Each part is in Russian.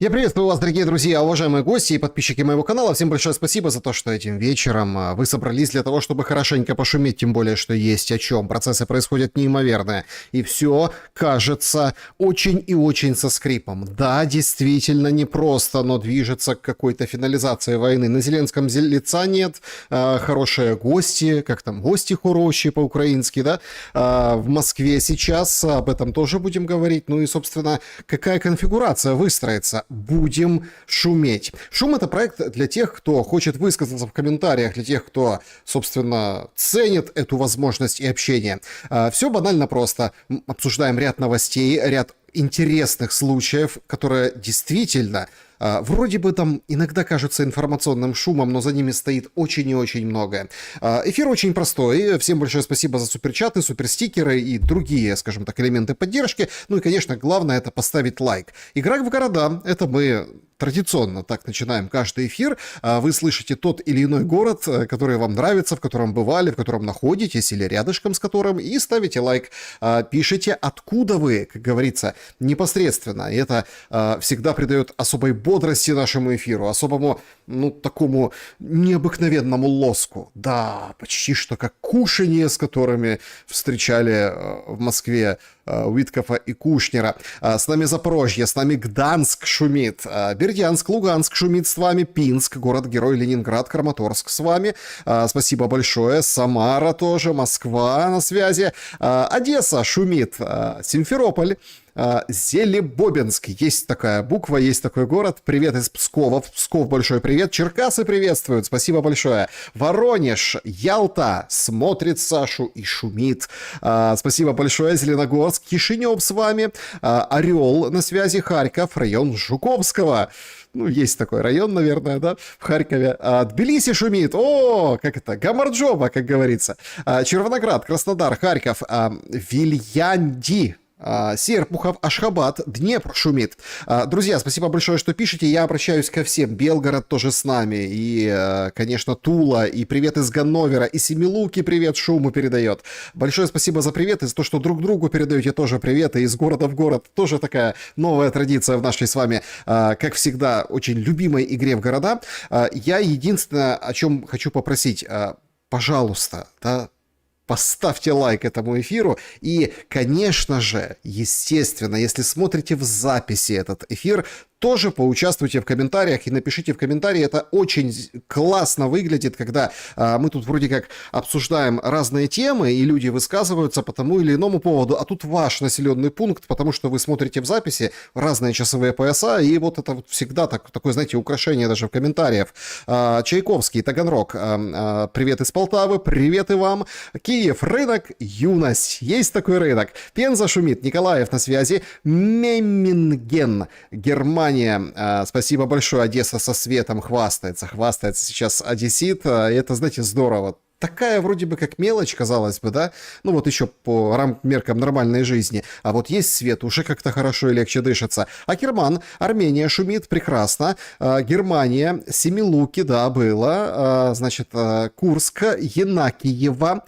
Я приветствую вас, дорогие друзья, уважаемые гости и подписчики моего канала. Всем большое спасибо за то, что этим вечером вы собрались для того, чтобы хорошенько пошуметь, тем более, что есть о чем. Процессы происходят неимоверные. И все кажется очень и очень со скрипом. Да, действительно непросто, но движется к какой-то финализации войны. На Зеленском лица нет. Хорошие гости, как там, гости хорошие по-украински, да? В Москве сейчас, об этом тоже будем говорить. Ну и, собственно, какая конфигурация выстроится? Будем шуметь. Шум — это проект для тех, кто хочет высказаться в комментариях, для тех, кто, собственно, ценит эту возможность и общение. Все банально просто. Обсуждаем ряд новостей, ряд интересных случаев, которые действительно вроде бы там иногда кажутся информационным шумом, но за ними стоит очень и очень многое. Эфир очень простой. Всем большое спасибо за суперчаты, суперстикеры и другие, скажем так, элементы поддержки. Ну и, конечно, главное — это поставить лайк. Игра в города — это мы традиционно так начинаем каждый эфир. Вы слышите тот или иной город, который вам нравится, в котором бывали, в котором находитесь или рядышком с которым, и ставите лайк. Пишите, откуда вы, как говорится, непосредственно. И это всегда придает особой бодрости нашему эфиру, особому, ну, такому необыкновенному лоску. Да, почти что как кушанье, с которыми встречали в Москве Уиткофа и Кушнера. С нами Запорожье, с нами Гданск шумит, Бердянск, Луганск шумит с вами, Пинск, город-герой Ленинград, Краматорск с вами. Спасибо большое. Самара тоже, Москва на связи. Одесса шумит, Симферополь. Зелебобинск, есть такая буква, есть такой город. Привет из Пскова. Псков, большой привет. Черкасы приветствуют, спасибо большое. Воронеж, Ялта смотрит Сашу и шумит. Спасибо большое. Зеленогорск, Кишинев с вами. Орел на связи, Харьков, район Жуковского. Ну, есть такой район, наверное, да, в Харькове. Тбилиси шумит. О, как это? Гамарджоба, как говорится. Червоноград, Краснодар, Харьков, Вильянди. Серпухов, Ашхабад, Днепр шумит. Друзья, спасибо большое, что пишете. Я обращаюсь ко всем. Белгород тоже с нами. И, конечно, Тула. И привет из Ганновера. И Семилуки привет шуму передает. Большое спасибо за привет. И за то, что друг другу передаете тоже привет. И из города в город. Тоже такая новая традиция в нашей с вами, как всегда, очень любимой игре в города. Я единственное, о чем хочу попросить. Пожалуйста, да, поставьте лайк этому эфиру и, конечно же, естественно, если смотрите в записи этот эфир, тоже поучаствуйте в комментариях и напишите в комментарии. Это очень классно выглядит, когда мы тут вроде как обсуждаем разные темы, и люди высказываются по тому или иному поводу, а тут ваш населенный пункт, потому что вы смотрите в записи разные часовые пояса, и вот это вот всегда такое, знаете, украшение даже в комментариях. Чайковский, Таганрог, привет из Полтавы, привет и вам. Киев, рынок, юность, есть такой рынок. Пенза шумит, Николаев на связи, Мемминген, Германия. Спасибо большое. Одесса со светом хвастается сейчас одессит. Это, знаете, здорово. Такая вроде бы как мелочь, казалось бы, да? Ну вот еще по меркам нормальной жизни. А вот есть свет, уже как-то хорошо и легче дышится. Акерман, Армения шумит, прекрасно. Германия, Семилуки, да, было. Значит, Курск, Янакиево,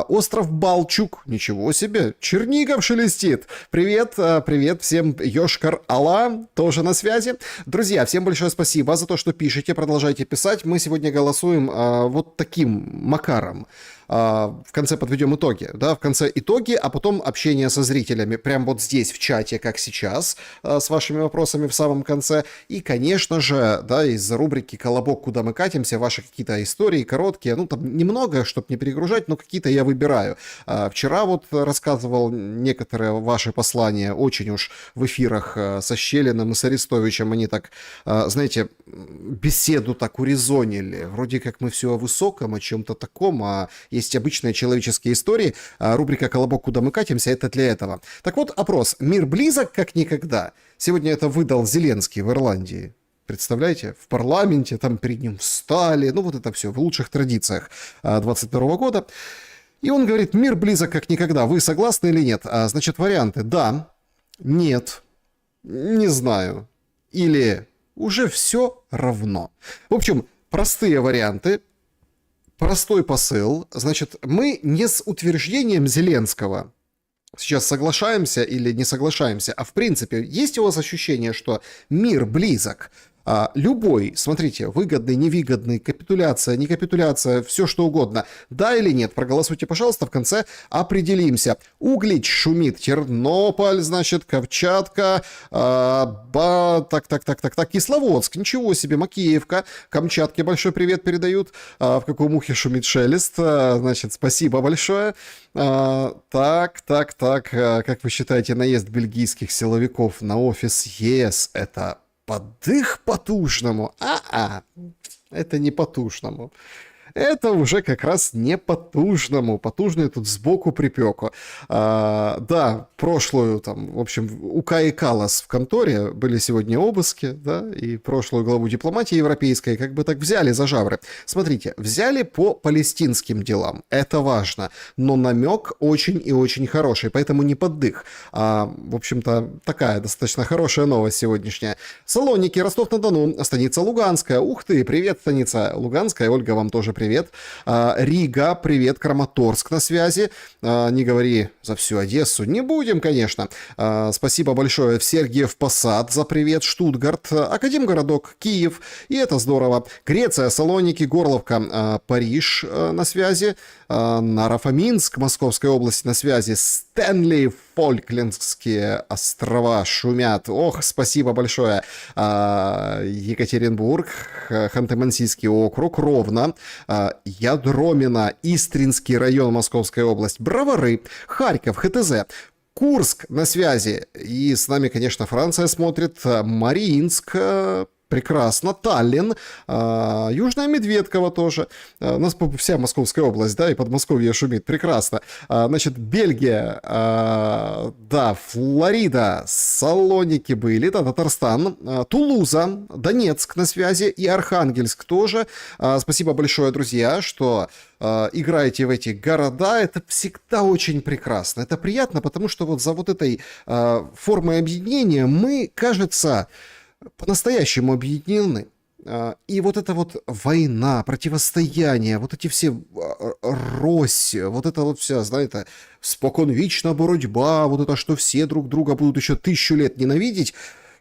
остров Балчук, ничего себе. Чернигов шелестит. Привет, привет всем. Йошкар-Ола тоже на связи. Друзья, всем большое спасибо за то, что пишете, продолжайте писать. Мы сегодня голосуем вот таким макаром. В конце подведем итоги, да, в конце итоги, а потом общение со зрителями, прям вот здесь в чате, как сейчас, с вашими вопросами в самом конце, и, конечно же, да, из рубрики «Колобок, куда мы катимся», ваши какие-то истории короткие, ну, там немного, чтобы не перегружать, но какие-то я выбираю. Вчера вот рассказывал некоторые ваши послания, очень уж в эфирах со Щелиным и с Арестовичем, они так, знаете, беседу так урезонили, вроде как мы все о высоком, о чем-то таком, а есть обычные человеческие истории. Рубрика «Колобок, куда мы катимся» — это для этого. Так вот, опрос. Мир близок, как никогда. Сегодня это выдал Зеленский в Ирландии. Представляете? В парламенте, там перед ним встали. Ну, вот это все в лучших традициях 22 года. И он говорит, мир близок, как никогда. Вы согласны или нет? Значит, варианты. Да, нет, не знаю. Или уже все равно. В общем, простые варианты. Простой посыл. Значит, мы не с утверждением Зеленского сейчас соглашаемся или не соглашаемся, а в принципе, есть у вас ощущение, что мир близок? Любой, смотрите, выгодный, невыгодный, капитуляция, не капитуляция, все что угодно. Да или нет, проголосуйте, пожалуйста, в конце определимся. Углич шумит, Тернополь, значит, Камчатка, так, Кисловодск, ничего себе, Макеевка, Камчатке большой привет передают, в каком ухе шумит шелест, значит, спасибо большое. Как вы считаете, наезд бельгийских силовиков на офис ЕС — это под их потужному? Это не потужному. Это уже как раз не потужному. Потужный тут сбоку припеку. Да, прошлую, там, в общем, у Каи Каллас в конторе были сегодня обыски, да, и прошлую главу дипломатии европейской как бы так взяли за жабры. Смотрите, взяли по палестинским делам. Это важно. Но намек очень и очень хороший, поэтому не под дых. В общем-то, такая достаточно хорошая новость сегодняшняя. Салоники, Ростов-на-Дону, станица Луганская. Ух ты, привет, станица Луганская. Ольга, вам тоже привет. Рига, привет, Краматорск на связи. Не говори за всю Одессу. Не будем, конечно. Спасибо большое в Сергиев Посад за привет. Штутгарт, Академгородок, Киев. И это здорово. Греция, Салоники, Горловка, Париж на связи. Нарафаминск, Московской области на связи. Стэнли, Фолклендские острова шумят. Ох, спасибо большое. Екатеринбург, Ханты-Мансийский округ, Ровно, Ядромино, Истринский район, Московская область, Бровары, Харьков, ХТЗ, Курск на связи. И с нами, конечно, Франция смотрит. Мариинск, прекрасно. Таллин, Южная Медведково тоже. У нас вся Московская область, да, и Подмосковье шумит. Прекрасно. Значит, Бельгия, да, Флорида, Салоники были, да, Татарстан, Тулуза, Донецк на связи и Архангельск тоже. Спасибо большое, друзья, что играете в эти города. Это всегда очень прекрасно. Это приятно, потому что вот за вот этой формой объединения мы, кажется, по-настоящему объединены. И вот эта вот война, противостояние, вот эти все рось, вот это вот вся, знаете, споконвічна боротьба, вот это, что все друг друга будут еще 1000 лет ненавидеть,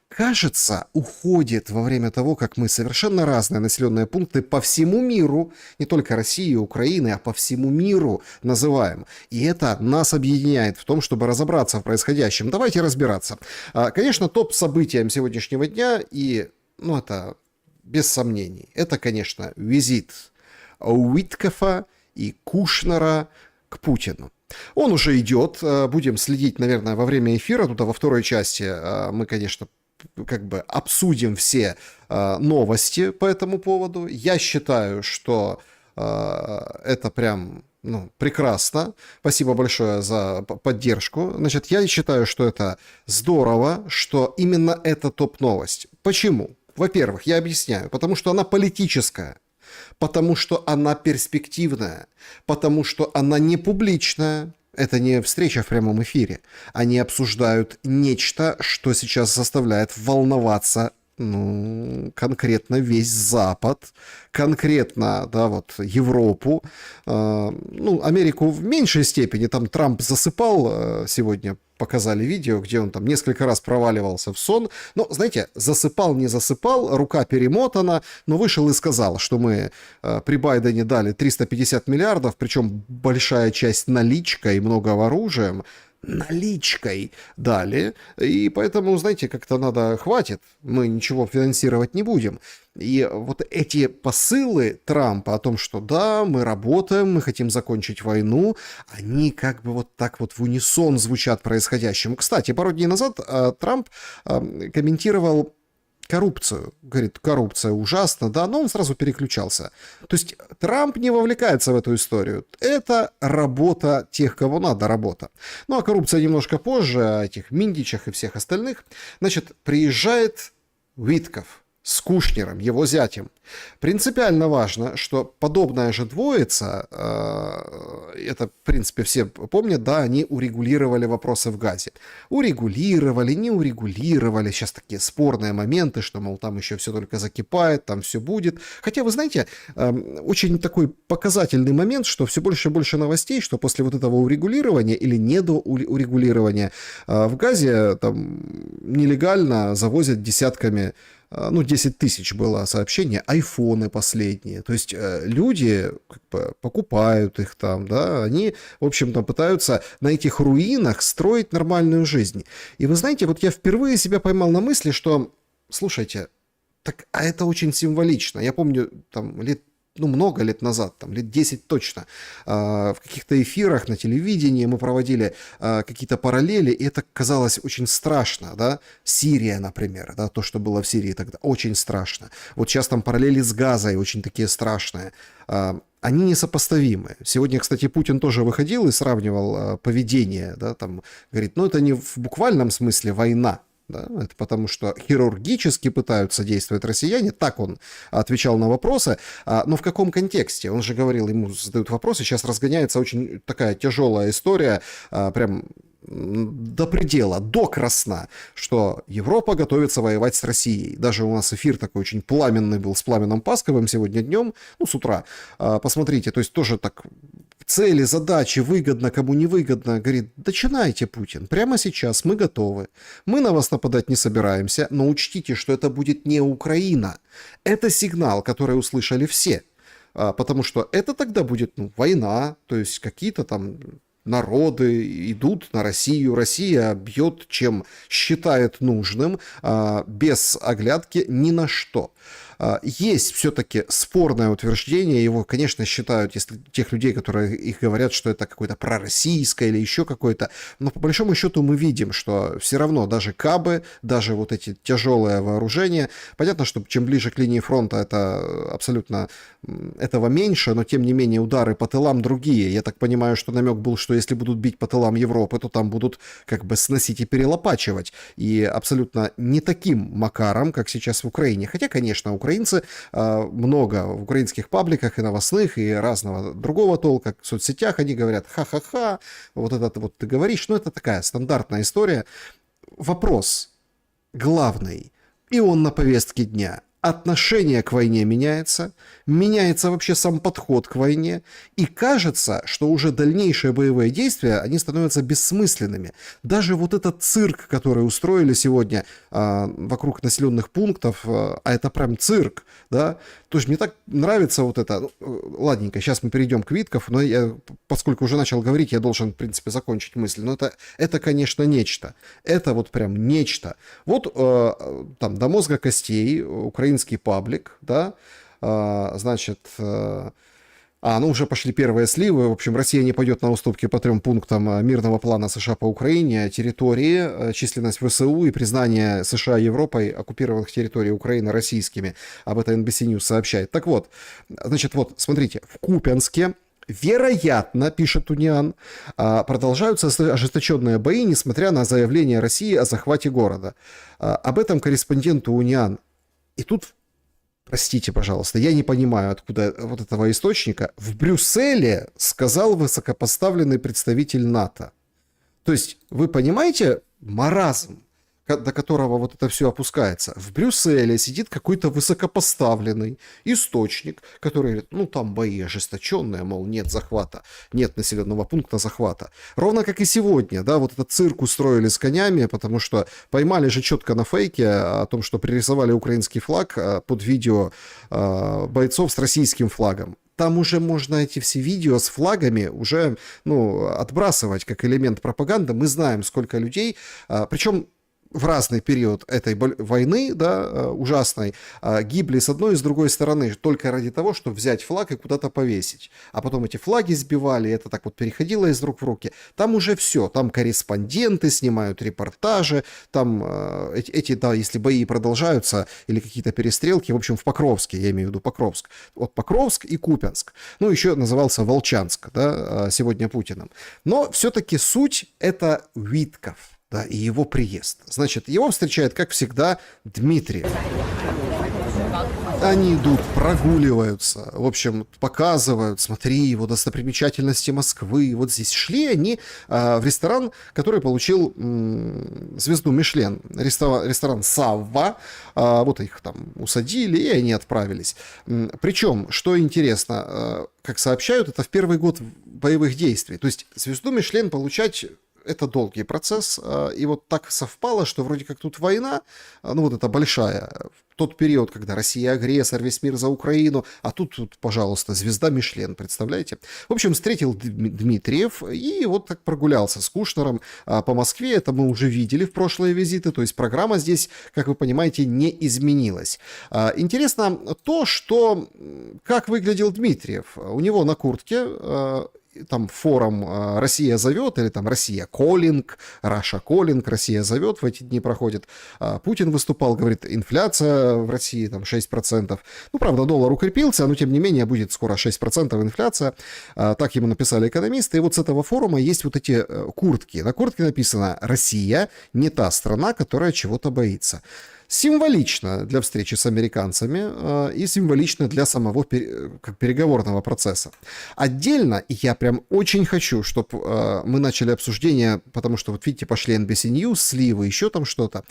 кажется, уходит во время того, как мы совершенно разные населенные пункты по всему миру, не только России и Украины, а по всему миру называем. И это нас объединяет в том, чтобы разобраться в происходящем. Давайте разбираться. Конечно, топ-событием сегодняшнего дня, и, ну, это без сомнений, это, конечно, визит Уиткофа и Кушнера к Путину. Он уже идет, будем следить, наверное, во время эфира, туда во второй части мы, конечно, как бы обсудим все новости по этому поводу. Я считаю, что это прям, ну, прекрасно. Спасибо большое за поддержку. Значит, я считаю, что это здорово, что именно это топ-новость. Почему? Во-первых, я объясняю. Потому что она политическая. Потому что она перспективная. Потому что она не публичная. Это не встреча в прямом эфире. Они обсуждают нечто, что сейчас заставляет волноваться, ну, конкретно весь Запад, конкретно, да, вот, Европу, ну, Америку в меньшей степени. Там Трамп засыпал, сегодня показали видео, где он там несколько раз проваливался в сон. Но, знаете, засыпал, не засыпал, рука перемотана, но вышел и сказал, что мы при Байдене дали 350 миллиардов, причем большая часть наличкой, много оружием, наличкой дали, и поэтому, знаете, как-то надо, хватит, мы ничего финансировать не будем. И вот эти посылы Трампа о том, что да, мы работаем, мы хотим закончить войну, они как бы вот так вот в унисон звучат происходящему. Кстати, пару дней назад Трамп комментировал коррупцию. Говорит, коррупция ужасна, да, но он сразу переключался. То есть Трамп не вовлекается в эту историю. Это работа тех, кого надо, работа. Ну, а коррупция немножко позже, о этих Миндичах и всех остальных. Значит, приезжает Уитков с Кушнером, его зятем. Принципиально важно, что подобная же двоица, это, в принципе, все помнят, да, они урегулировали вопросы в Газе. Урегулировали, не урегулировали, сейчас такие спорные моменты, что, мол, там еще все только закипает, там все будет. Хотя, вы знаете, очень такой показательный момент, что все больше и больше новостей, что после вот этого урегулирования или недоурегулирования в Газе там нелегально завозят десятками, ну, 10 тысяч было сообщений, айфоны последние. То есть люди как бы покупают их там, да, они, в общем-то, пытаются на этих руинах строить нормальную жизнь. И вы знаете, вот я впервые себя поймал на мысли, что, слушайте, так, а это очень символично. Я помню, там, много лет назад, там, лет 10 точно, в каких-то эфирах на телевидении мы проводили какие-то параллели, и это казалось очень страшно, да, Сирия, например, да, то, что было в Сирии тогда, очень страшно. Вот сейчас там параллели с Газой очень такие страшные. Они несопоставимы. Сегодня, кстати, Путин тоже выходил и сравнивал поведение, да, там, говорит, ну, это не в буквальном смысле война, да, это потому что хирургически пытаются действовать россияне, так он отвечал на вопросы, но в каком контексте? Он же говорил, ему задают вопросы, сейчас разгоняется очень такая тяжелая история, прям до предела, до красна, что Европа готовится воевать с Россией. Даже у нас эфир такой очень пламенный был с Пламеном Пасковым сегодня днем, ну, с утра. Посмотрите, то есть тоже так цели, задачи, выгодно, кому не выгодно. Говорит, начинайте, Путин, прямо сейчас мы готовы. Мы на вас нападать не собираемся, но учтите, что это будет не Украина. Это сигнал, который услышали все. Потому что это тогда будет, ну, война, то есть какие-то там народы идут на Россию, Россия бьет, чем считает нужным, без оглядки ни на что. Есть все-таки спорное утверждение, его, конечно, считают, если тех людей, которые их говорят, что это какое-то пророссийское или еще какое-то, но по большому счету мы видим, что все равно даже кабы, даже вот эти тяжелые вооружения, понятно, что чем ближе к линии фронта, это абсолютно этого меньше, но тем не менее удары по тылам другие. Я так понимаю, что намек был, что если будут бить по тылам Европы, то там будут как бы сносить и перелопачивать. И абсолютно не таким макаром, как сейчас в Украине. Хотя, конечно, украинцы много в украинских пабликах и новостных, и разного другого толка, в соцсетях они говорят ха-ха-ха, вот это вот ты говоришь, ну это такая стандартная история. Вопрос главный, и он на повестке дня. Отношение к войне меняется, меняется вообще сам подход к войне, и кажется, что уже дальнейшие боевые действия, они становятся бессмысленными. Даже вот этот цирк, который устроили сегодня вокруг населенных пунктов, а это прям цирк, да, тоже мне так нравится вот это. Ладненько, сейчас мы перейдем к Витков, но я, поскольку уже начал говорить, я должен, в принципе, закончить мысль. Но это, конечно, нечто. Это вот прям нечто. Вот там до мозга костей украинский паблик, да, значит, ну уже пошли первые сливы. В общем, Россия не пойдет на уступки по 3 пунктам мирного плана США по Украине, территории, численность ВСУ и признание США и Европой оккупированных территорий Украины российскими. Об этом NBC News сообщает. Так вот, значит, вот, смотрите, в Купянске, вероятно, пишет Униан, продолжаются ожесточенные бои, несмотря на заявление России о захвате города. Об этом корреспонденту Униан. И тут, простите, пожалуйста, я не понимаю, откуда вот этого источника. В Брюсселе сказал высокопоставленный представитель НАТО. То есть, вы понимаете маразм, до которого вот это все опускается? В Брюсселе сидит какой-то высокопоставленный источник, который говорит, ну там бои ожесточенные, мол, нет захвата, нет населенного пункта захвата. Ровно как и сегодня, да, вот этот цирк устроили с конями, потому что поймали же четко на фейке о том, что пририсовали украинский флаг под видео бойцов с российским флагом. Там уже можно эти все видео с флагами уже, ну, отбрасывать как элемент пропаганды. Мы знаем, сколько людей, причем в разный период этой войны, да, ужасной, гибли с одной и с другой стороны только ради того, чтобы взять флаг и куда-то повесить. А потом эти флаги сбивали, это так вот переходило из рук в руки. Там уже все, там корреспонденты снимают репортажи, там да, если бои продолжаются или какие-то перестрелки, в общем, в Покровске, я имею в виду Покровск. Вот Покровск и Купянск. Ну, еще назывался Волчанск, да, сегодня Путиным. Но все-таки суть — это Витков. Да, и его приезд. Значит, его встречает, как всегда, Дмитриев. Они идут, прогуливаются, в общем, показывают, смотри, вот достопримечательности Москвы. Вот здесь шли они в ресторан, который получил звезду Мишлен. Ресторан Савва. Вот их там усадили, и они отправились. Причем, что интересно, как сообщают, это в первый год боевых действий. То есть звезду Мишлен получать... Это долгий процесс, и вот так совпало, что вроде как тут война, ну вот эта большая, в тот период, когда Россия агрессор, весь мир за Украину, а тут, пожалуйста, звезда Мишлен, представляете? В общем, встретил Дмитриев и вот так прогулялся с Кушнером по Москве, это мы уже видели в прошлые визиты, то есть программа здесь, как вы понимаете, не изменилась. Интересно то, что как выглядел Дмитриев. У него на куртке... там форум «Россия зовет» или там «Россия коллинг», «Раша коллинг», «Россия зовет» в эти дни проходит. Путин выступал, говорит, инфляция в России там 6%. Ну, правда, доллар укрепился, но тем не менее будет скоро 6% инфляция. Так ему написали экономисты. И вот с этого форума есть вот эти куртки. На куртке написано «Россия не та страна, которая чего-то боится». Символично для встречи с американцами и символично для самого переговорного процесса. Отдельно, и я прям очень хочу, чтобы мы начали обсуждение, потому что, вот видите, пошли NBC News, сливы, еще там что-то,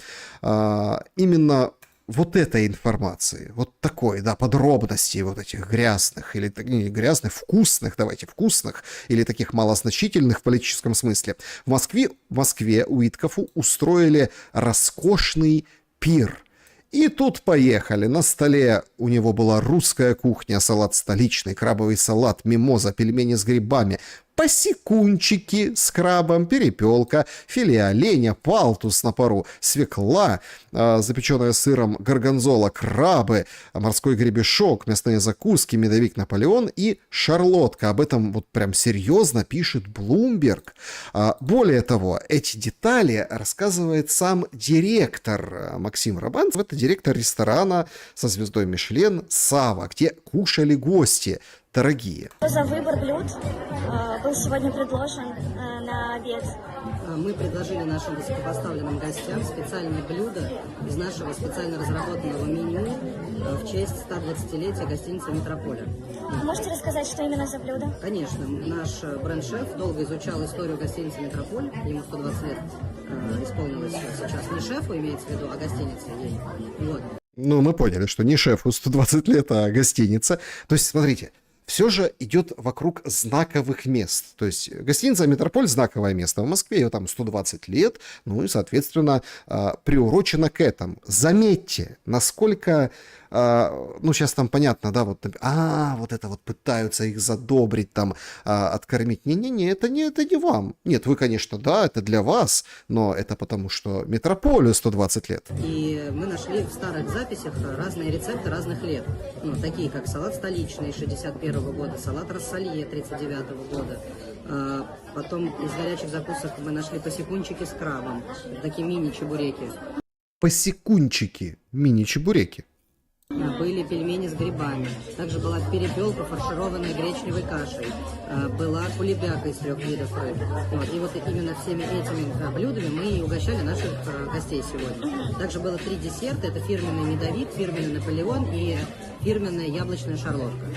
именно вот этой информации, вот такой, да, подробностей вот этих грязных, или не грязных, вкусных, давайте, вкусных, или таких малозначительных в политическом смысле. В Москве Уиткофу устроили роскошный пир. И тут поехали. На столе у него была русская кухня, салат столичный, крабовый салат, мимоза, пельмени с грибами, посекунчики с крабом, перепелка, филе оленя, палтус на пару, свекла, запеченная сыром горгонзола, крабы, морской гребешок, мясные закуски, медовик Наполеон и шарлотка. Об этом вот прям серьезно пишет Bloomberg. Более того, эти детали рассказывает сам директор Максим Рабанцев. Это директор ресторана со звездой Мишлен «Сава», где кушали гости дорогие. Что за выбор блюд был сегодня предложен на обед? Мы предложили нашим высокопоставленным гостям специальное блюдо из нашего специально разработанного меню в честь 120-летия гостиницы «Метрополя». Можете рассказать, что именно за блюдо? Конечно. Наш бренд-шеф долго изучал историю гостиницы «Метрополь». Ему 120 лет исполнилось сейчас. Не шефу имеется в виду, а гостинице ей. Вот. Ну, мы поняли, что не шефу 120 лет, а гостиница. То есть, смотрите, все же идет вокруг знаковых мест. То есть гостиница «Метрополь» — знаковое место в Москве, ее там 120 лет, ну и, соответственно, приурочено к этому. Заметьте, насколько... ну, сейчас там понятно, да, вот это вот пытаются их задобрить, там, откормить. Не-не-не, это не вам. Нет, вы, конечно, да, это для вас, но это потому, что «Метрополю» 120 лет. И мы нашли в старых записях разные рецепты разных лет. Ну, такие как салат столичный 61-го года, салат рассолье 39-го года. Потом из горячих закусок мы нашли посекунчики с крабом, такие мини-чебуреки. Посекунчики, мини-чебуреки. Были пельмени с грибами. Также была перепелка, фаршированная гречневой кашей. Была кулебяка из 3 видов рыб. Вот. И вот именно всеми этими блюдами мы и угощали наших гостей сегодня. Также было 3 десерта. Это фирменный медовик, фирменный Наполеон и фирменная яблочная шарлотка.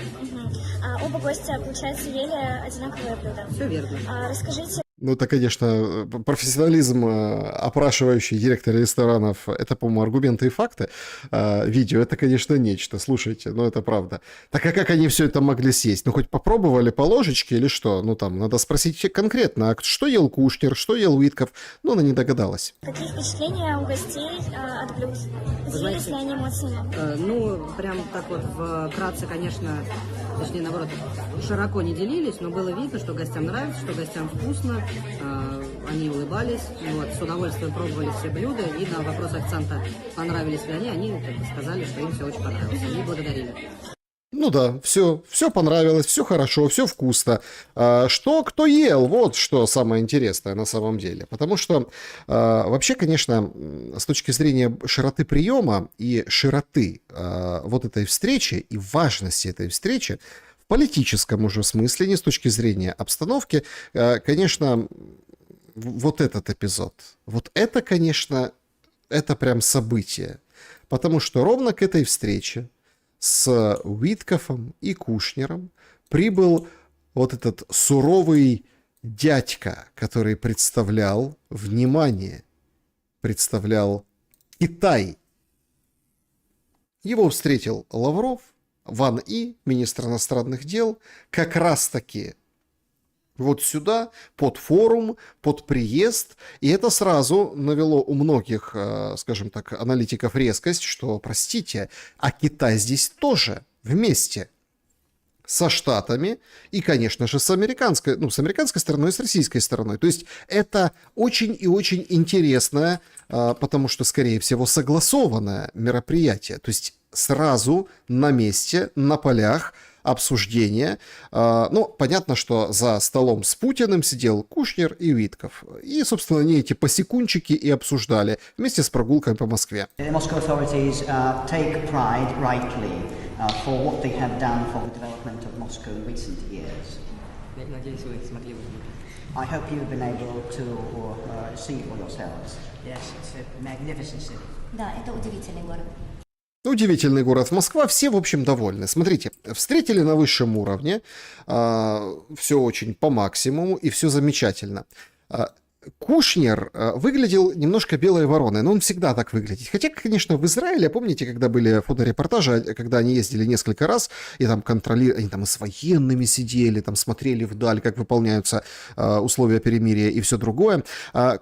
Оба гостя, получается, ели одинаковое блюдо. Все верно. Расскажите... Ну, это, конечно, профессионализм, опрашивающий директора ресторанов, это, по-моему, аргументы и факты. Видео, это, конечно, нечто. Слушайте, ну, это правда. Так а как они все это могли съесть? Ну, хоть попробовали по ложечке или что? Ну, там, надо спросить конкретно, а что ел Кушнер, что ел Уитков? Ну, она не догадалась. Какие впечатления у гостей от блюд? Делились ли они эмоциями? Ну, прям так вот вкратце, конечно, точнее, наоборот, широко не делились, но было видно, что гостям нравится, что гостям вкусно. Они улыбались, вот, с удовольствием пробовали все блюда, и на вопрос официанта, понравились ли они сказали, что им все очень понравилось, они благодарили. Ну да, все понравилось, все хорошо, все вкусно. Что кто ел, вот что самое интересное на самом деле. Потому что вообще, конечно, с точки зрения широты приема и широты вот этой встречи и важности этой встречи, в политическом уже смысле, не с точки зрения обстановки, конечно, вот этот эпизод, вот это, конечно, это прям событие. Потому что ровно к этой встрече с Уиткофом и Кушнером прибыл вот этот суровый дядька, который представлял, внимание, представлял Китай. Его встретил Лавров, Ван И, министр иностранных дел, как раз-таки вот сюда, под форум, под приезд. И это сразу навело у многих, скажем так, аналитиков резкость, что, простите, а Китай здесь тоже вместе со Штатами и, конечно же, с американской стороной и с российской стороной. То есть это очень и очень интересное, потому что, скорее всего, согласованное мероприятие. То есть сразу на месте, на полях обсуждения. Ну, понятно, что за столом с Путиным сидел Кушнер и Витков. И, собственно, они эти посекунчики и обсуждали вместе с прогулкой по Москве. Moscow authorities take pride, rightly, for what they have done for the development of Moscow in recent years. Надеюсь, вы смогли увидеть. I hope you've been able to see it for yourselves. Yes, it's a magnificent city. Да, это удивительный город. Удивительный город Москва, все, в общем, довольны. Смотрите, встретили на высшем уровне, все очень по максимуму и все замечательно. Кушнер выглядел немножко белой вороной, но он всегда так выглядит. Хотя, конечно, в Израиле, помните, когда были фоторепортажи, когда они ездили несколько раз, и там контролировали, они там и с военными сидели, там смотрели вдаль, как выполняются условия перемирия и все другое.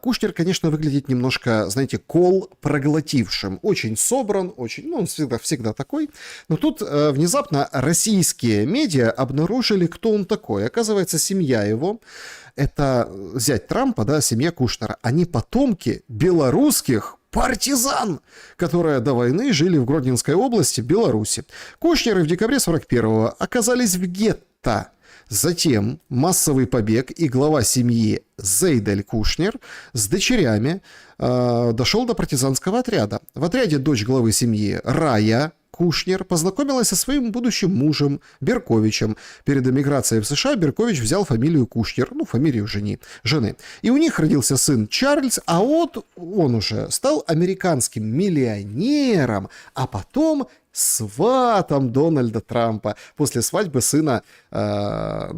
Кушнер, конечно, выглядит немножко, знаете, кол проглотившим. Очень собран, очень, ну, он всегда такой. Но тут внезапно российские медиа обнаружили, кто он такой. Оказывается, семья его, это зять Трампа, да, семья Кушнера, они потомки белорусских партизан, которые до войны жили в Гродненской области, Беларуси. Кушнеры в декабре 41-го оказались в гетто. Затем массовый побег, и глава семьи Зейдель Кушнер с дочерями дошел до партизанского отряда. В отряде дочь главы семьи Рая Кушнер познакомилась со своим будущим мужем Берковичем. Перед эмиграцией в США Беркович взял фамилию Кушнер, ну, фамилию жены. И у них родился сын Чарльз, а вот он уже стал американским миллионером, а потом сватом Дональда Трампа после свадьбы сына Джареда,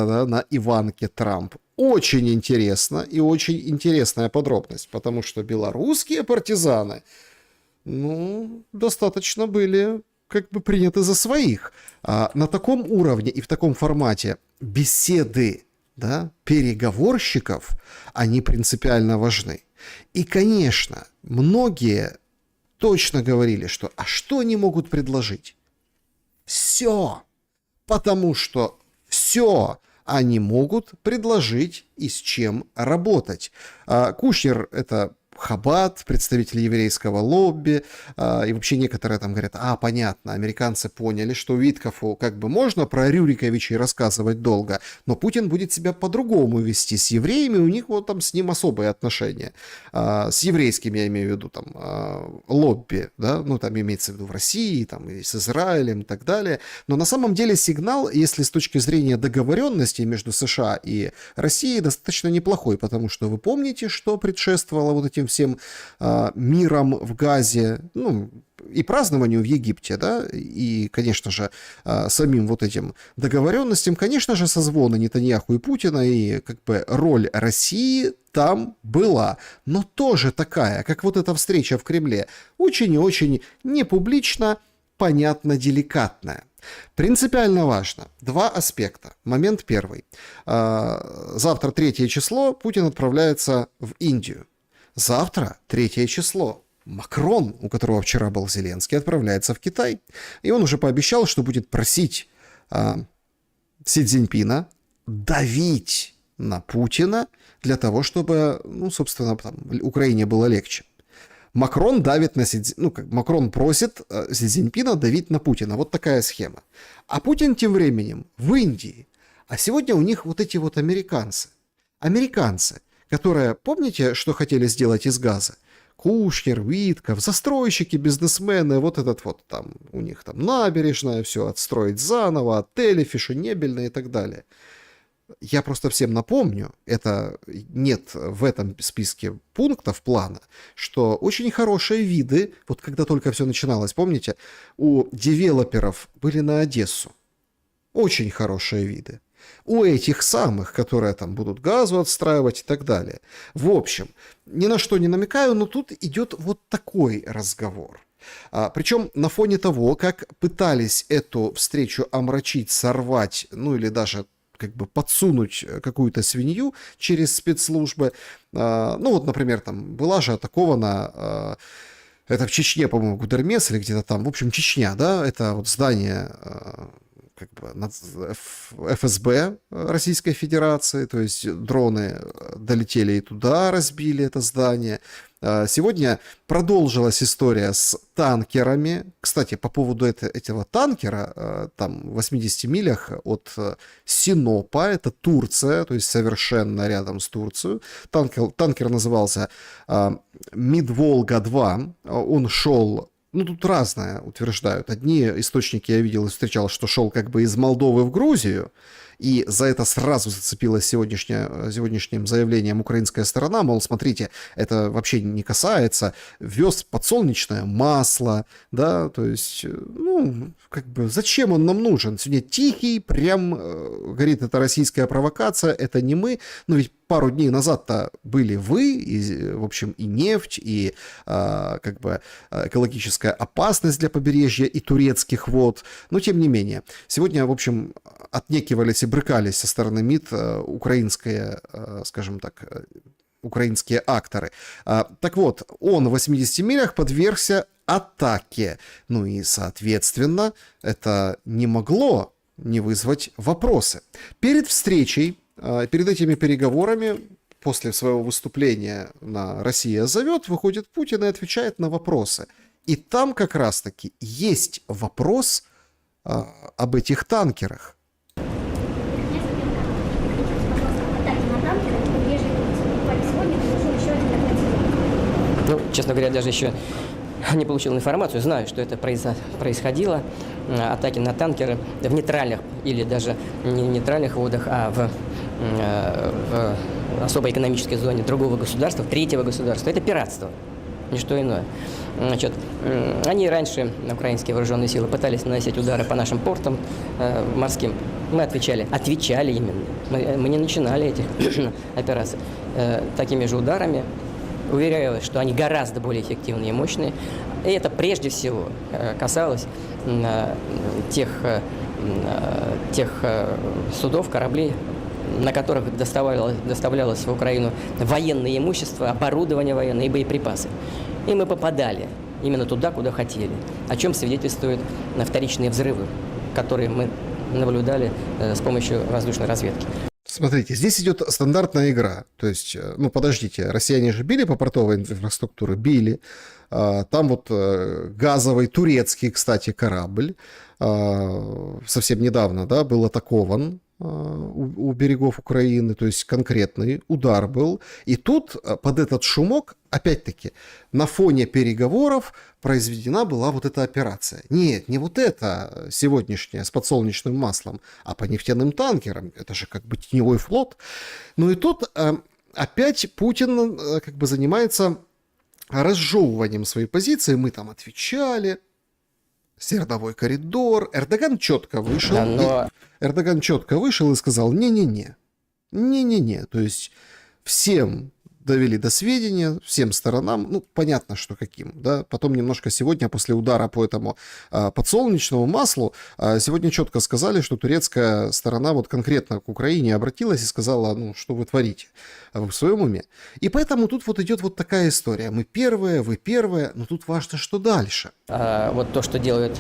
да, на Иванке Трамп. Очень интересно и очень интересная подробность, потому что белорусские партизаны, ну, достаточно были как бы приняты за своих. На таком уровне и в таком формате беседы, да, переговорщиков, они принципиально важны. И, конечно, многие точно говорили, что а что они могут предложить? Все. Потому что все они могут предложить и с чем работать. Кушнер — это Хаббат, представители еврейского лобби, и вообще некоторые там говорят, понятно, американцы поняли, что Виткофу как бы можно про Рюриковичей рассказывать долго, но Путин будет себя по-другому вести с евреями, у них вот там с ним особые отношения. С еврейским, я имею в виду, там, лобби, да, ну, там имеется в виду в России, там, и с Израилем и так далее. Но на самом деле сигнал, если с точки зрения договоренности между США и Россией, достаточно неплохой, потому что вы помните, что предшествовало вот этим всем миром в Газе, ну, и празднованию в Египте, да, и, конечно же, самим вот этим договоренностям, конечно же, созвоны Нетаньяху и Путина, и как бы роль России там была, но тоже такая, как вот эта встреча в Кремле, очень и очень непублично, понятно, деликатная. Принципиально важно. Два аспекта. Момент первый. Завтра 3 число, Путин отправляется в Индию. Завтра, 3 число, Макрон, у которого вчера был Зеленский, отправляется в Китай. И он уже пообещал, что будет просить Си Цзиньпина давить на Путина для того, чтобы, ну, собственно, там, Украине было легче. Макрон давит на Макрон просит Си Цзиньпина давить на Путина. Вот такая схема. А Путин тем временем в Индии. А сегодня у них вот эти вот американцы. Американцы, которые, помните, что хотели сделать из газа? Кушнер, Витков, застройщики, бизнесмены, вот этот вот там, у них там набережная, все отстроить заново, отели фешенебельные и так далее. я просто всем напомню, это нет в этом списке пунктов плана, что очень хорошие виды, вот когда только все начиналось, помните, у девелоперов были на Одессу. Очень хорошие виды. У этих самых, которые там будут газу отстраивать и так далее. В общем, ни на что не намекаю, но тут идет вот такой разговор. Причем на фоне того, как пытались эту встречу омрачить, сорвать, ну или даже как бы подсунуть какую-то свинью через спецслужбы. Ну вот, например, там была же атакована, это в Чечне, по-моему, Гудермес или где-то там, в общем, Чечня, да, это вот здание как бы ФСБ Российской Федерации, то есть дроны долетели и туда, разбили это здание. Сегодня продолжилась история с танкерами. Кстати, по поводу этого танкера, там в 80 милях от Синопа, это Турция, то есть совершенно рядом с Турцией. Танкер назывался Мидволга-2. Он шел, ну тут разное утверждают. Одни источники я видел и встречал, что шел как бы из Молдовы в Грузию. И за это сразу зацепилась сегодняшним заявлением украинская сторона, мол, смотрите, это вообще не касается, вез подсолнечное масло, да, то есть, ну, как бы, зачем он нам нужен? Сегодня тихий, прям, говорит, это российская провокация, это не мы, но ведь пару дней назад-то были вы, и, в общем, и нефть, и как бы экологическая опасность для побережья и турецких вод, но тем не менее. Сегодня, в общем, отнекивались и брыкались со стороны МИД украинские, скажем так, украинские акторы. Так вот, он в 80 милях подвергся атаке. Ну и, соответственно, это не могло не вызвать вопросы. Перед встречей, перед этими переговорами, после своего выступления на «Россия зовет», выходит Путин и отвечает на вопросы. И там как раз-таки есть вопрос об этих танкерах. Ну, честно говоря, даже еще не получил информацию, знаю, что это происходило, атаки на танкеры в нейтральных или даже не в нейтральных водах, а в особой экономической зоне другого государства, третьего государства. Это пиратство, ничто иное. Значит, они раньше, украинские вооруженные силы, пытались наносить удары по нашим портам морским. Мы отвечали именно. Мы не начинали этих операций такими же ударами. Уверяю, что они гораздо более эффективные и мощные. И это прежде всего касалось тех судов, кораблей, на которых доставлялось в Украину военное имущество, оборудование военное и боеприпасы. И мы попадали именно туда, куда хотели. О чем свидетельствуют вторичные взрывы, которые мы наблюдали с помощью воздушной разведки. Смотрите, здесь идет стандартная игра. То есть, ну подождите, россияне же били по портовой инфраструктуре? Били. Там вот газовый турецкий, кстати, корабль совсем недавно, да, был атакован у берегов Украины, то есть конкретный удар был. И тут под этот шумок, опять-таки, на фоне переговоров произведена была вот эта операция. Нет, не вот эта сегодняшняя с подсолнечным маслом, а по нефтяным танкерам. Это же как бы теневой флот. Ну и тут опять Путин как бы занимается разжевыванием своей позиции. Мы там отвечали. Свердловой коридор. Эрдоган четко вышел. Эрдоган четко вышел и сказал: не-не-не. Не-не-не. То есть всем довели до сведения, всем сторонам, ну, понятно, что каким, да, потом немножко сегодня, после удара по этому подсолнечному маслу, сегодня четко сказали, что турецкая сторона вот конкретно к Украине обратилась и сказала, ну, что вы творите, вы в своем уме. И поэтому тут вот идет вот такая история, мы первые, вы первые, но тут важно, что дальше. Вот то, что делают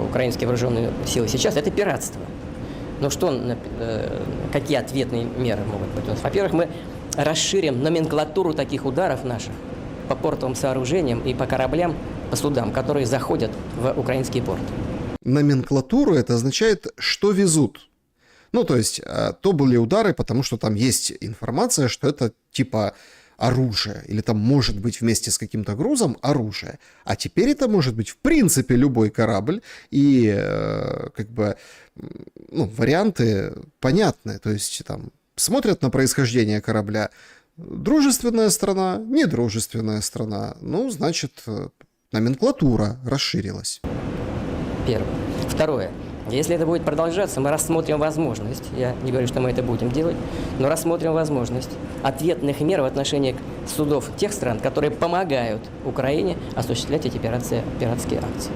украинские вооруженные силы сейчас, это пиратство. Ну что, какие ответные меры могут быть? Во-первых, мы расширим номенклатуру таких ударов наших по портовым сооружениям и по кораблям, по судам, которые заходят в украинские порты. Номенклатуру — это означает, что везут. Ну, то есть, то были удары, потому что там есть информация, что это типа оружие, или там может быть вместе с каким-то грузом оружие, а теперь это может быть в принципе любой корабль, и как бы, ну, варианты понятны, то есть там смотрят на происхождение корабля, дружественная страна, недружественная страна, ну, значит, номенклатура расширилась. Первое. Второе. Если это будет продолжаться, мы рассмотрим возможность, я не говорю, что мы это будем делать, но рассмотрим возможность ответных мер в отношении судов тех стран, которые помогают Украине осуществлять эти пиратские акции.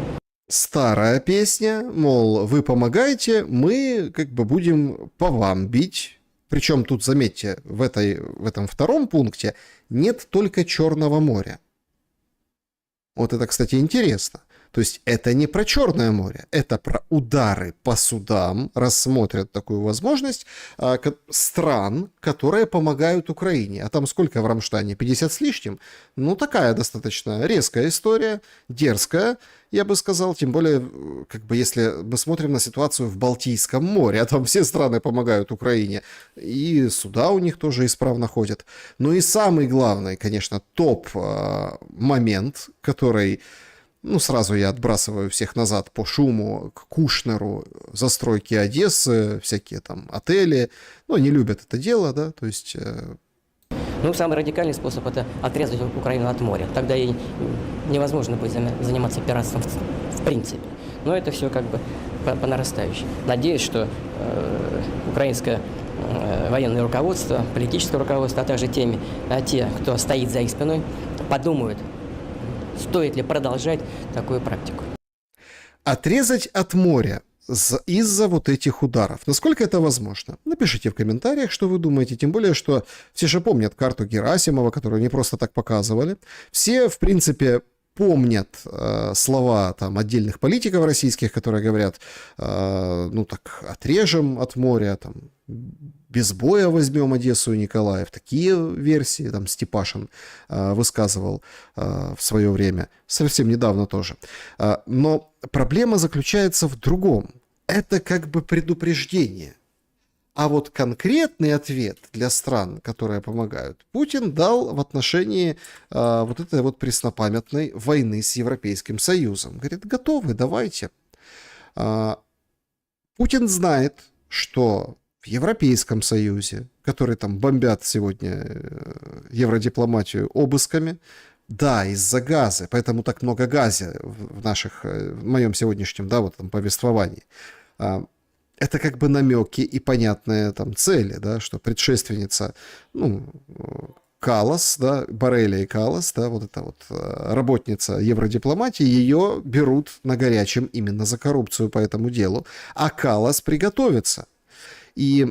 Старая песня, мол, вы помогаете, мы как бы будем по вам бить. Причем тут, заметьте, в этом втором пункте нет только Черного моря. Вот это, кстати, интересно. То есть это не про Черное море, это про удары по судам, рассмотрят такую возможность стран, которые помогают Украине. А там сколько в Рамштайне? 50 с лишним? Ну, такая достаточно резкая история, дерзкая, я бы сказал. Тем более, как бы, если мы смотрим на ситуацию в Балтийском море, а там все страны помогают Украине, и суда у них тоже исправно ходят. Ну и самый главный, конечно, топ-момент, который... Ну, сразу я отбрасываю всех назад по шуму к Кушнеру, застройки Одессы, всякие там отели. Ну, они любят это дело, да, то есть... Ну, самый радикальный способ – это отрезать Украину от моря. Тогда ей невозможно будет заниматься пиратством в принципе. Но это все как бы по нарастающей. Надеюсь, что украинское военное руководство, политическое руководство, а также те, кто стоит за их спиной, подумают, стоит ли продолжать такую практику. Отрезать от моря из-за вот этих ударов. Насколько это возможно? Напишите в комментариях, что вы думаете. Тем более, что все же помнят карту Герасимова, которую не просто так показывали. Все, в принципе, помнят слова там отдельных политиков российских, которые говорят, ну так, отрежем от моря, там, без боя возьмем Одессу и Николаев. Такие версии там Степашин высказывал в свое время, совсем недавно тоже. Но проблема заключается в другом. Это как бы предупреждение. А вот конкретный ответ для стран, которые помогают, Путин дал в отношении вот этой вот преснопамятной войны с Европейским Союзом. Говорит, готовы, давайте. Путин знает, что в Европейском Союзе, которые там бомбят сегодня евродипломатию обысками, да, из-за газа, поэтому так много газа в моем сегодняшнем, да, вот там повествовании. Это как бы намеки и понятные там цели, да, что предшественница, ну, Каллас, да, Боррелли и Каллас, да, вот эта вот работница евродипломатии, ее берут на горячем именно за коррупцию по этому делу, а Каллас приготовится. И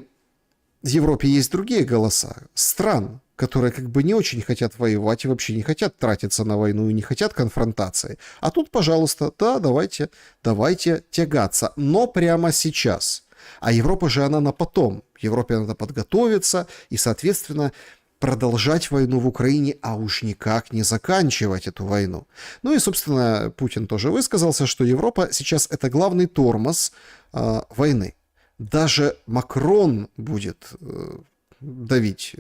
в Европе есть другие голоса, стран, которые как бы не очень хотят воевать и вообще не хотят тратиться на войну и не хотят конфронтации. А тут, пожалуйста, да, давайте тягаться, но прямо сейчас. А Европа же она на потом. Европе надо подготовиться и, соответственно, продолжать войну в Украине, а уж никак не заканчивать эту войну. Ну и, собственно, Путин тоже высказался, что Европа сейчас это главный тормоз войны. Даже Макрон будет давить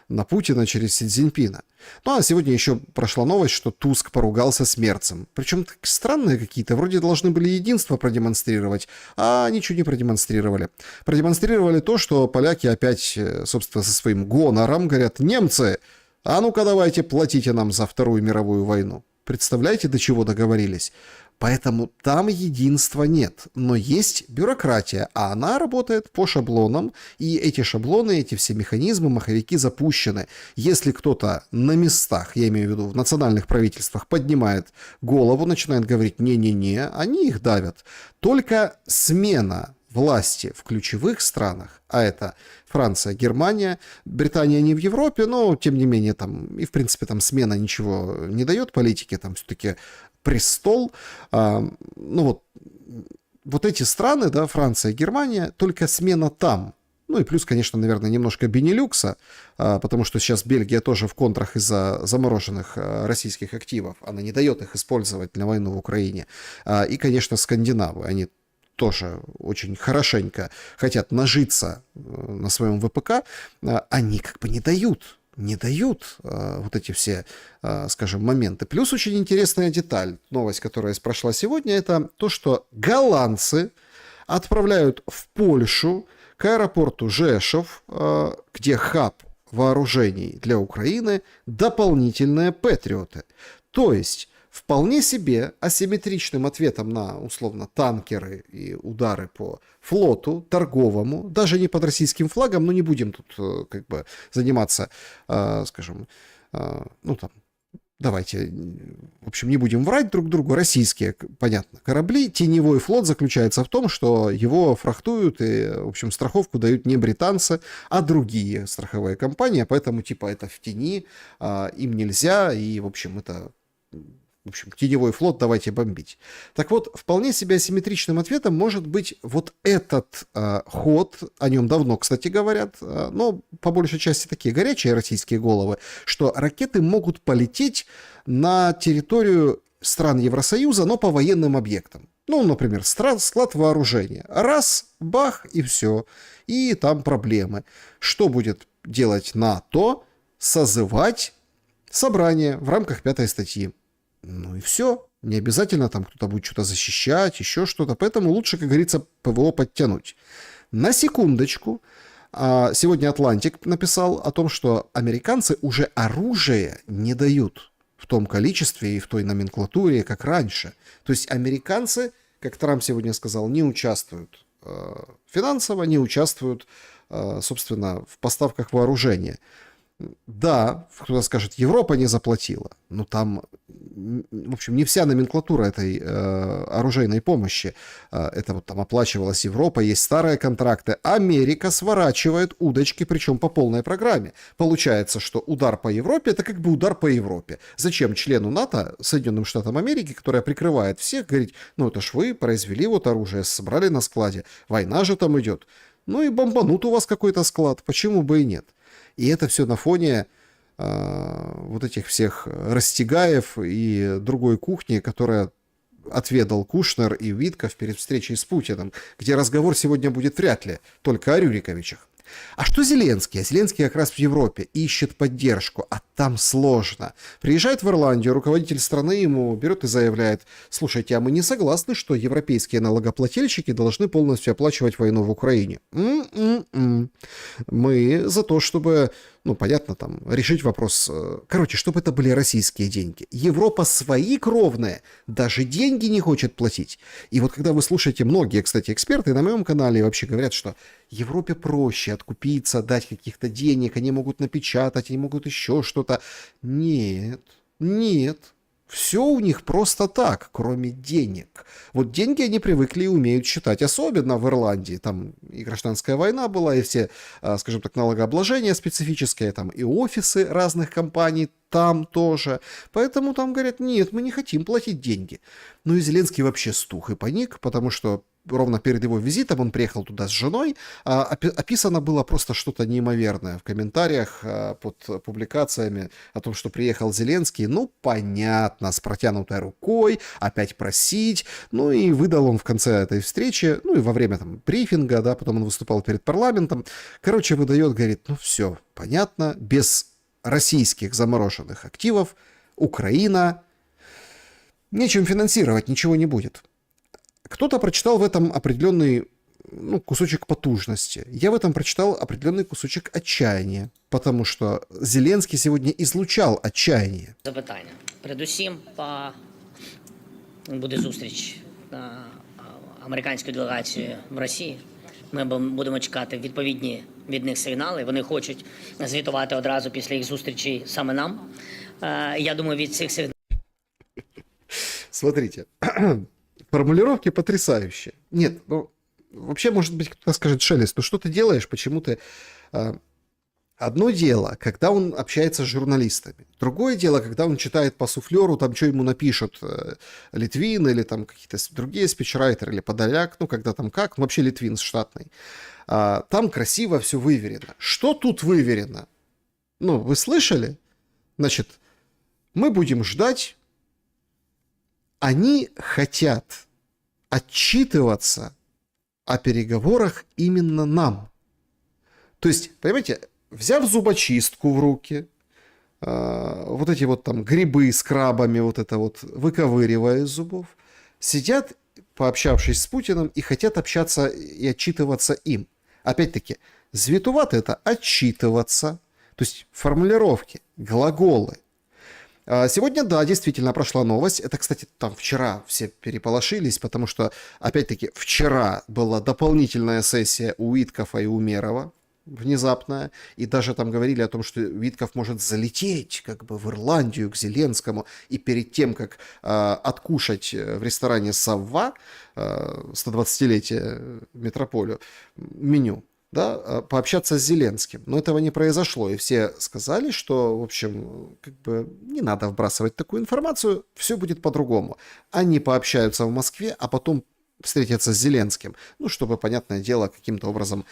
на Путина через Си Цзиньпина. Ну, а сегодня еще прошла новость, что Туск поругался с Мерцем. Причем странные какие-то, вроде должны были единство продемонстрировать, а ничего не продемонстрировали. Продемонстрировали то, что поляки опять, собственно, со своим гонором говорят, немцы, а ну-ка давайте платите нам за Вторую мировую войну. Представляете, до чего договорились? Поэтому там единства нет, но есть бюрократия, а она работает по шаблонам, и эти шаблоны, эти все механизмы, маховики запущены. Если кто-то на местах, я имею в виду в национальных правительствах, поднимает голову, начинает говорить «не-не-не», они их давят. Только смена власти в ключевых странах, а это Франция, Германия, Британия не в Европе, но тем не менее там, и в принципе там смена ничего не дает политике, там все-таки престол, ну вот эти страны, да, Франция, Германия, только смена там. Ну и плюс, конечно, наверное, немножко Бенилюкса, потому что сейчас Бельгия тоже в контрах из-за замороженных российских активов, она не дает их использовать для войны в Украине. И, конечно, скандинавы, они тоже очень хорошенько хотят нажиться на своем ВПК, они как бы не дают. не дают вот эти все, скажем, моменты. Плюс очень интересная деталь, новость, которая прошла сегодня, это то, что голландцы отправляют в Польшу к аэропорту Жешов, где хаб вооружений для Украины, дополнительные патриоты. То есть вполне себе асимметричным ответом на, условно, танкеры и удары по флоту торговому, даже не под российским флагом, но не будем тут как бы заниматься, скажем, ну там, давайте, в общем, не будем врать друг другу, российские, понятно, корабли, теневой флот заключается в том, что его фрахтуют и, в общем, страховку дают не британцы, а другие страховые компании, поэтому, типа, это в тени, им нельзя, и, в общем, это... В общем, теневой флот давайте бомбить. Так вот, вполне себе асимметричным ответом может быть вот этот ход, о нем давно, кстати, говорят, но по большей части такие горячие российские головы, что ракеты могут полететь на территорию стран Евросоюза, но по военным объектам. Ну, например, склад вооружения. Раз, бах, и все. И там проблемы. Что будет делать НАТО? Созывать собрание в рамках 5 статьи. Ну и все. Не обязательно там кто-то будет что-то защищать, еще что-то. Поэтому лучше, как говорится, ПВО подтянуть. На секундочку. Сегодня Атлантик написал о том, что американцы уже оружие не дают в том количестве и в той номенклатуре, как раньше. То есть американцы, как Трамп сегодня сказал, не участвуют финансово, не участвуют, собственно, в поставках вооружения. Да, кто-то скажет, Европа не заплатила, но там, в общем, не вся номенклатура этой оружейной помощи. Это вот там оплачивалась Европа, есть старые контракты. Америка сворачивает удочки, причем по полной программе. Получается, что удар по Европе — это как бы удар по Европе. Зачем члену НАТО, Соединенным Штатам Америки, которая прикрывает всех, говорить, ну это ж вы произвели вот оружие, собрали на складе, война же там идет. Ну и бомбанут у вас какой-то склад, почему бы и нет? И это все на фоне вот этих всех Растягаев и другой кухни, которая отведал Кушнер и Витков перед встречей с Путиным, где разговор сегодня будет вряд ли только о Рюриковичах. А что Зеленский? А Зеленский как раз в Европе ищет поддержку, а там сложно. Приезжает в Ирландию, руководитель страны ему берет и заявляет: слушайте, а мы не согласны, что европейские налогоплательщики должны полностью оплачивать войну в Украине. Мы за то, чтобы, ну, понятно, там, решить вопрос. Короче, чтобы это были российские деньги. Европа свои кровные даже деньги не хочет платить. И вот когда вы слушаете, многие, кстати, эксперты на моем канале вообще говорят, что Европе проще откупиться, дать каких-то денег, они могут напечатать, они могут еще что-то. Нет, нет. Все у них просто так, кроме денег. Вот деньги они привыкли и умеют считать, особенно в Ирландии. Там и гражданская война была, и все, скажем так, налогообложения специфические, там и офисы разных компаний там тоже. Поэтому там говорят, нет, мы не хотим платить деньги. Ну и Зеленский вообще стух и паник, потому что ровно перед его визитом он приехал туда с женой. Описано было просто что-то неимоверное в комментариях под публикациями о том, что приехал Зеленский. Ну, понятно, с протянутой рукой, опять просить. Ну и выдал он в конце этой встречи, ну и во время там брифинга, да, потом он выступал перед парламентом. Короче, выдает, говорит, ну все, понятно, без российских замороженных активов Украина нечем финансировать, ничего не будет. Кто-то прочитал в этом определенный, ну, кусочек потужности. Я в этом прочитал определенный кусочек отчаяния, потому что Зеленский сегодня излучал отчаяние. Запитання. Передусім, буде зустріч американської делегації в Росії. Ми будемо чекати відповідні від них сигнали. Вони хочуть звітувати одразу після їх зустрічі саме нам. Я думаю, від цих сигналів... Смотрите, формулировки потрясающие. Нет, ну, вообще, может быть, кто-то скажет, Шелест, ну что ты делаешь, почему ты... Одно дело, когда он общается с журналистами. Другое дело, когда он читает по суфлеру, там, что ему напишут Литвин или там какие-то другие спичрайтеры или Подоляк, ну, когда там как, ну, вообще Литвин штатный. Там красиво все выверено. Что тут выверено? Ну, вы слышали? Значит, мы будем ждать. Они хотят отчитываться о переговорах именно нам. То есть, понимаете, взяв зубочистку в руки, вот эти вот там грибы с крабами, вот это вот выковыривая из зубов, сидят, пообщавшись с Путиным, и хотят общаться и отчитываться им. Опять-таки, звітувати — это отчитываться, то есть формулировки, глаголы. Сегодня, да, действительно прошла новость. Это, кстати, там вчера все переполошились, потому что, опять-таки, вчера была дополнительная сессия у Виткофа и Умерова, внезапная, и даже там говорили о том, что Витков может залететь как бы в Ирландию к Зеленскому, и перед тем, как откушать в ресторане «Савва», 120-летие метрополю, меню, да, пообщаться с Зеленским. Но этого не произошло, и все сказали, что, в общем, как бы не надо вбрасывать такую информацию, все будет по-другому. Они пообщаются в Москве, а потом встретиться с Зеленским, ну, чтобы, понятное дело, каким-то образом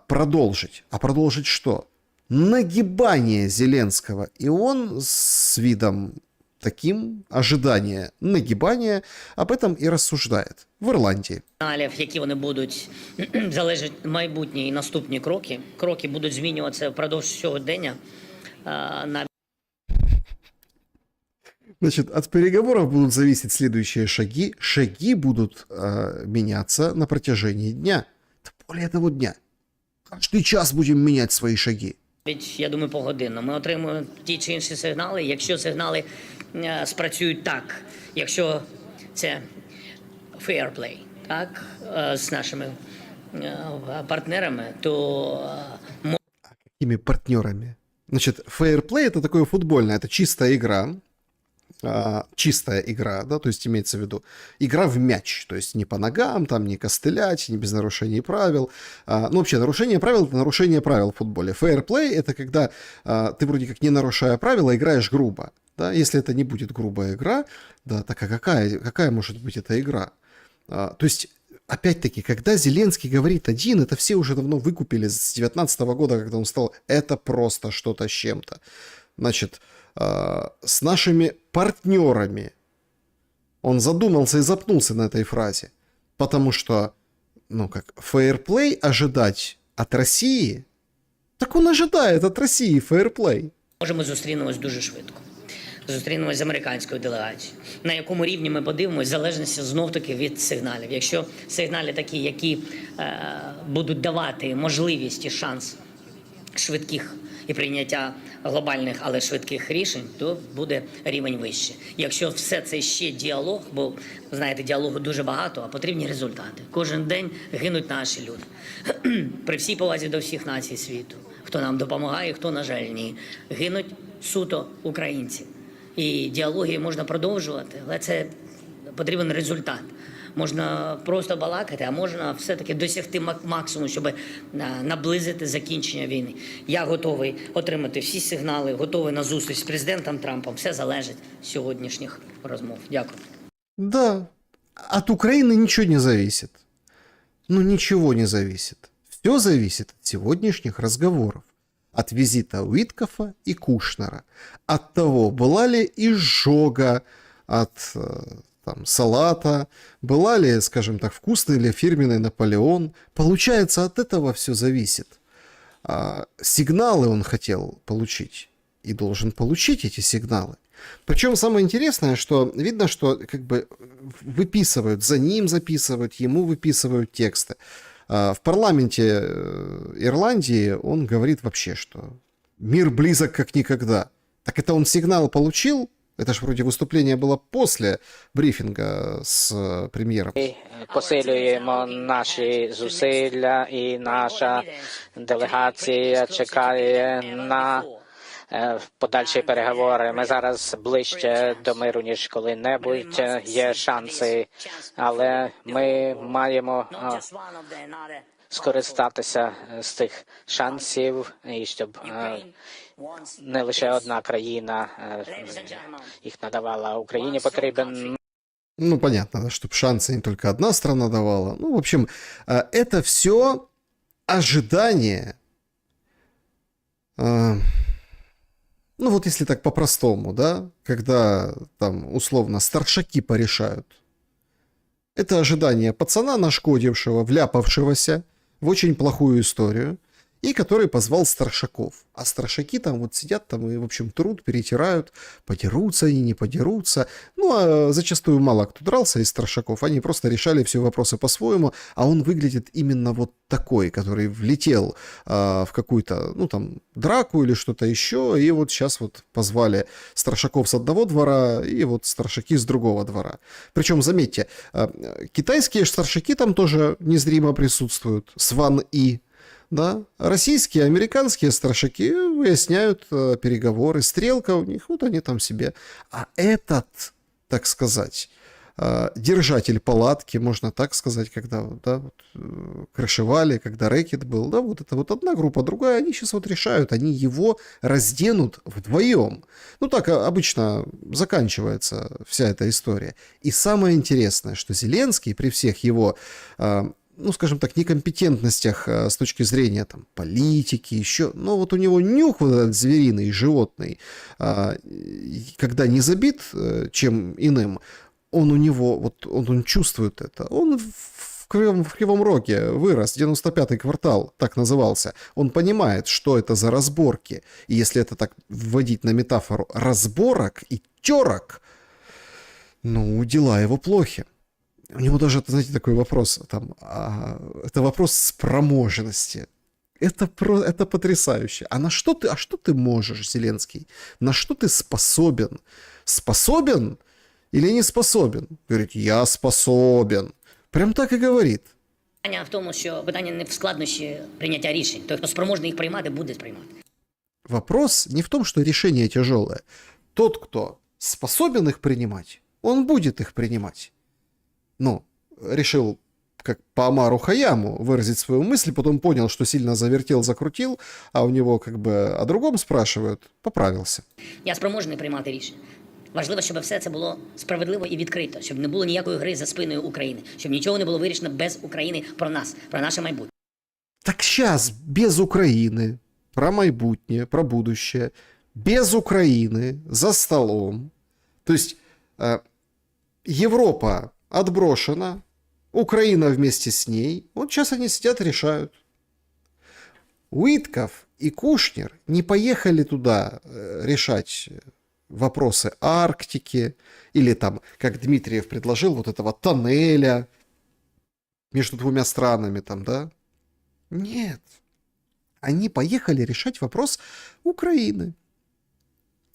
продолжить. А продолжить что? Нагибание Зеленского. И он с видом таким, ожидание нагибания, об этом і рассуждает в Ірландії. Які вони будуть, залежать майбутні і наступні кроки. Кроки будуть змінюватися впродовж сьогодення. Значит, от переговоров будут зависеть следующие шаги. Шаги будут меняться на протяжении дня. Более того дня. Каждый час будем менять свои шаги. Я думаю, погодинно. Ми отримуємо ті чи інші сигнали. Якщо сигнали спрацюють так, якщо це fair play, так, з нашими партнерами, то... Какими партнерами? Значит, fair play — это такое футбольное, это чистая игра. Чистая игра, да, то есть имеется в виду игра в мяч, то есть не по ногам, там не костылять, не без нарушений правил. Ну, вообще, нарушение правил — это нарушение правил в футболе. Fair play — это когда ты вроде как не нарушая правила, играешь грубо. Да? Если это не будет грубая игра, да, так а какая может быть эта игра? То есть, опять-таки, когда Зеленский говорит один, это все уже давно выкупили с 2019 года, когда он стал «это просто что-то с чем-то». Значит, с нашими партнерами. Он задумался и запнулся на этой фразе. Потому что, ну как, фейерплей ожидать от России, так он ожидает от России фейерплей. Може, ми зустрінемось дуже швидко. Зустрінемось з американською делегацією. На якому рівні ми подивимось, в залежності знов-таки від сигналів. Якщо сигнали такі, які будуть давати можливість і шанс швидких і прийняття глобальних, але швидких рішень, то буде рівень вище. Якщо все це ще діалог, бо, знаєте, діалогу дуже багато, а потрібні результати. Кожен день гинуть наші люди. При всій повазі до всіх націй світу. Хто нам допомагає, хто, на жаль, ні. Гинуть суто українці. І діалоги можна продовжувати, але це потрібен результат. Можна просто балакати, а можна все-таки досягти максимуму, щоб наблизити закінчення війни. Я готовий отримати всі сигнали, готовий на зустріч з президентом Трампом. Все залежить від сьогоднішніх розмов. Дякую. Да, от Украины ничего не зависит. Ну, ничего не зависит. Все зависит от сегодняшних разговоров. От визита Уиткофа и Кушнера. От того, была ли изжога от там, салата, была ли, скажем так, вкусный или фирменный Наполеон. Получается, от этого все зависит. Сигналы он хотел получить и должен получить эти сигналы. Причем самое интересное, что видно, что как бы выписывают, за ним записывают, ему выписывают тексты. В парламенте Ирландии он говорит вообще, что мир близок как никогда. Так это он сигнал получил? Это ж вроде выступление было после брифинга з прем'єром. Посилюємо наші зусилля, і наша делегація чекає на подальші переговори. Ми зараз ближче до миру, ніж коли-небудь. Є шанси, але ми маємо скористатися з тих шансів, і щоб не лише одна країна їх надавала. Україні потрібен... Ну, понятно, да, чтобы шансы не только одна страна давала. Ну, в общем, это все ожидание. Ну, вот если так по-простому, да, когда там условно старшаки порешают. Это ожидание пацана, нашкодившего, вляпавшегося в очень плохую историю. и который позвал старшаков. А старшаки там вот сидят там и, в общем, труд, перетирают, подерутся они, не подерутся. Ну, а зачастую мало кто дрался из старшаков, они просто решали все вопросы по-своему, а он выглядит именно вот такой, который влетел в какую-то, ну, там, драку или что-то еще, и вот сейчас вот позвали старшаков с одного двора и вот старшаки с другого двора. Причем, заметьте, китайские старшаки там тоже незримо присутствуют, Сван И. Да, российские, американские старшаки выясняют переговоры, стрелка у них, вот они там себе. А этот, так сказать, держатель палатки, можно так сказать, когда да, вот, крышевали, когда рэкет был, да, вот это вот одна группа, другая, они сейчас вот решают, они его разденут вдвоем. Ну, так обычно заканчивается вся эта история. И самое интересное, что Зеленский при всех его ну, скажем так, некомпетентностях с точки зрения там, политики, еще, но вот у него нюх вот этот звериный, животный, когда не забит чем иным, он у него, вот он чувствует это, он в Кривом Роге вырос, 95-й квартал, так назывался, он понимает, что это за разборки, и если это так вводить на метафору разборок и терок, ну, дела его плохи. У него даже, знаете, такой вопрос, там, это вопрос спроможности. Это потрясающе. А что ты можешь, Зеленский? На что ты способен? Способен или не способен? Говорит, я способен. Прям так і говорить. Питання в тому, що питання не в складнощі прийняття рішень. Той, хто спроможний їх приймати, буде приймати. Вопрос не в том, что решение тяжелое. Тот, кто способен их принимать, он будет их принимать. Ну, решил, как по Омару Хаяму, выразить свою мысль, потом понял, что сильно завертел, закрутил, а у него как бы о другом спрашивают, поправился. Я спроможний приймати рішення. Важливо, щоб все це було справедливо і відкрито, щоб не було ніякої гри за спиною України, щоб нічого не було вирішено без України про нас, про наше майбутнє. Так сейчас без Украины, про майбутнее, про будущее, без Украины, за столом. То есть Европа отброшена, Украина вместе с ней. Вот сейчас они сидят и решают. Уитков и Кушнер не поехали туда решать вопросы Арктики или там, как Дмитриев предложил, вот этого тоннеля между двумя странами там, да? Нет. Они поехали решать вопрос Украины.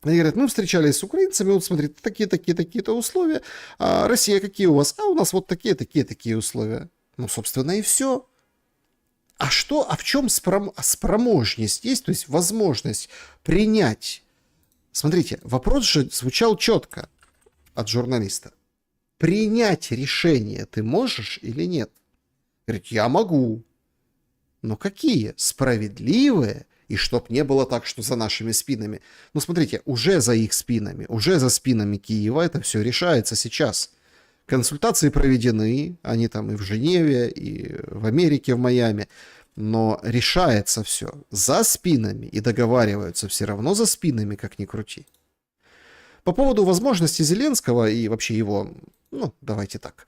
Они говорят, мы встречались с украинцами, вот смотрите, такие-то условия, а Россия какие у вас? А у нас вот такие условия. Ну, собственно, и все. А что, а в чем спроможность есть, то есть возможность принять? Смотрите, вопрос же звучал четко от журналиста. Принять решение ты можешь или нет? Говорит, я могу. Но какие? Справедливые? И чтоб не было так, что за нашими спинами. Ну, смотрите, уже за их спинами, уже за спинами Киева это все решается сейчас. Консультации проведены, они там и в Женеве, и в Америке, в Майами. Но решается все за спинами и договариваются все равно за спинами, как ни крути. По поводу возможности Зеленского и вообще его, ну, давайте так,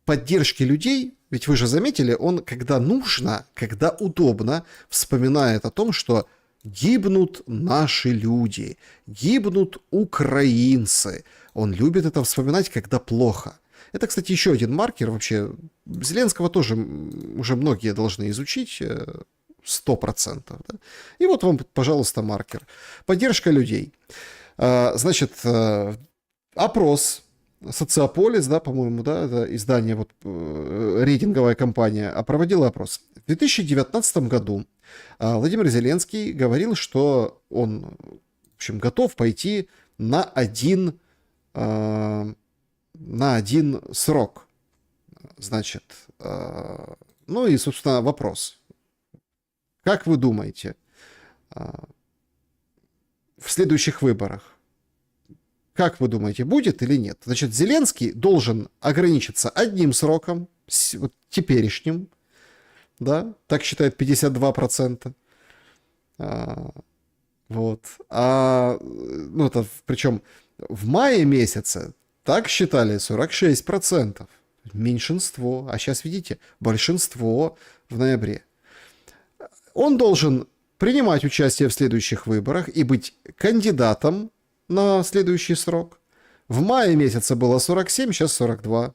поддержки людей, ведь вы же заметили, он, когда нужно, когда удобно, вспоминает о том, что гибнут наши люди, гибнут украинцы. Он любит это вспоминать, когда плохо. Это, кстати, еще один маркер вообще. Зеленского тоже уже многие должны изучить 100%. Да? И вот вам, пожалуйста, маркер. Поддержка людей. Значит, опрос. Социополис, да, по-моему, да, это издание, вот, рейтинговая компания, проводила опрос. В 2019 году Владимир Зеленский говорил, что он, в общем, готов пойти на один срок. Значит, ну и, собственно, вопрос. Как вы думаете, в следующих выборах, как вы думаете, будет или нет? Значит, Зеленский должен ограничиться одним сроком, вот, теперешним, да, так считает 52%. Вот. Ну, это причем в мае месяце так считали 46%. Меньшинство. А сейчас, видите, большинство в ноябре. он должен принимать участие в следующих выборах и быть кандидатом на следующий срок. В мае месяце было 47, сейчас 42.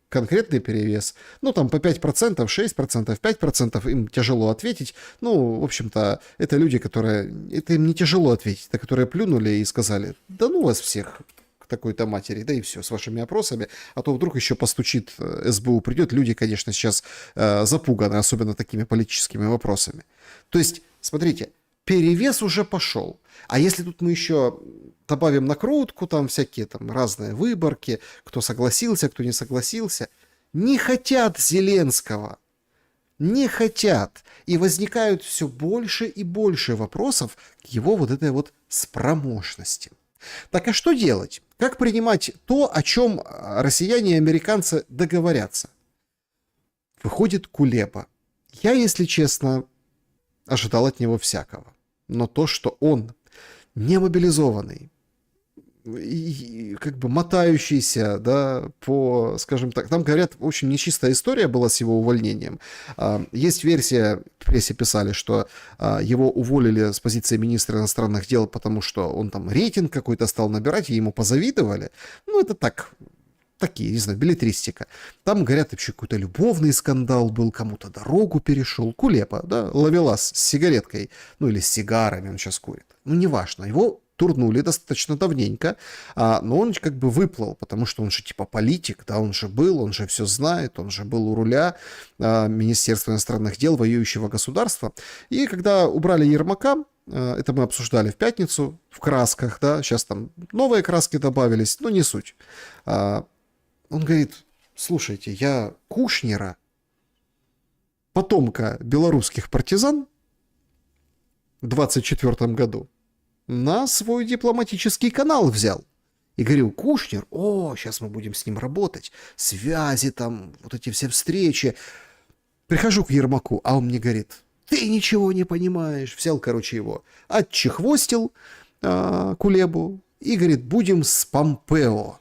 Конкретный перевес. Ну, там по 5%, 6%, 5% им тяжело ответить. Ну, в общем-то, это люди, которые... Это им не тяжело ответить. Это которые плюнули и сказали, да ну вас всех к такой-то матери, да и все, с вашими опросами. А то вдруг еще постучит СБУ, придет. Люди, конечно, сейчас запуганы, особенно такими политическими вопросами. То есть, смотрите, перевес уже пошел. А если тут мы еще добавим накрутку, там всякие там разные выборки, кто согласился, кто не согласился, не хотят Зеленского. Не хотят. И возникают все больше и больше вопросов к его вот этой вот спроможности. Так а что делать? Как принимать то, о чем россияне и американцы договорятся? Выходит Кулеба. Я, если честно, ожидал от него всякого. Но то, что он не мобилизованный, и как бы мотающийся, да, по, скажем так, там, говорят, очень нечистая история была с его увольнением. Есть версия, в прессе писали, что его уволили с позиции министра иностранных дел, потому что он там рейтинг какой-то стал набирать, и ему позавидовали. Ну, это так, такие, не знаю, беллетристика. Там, говорят, вообще какой-то любовный скандал был, кому-то дорогу перешел. Кулеба, да, ловелас с сигареткой, ну или с сигарами он сейчас курит. Ну, неважно, его турнули достаточно давненько, но он как бы выплыл, потому что он же типа политик, да, он же был, он же все знает, он же был у руля Министерства иностранных дел воюющего государства. И когда убрали Ермака, это мы обсуждали в пятницу, в красках, да, сейчас там новые краски добавились, но не суть. Он говорит, слушайте, я Кушнера, потомка белорусских партизан в 24 году, на свой дипломатический канал взял. И говорил, Кушнер, сейчас мы будем с ним работать, связи там, вот эти все встречи. Прихожу к Ермаку, а он мне говорит, ты ничего не понимаешь. Взял, короче, его, отчехвостил Кулебу и говорит, будем с Помпео,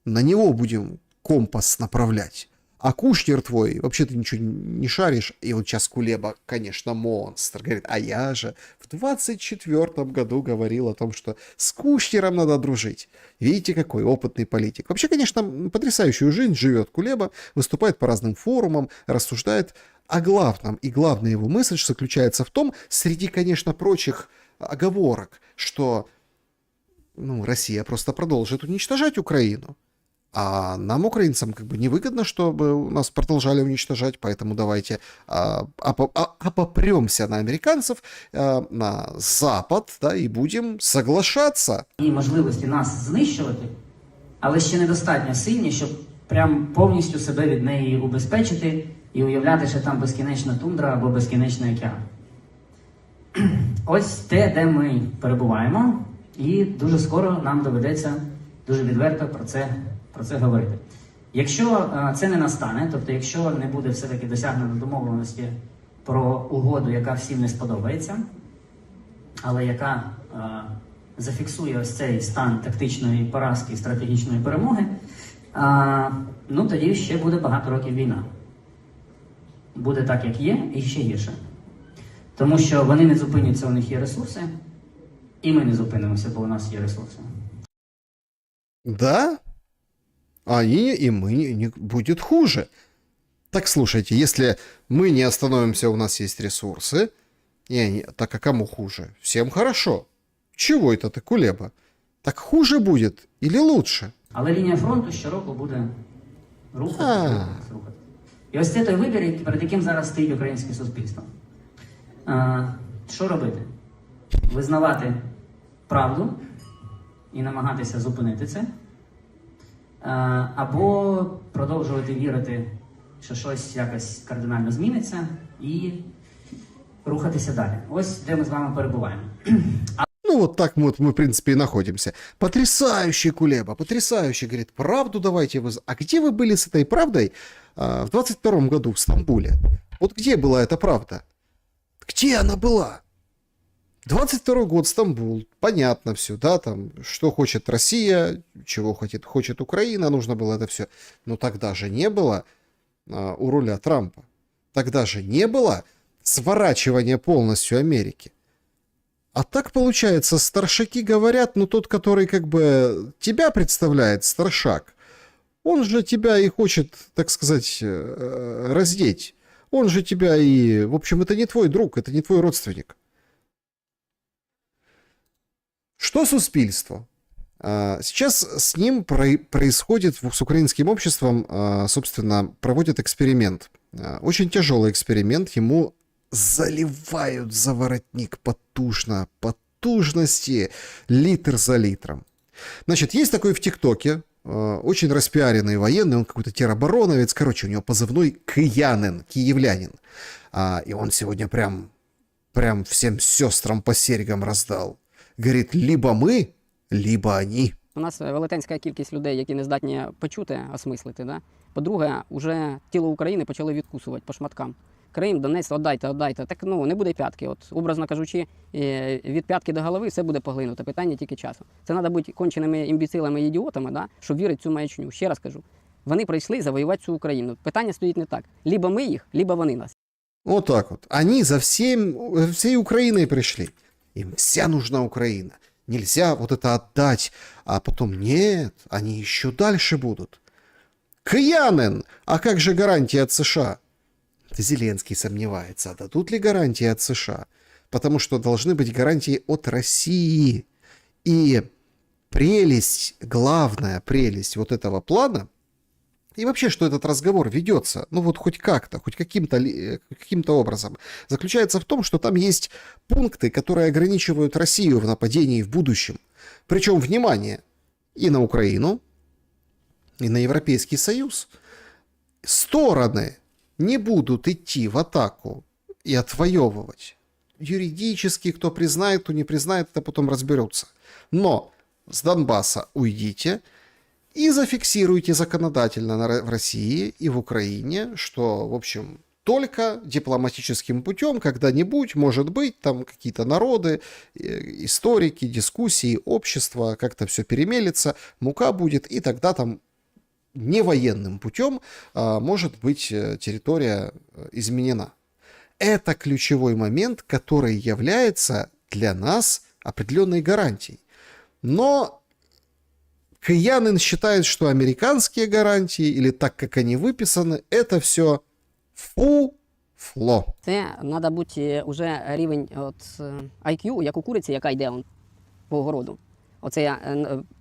на него будем компас направлять. А Кушнер твой, вообще ты ничего не шаришь. И вот сейчас Кулеба, конечно, монстр. Говорит, а я же в 24-м году говорил о том, что с Кушнером надо дружить. Видите, какой опытный политик. Вообще, конечно, потрясающую жизнь живет Кулеба, выступает по разным форумам, рассуждает о главном. И главная его мысль заключается в том, среди, конечно, прочих оговорок, что Россия просто продолжит уничтожать Украину. А нам, украинцам, как бы невыгодно, чтобы нас продолжали уничтожать, поэтому давайте попремся на американцев, на Запад, да, і будемо соглашатися. І можливості нас знищувати, але ще недостатньо сильні, щоб прям повністю себе від неї убезпечити і уявляти, що там безкінечна тундра або безкінечний океан. Ось те, де ми перебуваємо, і дуже скоро нам доведеться дуже відверто про це говорити. Якщо це не настане, тобто якщо не буде все-таки досягнено домовленості про угоду, яка всім не сподобається, але яка зафіксує ось цей стан тактичної поразки і стратегічної перемоги, тоді ще буде багато років війна. Буде так, як є, і ще гірше. Тому що вони не зупиняться, у них є ресурси, і ми не зупинимося, бо у нас є ресурси. Да? Они и мы не будет хуже. Так слушайте, если мы не остановимся, у нас есть ресурсы, и они, так а кому хуже? Всем хорошо. Чего это ты, Кулеба? Так хуже будет или лучше? Але лінія фронту щороку буде рухатися. І ось це той вибір, перед яким зараз стоїть українське суспільство. Що робити? Визнавати правду і намагатися зупинити це, або продовжувати вірити, що щось якось кардинально зміниться, і рухатися далі. Ось де ми з вами перебуваємо. Вот так вот мы, в принципе, и находимся. Потрясающий Кулеба, потрясающий. Говорит, правду давайте вы... А где вы были с этой правдой в 22-м году в Стамбуле? Вот где была эта правда? Где она была? 22-й год, Стамбул, понятно все, да, там, что хочет Россия, чего хочет Украина, нужно было это все. Но тогда же не было у руля Трампа. Тогда же не было сворачивание полностью Америки. А так получается, старшаки говорят, ну тот, который как бы тебя представляет, старшак, он же тебя и хочет, так сказать, раздеть. Он же тебя и... В общем, это не твой друг, это не твой родственник. Что Суспільство? Сейчас с ним происходит, с украинским обществом, собственно, проводят эксперимент. Очень тяжелый эксперимент. Ему заливают за воротник потужно, потужности, литр за литром. Значит, есть такой в ТикТоке, очень распиаренный военный, он какой-то теробороновец, короче, у него позывной Киянин, киевлянин. И он сегодня прям всем сестрам по серьгам раздал. Говорит, либо ми, либо они. У нас велетенська кількість людей, які не здатні почути, осмислити. Да? По-друге, уже тіло України почали відкусувати по шматкам. Крим, Донець, віддайте. Так, ну, не буде п'ятки. От, образно кажучи, від п'ятки до голови все буде поглинуто. Питання тільки часу. Це треба бути конченими імбіцилами і ідіотами, да? Щоб вірити в цю маячню. Ще раз кажу. Вони прийшли завоювати цю Україну. Питання стоїть не так. Либо ми їх, либо вони нас. Вот так вот. Они за всей Украиной пришли. Им вся нужна Украина. Нельзя вот это отдать, а потом нет, они еще дальше будут. Киянин! А как же гарантии от США? Зеленский сомневается, дадут ли гарантии от США. Потому что должны быть гарантии от России. И прелесть, главная прелесть вот этого плана, и вообще, что этот разговор ведется, ну вот хоть как-то, хоть каким-то образом, заключается в том, что там есть пункты, которые ограничивают Россию в нападении в будущем. Причем, внимание, и на Украину, и на Европейский Союз. Стороны не будут идти в атаку и отвоевывать. Юридически, кто признает, кто не признает, это потом разберутся. Но с Донбасса уйдите и зафиксируйте законодательно в России и в Украине, что, в общем, только дипломатическим путем когда-нибудь, может быть, там какие-то народы, историки, дискуссии, общество, как-то все перемелится, мука будет, и тогда там не военным путем может быть территория изменена. Это ключевой момент, который является для нас определенной гарантией. Но Киянин считает, что американские гарантии, или так, как они выписаны, это все фуфло. Це треба бути вже рівень от, IQ, як у куриці, яка йде по огороду. Оце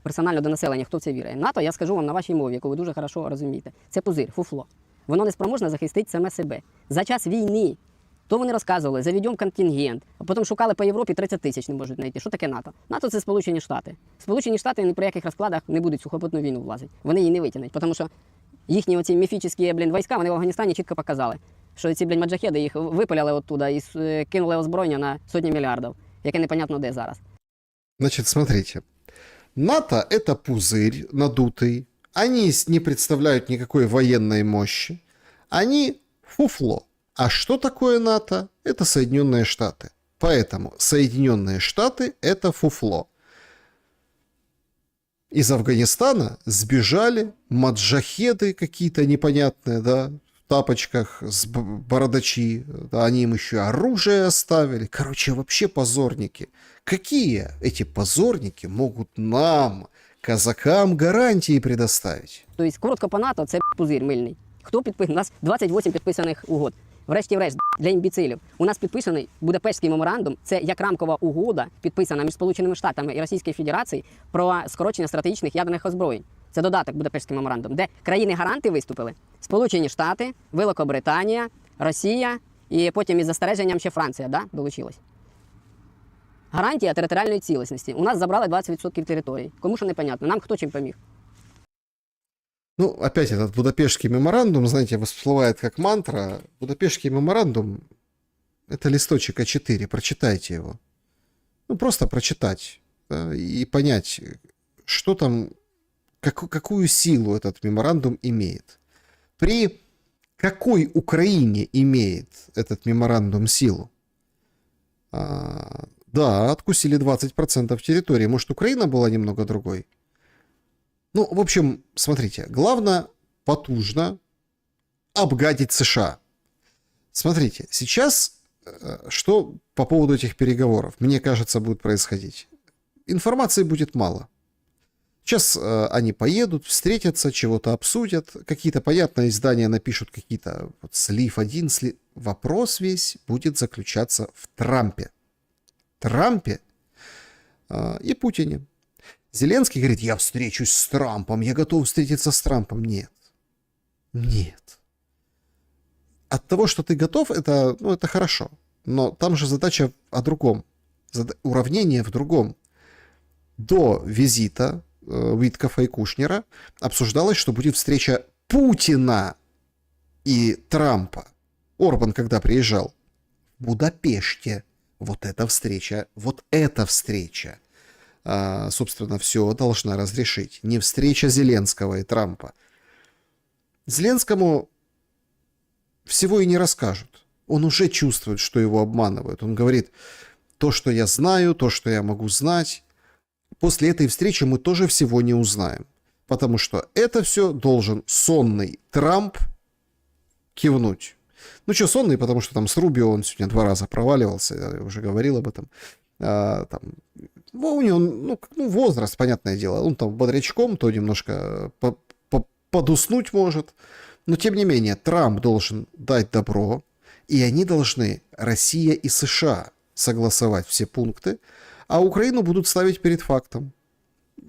персонально до населення, хто в це вірить. НАТО, я скажу вам на вашій мові, яку ви дуже хорошо розумієте. Це пузир, фуфло. Воно не спроможне захистити саме себе. За час війни, то вони розказували, заведемо контингент, а потім шукали по Європі, 30 тисяч не можуть знайти. Що таке НАТО? НАТО – це Сполучені Штати. Сполучені Штати ні при яких розкладах не будуть в сухопутну війну влазити. Вони її не витягнуть, тому що їхні оці міфічні, війська, вони в Афганістані чітко показали, що ці, маджахеди їх випиляли оттуда і кинули озброєння на сотні мільярдів, яке непонятно де зараз. Значит, смотрите. НАТО — это пузырь надутый. Они не представляют никакой военной мощи. Они фуфло. А что такое НАТО? Это Соединенные Штаты. Поэтому Соединенные Штаты — это фуфло. Из Афганистана сбежали маджахеды какие-то непонятные, да, в тапочках, с бородачи. Да, они им еще оружие оставили. Короче, вообще позорники. Какие эти позорники могут нам, казакам, гарантии предоставить? Тобто, коротко по НАТО, це пузир мильний. Хто підписав? У нас 28 підписаних угод. Врешті-решт, для імбіцилів. У нас підписаний Будапештський меморандум. Це як рамкова угода, підписана між Сполученими Штатами і Російською Федерацією про скорочення стратегічних ядерних озброєнь. Це додаток Будапештський меморандум, де країни-гаранти виступили. Сполучені Штати, Великобританія, Росія і потім із застереженням ще Франція, да, долучилась. Гарантія територіальної цілісності. У нас забрали 20% території. Кому що непонятно, нам хто чим поміг. Ну, опять этот Будапештский меморандум, знаете, всплывает как мантра. Будапештский меморандум — это листочек А4, прочитайте его. Ну, просто прочитать, да, и понять, что там, какую силу этот меморандум имеет. При какой Украине имеет этот меморандум силу? Да, откусили 20% территории. Может, Украина была немного другой? Ну, в общем, смотрите, главное потужно обгадить США. Смотрите, сейчас что по поводу этих переговоров, мне кажется, будет происходить? Информации будет мало. Сейчас они поедут, встретятся, чего-то обсудят, какие-то, понятно, издания напишут какие-то вот, слив один, слив... Вопрос весь будет заключаться в Трампе. Трампе и Путине. Зеленский говорит, я встречусь с Трампом, я готов встретиться с Трампом. Нет. Нет. От того, что ты готов, это, ну, это хорошо. Но там же задача о другом. Уравнение в другом. До визита Уиткофа и Кушнера обсуждалось, что будет встреча Путина и Трампа. Орбан, когда приезжал в Будапеште, вот эта встреча, собственно, все должна разрешить. Не встреча Зеленского и Трампа. Зеленскому всего и не расскажут. Он уже чувствует, что его обманывают. Он говорит, то, что я знаю, то, что я могу знать, после этой встречи мы тоже всего не узнаем. Потому что это все должен сонный Трамп кивнуть. Ну что, сонный, потому что там с Рубио он сегодня 2 раза проваливался, я уже говорил об этом. Там, у него ну, возраст, понятное дело, он там бодрячком, то немножко подуснуть может. Но тем не менее, Трамп должен дать добро, и они должны, Россия и США, согласовать все пункты, а Украину будут ставить перед фактом.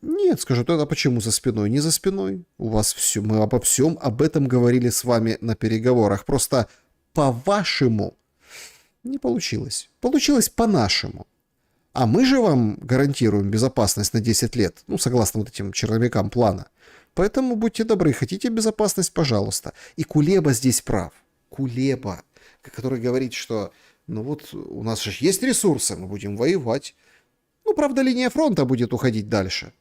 Нет, скажут, это почему за спиной? Не за спиной. У вас все, мы обо всем об этом говорили с вами на переговорах. Просто по-вашему не получилось. Получилось по-нашему. А мы же вам гарантируем безопасность на 10 лет, ну, согласно вот этим черновикам плана. Поэтому будьте добры, хотите безопасность, пожалуйста. И Кулеба здесь прав. Кулеба, который говорит, что ну вот у нас же есть ресурсы, мы будем воевать. Ну, правда, линия фронта будет уходить дальше.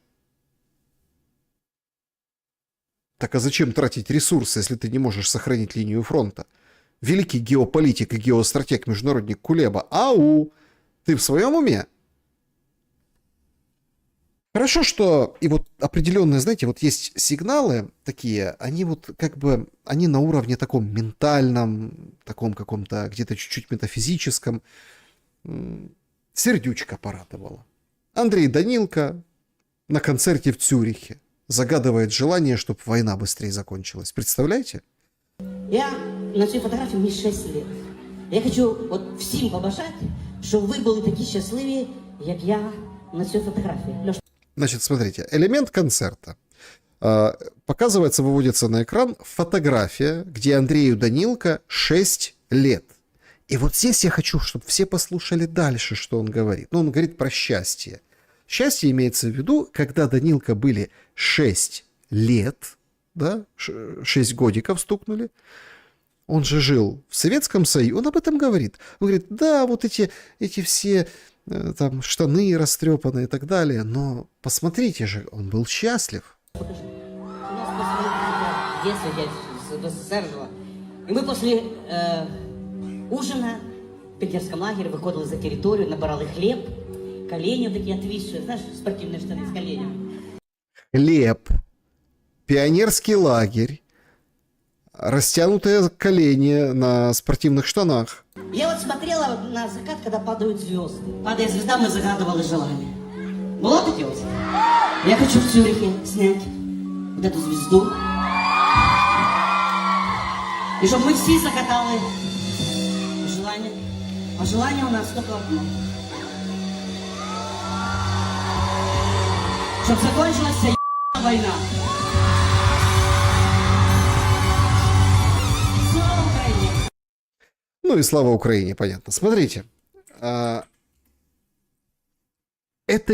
Так а зачем тратить ресурсы, если ты не можешь сохранить линию фронта? Великий геополитик и геостратег-международник Кулеба. Ау! Ты в своем уме? Хорошо, что и вот определенные, знаете, вот есть сигналы такие, они вот как бы, они на уровне таком ментальном, таком каком-то где-то чуть-чуть метафизическом. Сердючка порадовала. Андрей Данилко на концерте в Цюрихе загадывает желание, чтобы война быстрее закончилась. Представляете? Я на цій фотографії мені 6 лет. Я хочу от всім побажати, щоб ви були такі щасливі, як я на цій фотографії. Значит, смотрите, элемент концерта. Показывается, выводится на экран фотография, где Андрею Данилко 6 лет. И вот здесь я хочу, чтобы все послушали дальше, что он говорит. Ну, он говорит про счастье. Счастье имеется в виду, когда Данилко были 6 лет, да, 6 годиков стукнули. Он же жил в Советском Союзе, он об этом говорит. Он говорит, да, вот эти все там штаны растрепанные и так далее, но посмотрите же, он был счастлив. У нас после детства я в СССР жила. И мы после ужина в питерском лагере выходили за территорию, набирали хлеб, колени такие отвисшие, знаешь, спортивные штаны с коленями. Хлеб, пионерский лагерь, растянутые колени на спортивных штанах. Я вот смотрела на закат, когда падают звезды. Падая звезда, мы загадывали желание. Было это делать? Я хочу в Цюрихе снять вот эту звезду. И чтобы мы все загадали желание. А желание у нас только одно. Чтобы закончилась вся война. Слава Украине! Ну и слава Украине, понятно. Смотрите, это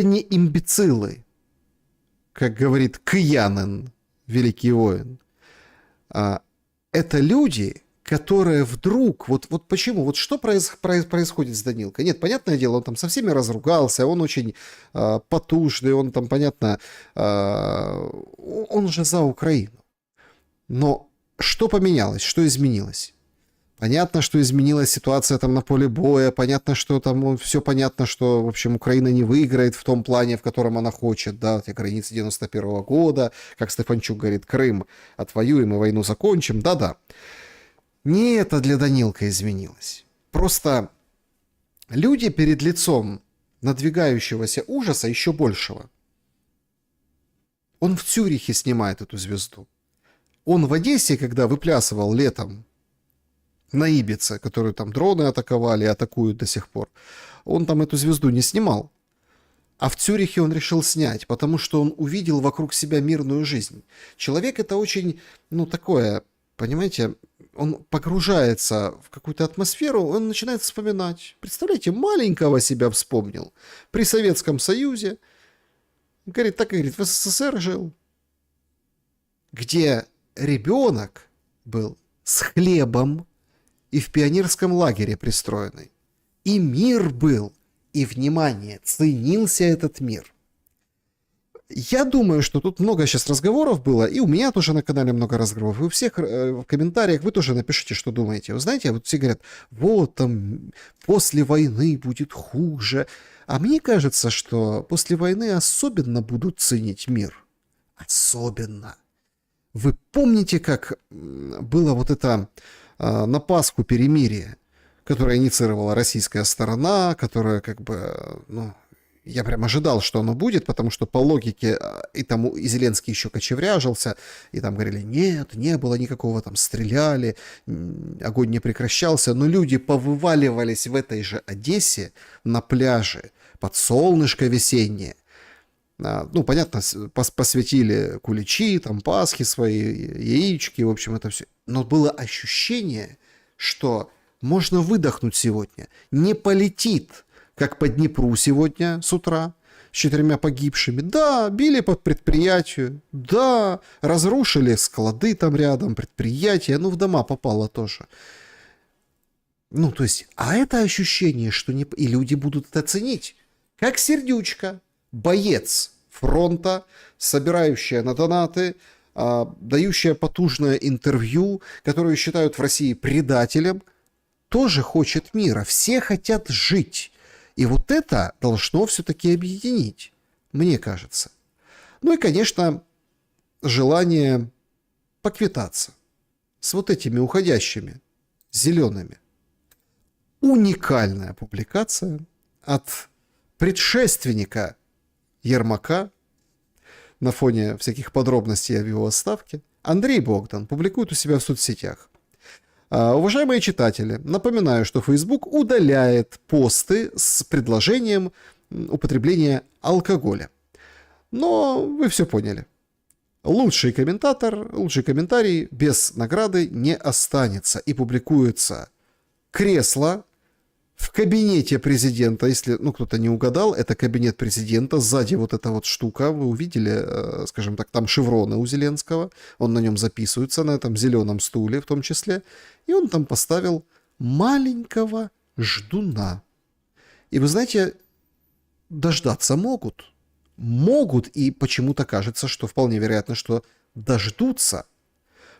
не имбецилы, как говорит Киянин, великий воин. Это люди, которые вдруг, вот почему, вот что происходит с Данилко? Нет, понятное дело, он там со всеми разругался, он очень потужный, он там, понятно, он же за Украину. Но что поменялось, что изменилось? Понятно, что изменилась ситуация там на поле боя, понятно, что там все понятно, что, в общем, Украина не выиграет в том плане, в котором она хочет, да, те границы 91 года, как Стефанчук говорит, Крым отвоюем и войну закончим, да-да. Не это для Данилко изменилось. Просто Люди перед лицом надвигающегося ужаса еще большего. Он в Цюрихе снимает эту звезду. Он в Одессе, когда выплясывал летом на Ибице, которую там дроны атаковали и атакуют до сих пор, он там эту звезду не снимал. А в Цюрихе он решил снять, потому что он увидел вокруг себя мирную жизнь. Человек это очень, такое, понимаете, он погружается в какую-то атмосферу, он начинает вспоминать. Представляете, маленького себя вспомнил при Советском Союзе. Говорит, в СССР жил, где ребенок был с хлебом и в пионерском лагере пристроенный. И мир был, и, внимание, ценился этот мир. Я думаю, что тут много сейчас разговоров было, и у меня тоже на канале много разговоров, и у всех в комментариях вы тоже напишите, что думаете. Вы знаете, вот все говорят, вот там после войны будет хуже. А мне кажется, что после войны особенно будут ценить мир. Особенно. Вы помните, как было вот это на Пасху перемирие, которое инициировала российская сторона, которое я прям ожидал, что оно будет, потому что по логике и Зеленский еще кочевряжился, и там говорили, нет, не было никакого, там стреляли, огонь не прекращался, но люди повываливались в этой же Одессе на пляже под солнышко весеннее. Понятно, посвятили куличи, там Пасхи свои, яички, в общем, это все. Но было ощущение, что можно выдохнуть сегодня, не полетит, как по Днепру сегодня с утра, с 4 погибшими. Да, били по предприятию, да, разрушили склады там рядом, предприятия, в дома попало тоже. А это ощущение, что и люди будут это ценить. Как Сердючка, боец фронта, собирающая на донаты, дающая потужное интервью, которую считают в России предателем, тоже хочет мира. Все хотят жить. И вот это должно все-таки объединить, мне кажется. И, конечно, желание поквитаться с вот этими уходящими зелеными. Уникальная публикация от предшественника Ермака на фоне всяких подробностей о его отставке. Андрей Богдан публикует у себя в соцсетях. Уважаемые читатели, напоминаю, что Facebook удаляет посты с предложением употребления алкоголя. Но вы все поняли. Лучший комментарий без награды не останется. И публикуется кресло в кабинете президента. Если кто-то не угадал, это кабинет президента. Сзади вот эта вот штука. Вы увидели, скажем так, там шевроны у Зеленского. Он на нем записывается, на этом зеленом стуле в том числе. И он там поставил маленького ждуна. И вы знаете, дождаться могут. Могут, и почему-то кажется, что вполне вероятно, что дождутся.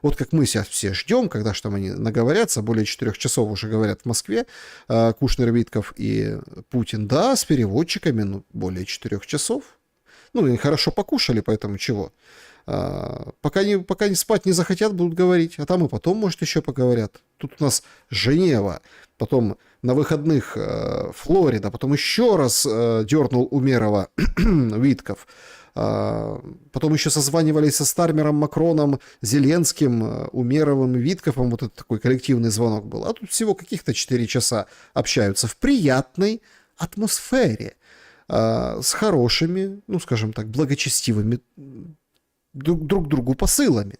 Вот как мы сейчас все ждем, когда что они наговорятся, более 4 часов уже говорят в Москве, Кушнер, Витков и Путин, да, с переводчиками, более 4 часов. Они хорошо покушали, поэтому чего? Пока не спать не захотят, будут говорить, а там и потом, может, еще поговорят. Тут у нас Женева, потом на выходных Флорида, потом еще раз дернул Умерова Витков, потом еще созванивались со Стармером, Макроном, Зеленским, Умеровым и Витковым, вот это такой коллективный звонок был. А тут всего каких-то 4 часа общаются в приятной атмосфере, с хорошими, скажем так, благочестивыми друг другу посылами.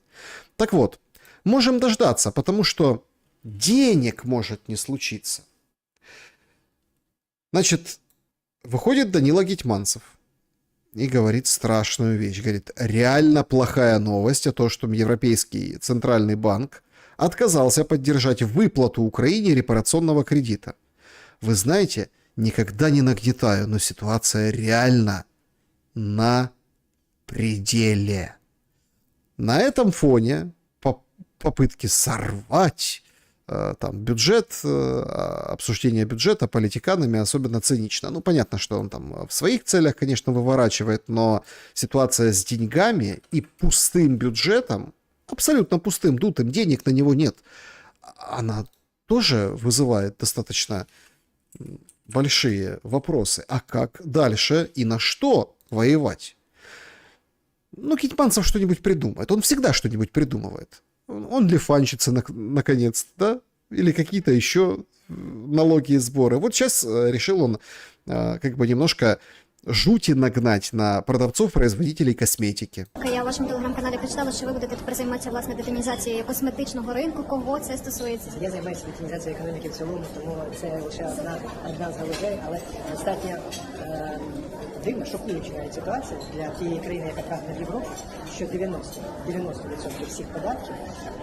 Так вот, можем дождаться, потому что денег может не случиться. Значит, выходит Данила Гетманцев и говорит страшную вещь. Говорит, реально плохая новость о том, что Европейский Центральный банк отказался поддержать выплату Украине репарационного кредита. Вы знаете, никогда не нагнетаю, но ситуация реально на пределе. На этом фоне попытки сорвать бюджет, обсуждение бюджета политиканами особенно цинично. Понятно, что он там в своих целях, конечно, выворачивает, но ситуация с деньгами и пустым бюджетом, абсолютно пустым, дутым, денег на него нет, она тоже вызывает достаточно большие вопросы. А как дальше и на что воевать? Ну, Гетманцев что-нибудь придумает. Он всегда что-нибудь придумывает. Он лифанчится наконец-то, да? Или какие-то еще налоги и сборы. Вот сейчас решил он как бы немножко жути нагнать на продавцов-производителей косметики. Я в вашому телеграм-каналі прочитала, що ви будете тепер займатися, власне, детінізацією косметичного ринку. Кого це стосується? Я займаюся детінізацією економіки в цілому, тому це лише одна з галузей, але достатньо дивно, шокуюча навіть ситуація для тієї країни, яка прагне в Європу, що 90% всіх податків,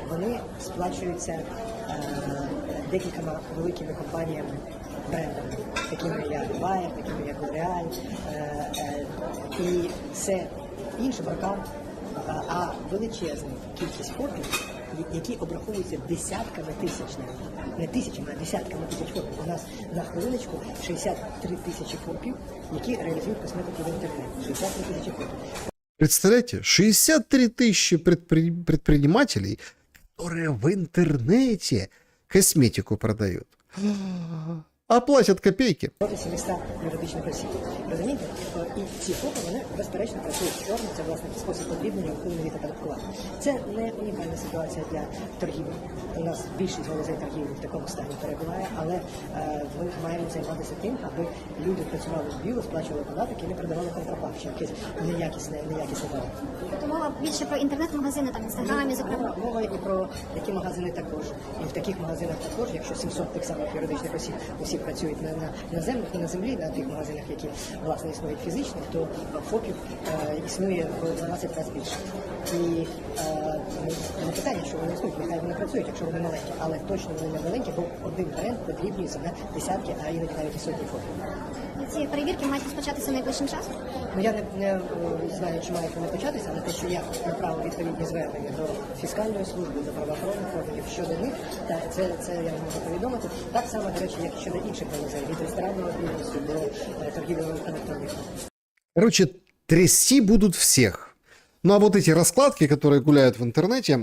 вони сплачуються декількома великими компаніями, брендами, такими як Bayer, такими як L'Oréal, і це іншим рокам, а величезна кількість ФОПів, які обраховуються десятками тисяч, не тисячами, а десятками тисяч ФОПів. У нас на хвилиночку 63 тисячі ФОПів, які реалізують косметику в інтернеті. 63 тисячі ФОПів. Представляете, 63 тысячи предпринимателей, которые в интернете косметику продают. А платят копейки. Проти 700 юридичних осіб. Розумієте? І ці ФОПи, вони, безперечно, працюють чорно, це, власне, спосіб подрібнення, ухилення від оподаткування. Це не унікальна ситуація для торгівлі. У нас більшість галузей торгівлі в такому стані перебуває, але ми маємо займатися тим, аби люди працювали в біло, сплачували податок і не продавали контрабанду, що якесь неякісне товар. Тобто мова більше про інтернет-магазини, там, Інстаграмі, зокрема. Мова і про такі магазини також. І в таких магазинах також, якщо 700 тих самих юридичних осіб працюють на землі, на тих магазинах, які, власне, існують фізично, то ФОПів існує в 12 разів більше. І не питання, що вони існують, нехай вони працюють, якщо вони маленькі, але точно вони не маленькі, бо один бренд подрібнюється на десятки, а іноді навіть і сотні ФОПів. Ці перевірки мають розпочатися найближчим часом? Ну, я не знаю, чи мають вони початися, але те, що я направив відповідні звернення до фіскальної служби, до правоохоронних органів щодо них, це я можу повідомити. Так само, до речі, як щодо інших галузей, від ресторанного бізнесу до торгівлі електроніки. Короче, трясти будут всех. Ну а вот эти раскладки, которые гуляют в интернете,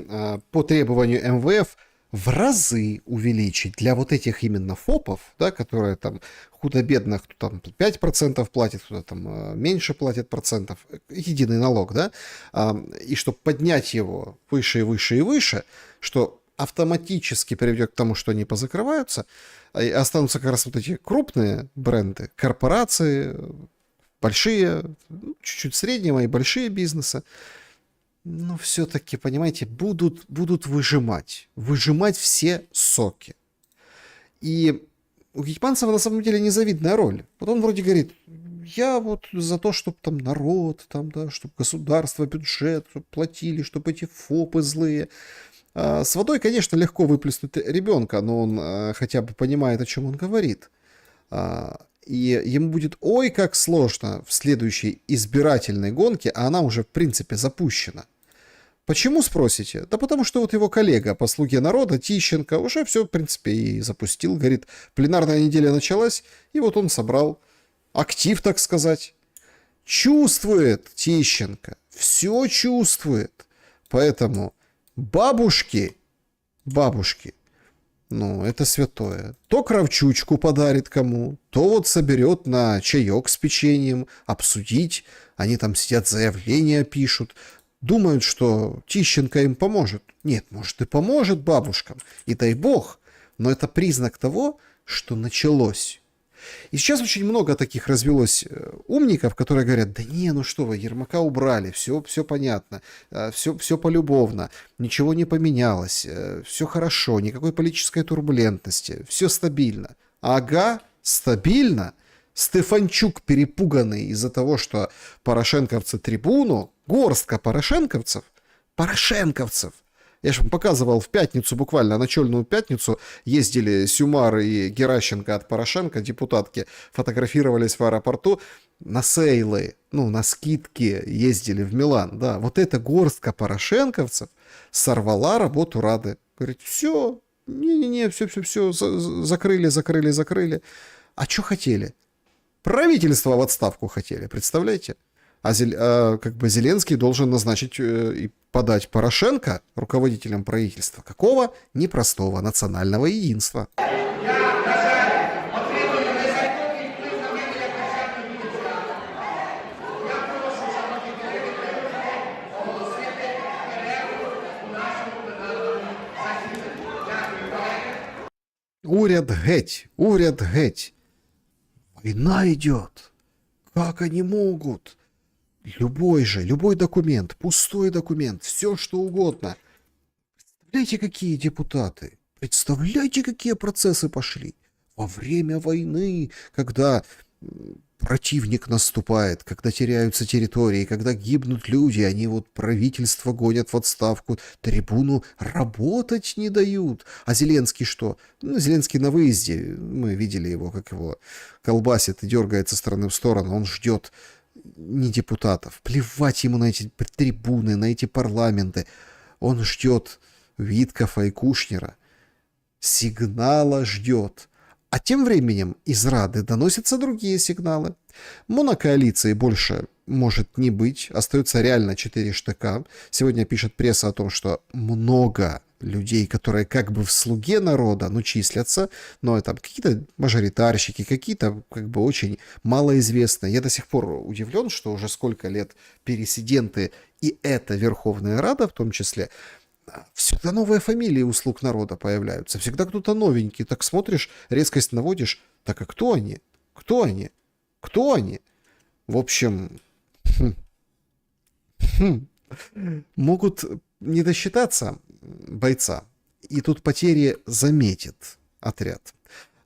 по требованию МВФ в разы увеличить для вот этих именно ФОПов, да, которые там худо-бедно, кто там 5% платит, кто-то там меньше платит процентов, единый налог, да, и чтобы поднять его выше и выше и выше, что автоматически приведет к тому, что они позакрываются, и останутся как раз вот эти крупные бренды, корпорации, большие, чуть-чуть среднего и большие бизнесы. Но все-таки, понимаете, будут выжимать все соки. И у Гетманцева на самом деле незавидная роль. Вот он вроде говорит, я вот за то, чтобы там народ, там, да, чтобы государство, бюджет чтобы платили, чтобы эти ФОПы злые. С водой, конечно, легко выплеснуть ребенка, но он хотя бы понимает, о чем он говорит. И ему будет ой как сложно в следующей избирательной гонке, а она уже в принципе запущена. Почему, спросите? Да потому что вот его коллега по «Слуге народа» Тищенко уже все, в принципе, и запустил. Говорит, пленарная неделя началась, и вот он собрал актив, так сказать. Чувствует Тищенко, все чувствует. Поэтому бабушки, ну, это святое. То кравчучку подарит кому, то вот соберет на чаек с печеньем, обсудить. Они там сидят, заявления пишут. Думают, что Тищенко им поможет. Нет, может и поможет бабушкам. И дай бог. Но это признак того, что началось. И сейчас очень много таких развелось умников, которые говорят, да не, ну что вы, Ермака убрали, все понятно, все полюбовно, ничего не поменялось, все хорошо, никакой политической турбулентности, все стабильно. Ага, стабильно. Стефанчук, перепуганный из-за того, что порошенковцы трибуну, горстка порошенковцев, я же вам показывал в пятницу, буквально начальную пятницу, ездили Сюмар и Геращенко от Порошенко, депутатки, фотографировались в аэропорту на сейлы, ну, на скидки ездили в Милан, да. Вот эта горстка порошенковцев сорвала работу Рады. Говорит, все, не-не-не, все, закрыли. А что хотели? Правительство в отставку хотели, представляете? Как бы Зеленский должен назначить и подать Порошенко руководителем правительства. Какого? Непростого национального единства. Уряд геть, уряд геть. Война идет. Как они могут? Любой документ, пустой документ, все что угодно. Представляете, какие депутаты? Представляете, какие процессы пошли? Во время войны, когда противник наступает, когда теряются территории, когда гибнут люди, они вот правительство гонят в отставку, трибуну работать не дают. А Зеленский что? Ну, Зеленский на выезде, мы видели его, как его колбасит и дергает со стороны в сторону, он ждет не депутатов, плевать ему на эти трибуны, на эти парламенты, он ждет Виткофа и Кушнера, сигнала ждет. А тем временем из Рады доносятся другие сигналы. Монокоалиции больше может не быть. Остается реально 4 штыка. Сегодня пишет пресса о том, что много людей, которые как бы в слуге народа, ну, числятся, но это какие-то мажоритарщики, какие-то как бы очень малоизвестные. Я до сих пор удивлен, что уже сколько лет пересиденты, и это Верховная Рада в том числе, всегда новые фамилии у слуг народа появляются. Всегда кто-то новенький. Так смотришь, резкость наводишь. Так а кто они? Кто они? Кто они? В общем, могут не досчитаться бойца. И тут потери заметит отряд.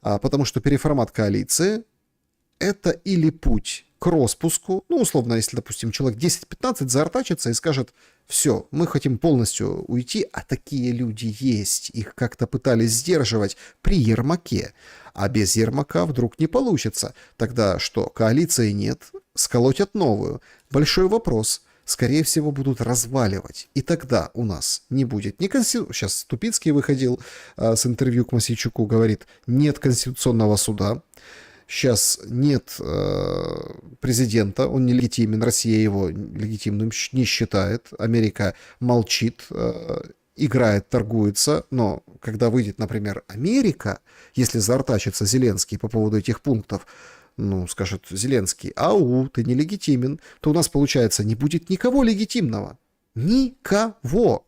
Потому что переформат коалиции — это или путь к распуску, ну, условно, если, допустим, человек 10-15 заортачится и скажет: все, мы хотим полностью уйти, а такие люди есть, их как-то пытались сдерживать при Ермаке, а без Ермака вдруг не получится. Тогда что, коалиции нет, сколотят новую. Большой вопрос. Скорее всего, будут разваливать. И тогда у нас не будет ни конституции. Сейчас Ступицкий выходил с интервью к Мосейчуку, говорит: нет конституционного суда. Сейчас нет президента, он нелегитимен, Россия его легитимным не считает, Америка молчит, играет, торгуется, но когда выйдет, например, Америка, если заортачится Зеленский по поводу этих пунктов, ну, скажет Зеленский: ау, ты нелегитимен, то у нас, получается, не будет никого легитимного. Никого.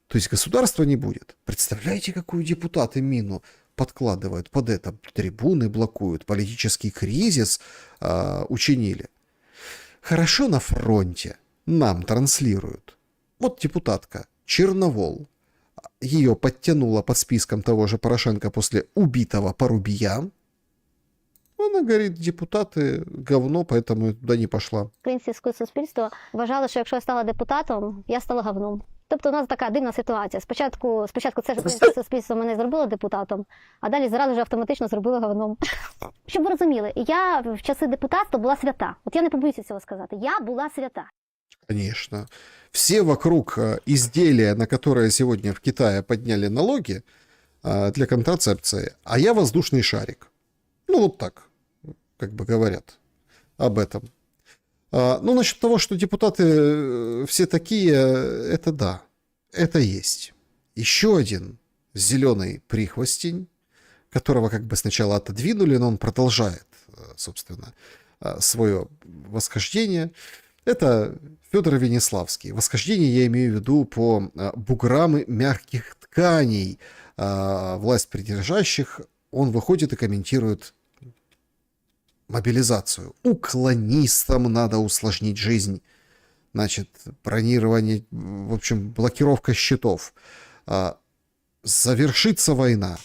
То есть государства не будет. Представляете, какую депутаты мину подкладывают под это, трибуны блокуют, политический кризис учинили. Хорошо на фронте нам транслируют. Вот депутатка Черновол, ее подтянуло под списком того же Порошенко после убитого Порубия. Вона говорить: депутати говно, поэтому я туди не пішла. Українське суспільство вважало, що якщо я стала депутатом, я стала говном. Тобто у нас така дивна ситуація. Спочатку це ж українське суспільство мене зробило депутатом, а далі зразу ж автоматично зробило говном. Щоб ви розуміли, я в часи депутатства була свята. От я не побоюся цього сказати. Я була свята. Конечно. Все вокруг изделия, на которые сегодня в Китае подняли налоги для контрацепции, а я воздушный шарик. Ну, вот так, как бы говорят об этом. Ну, насчет того, что депутаты все такие, это да, это есть. Еще один зеленый прихвостень, которого как бы сначала отодвинули, но он продолжает, собственно, свое восхождение. Это Федор Венеславский. Восхождение я имею в виду по буграм мягких тканей власть придержащих. Он выходит и комментирует мобилизацию. Уклонистам надо усложнить жизнь. Значит, бронирование, в общем, блокировка счетов. Завершится война.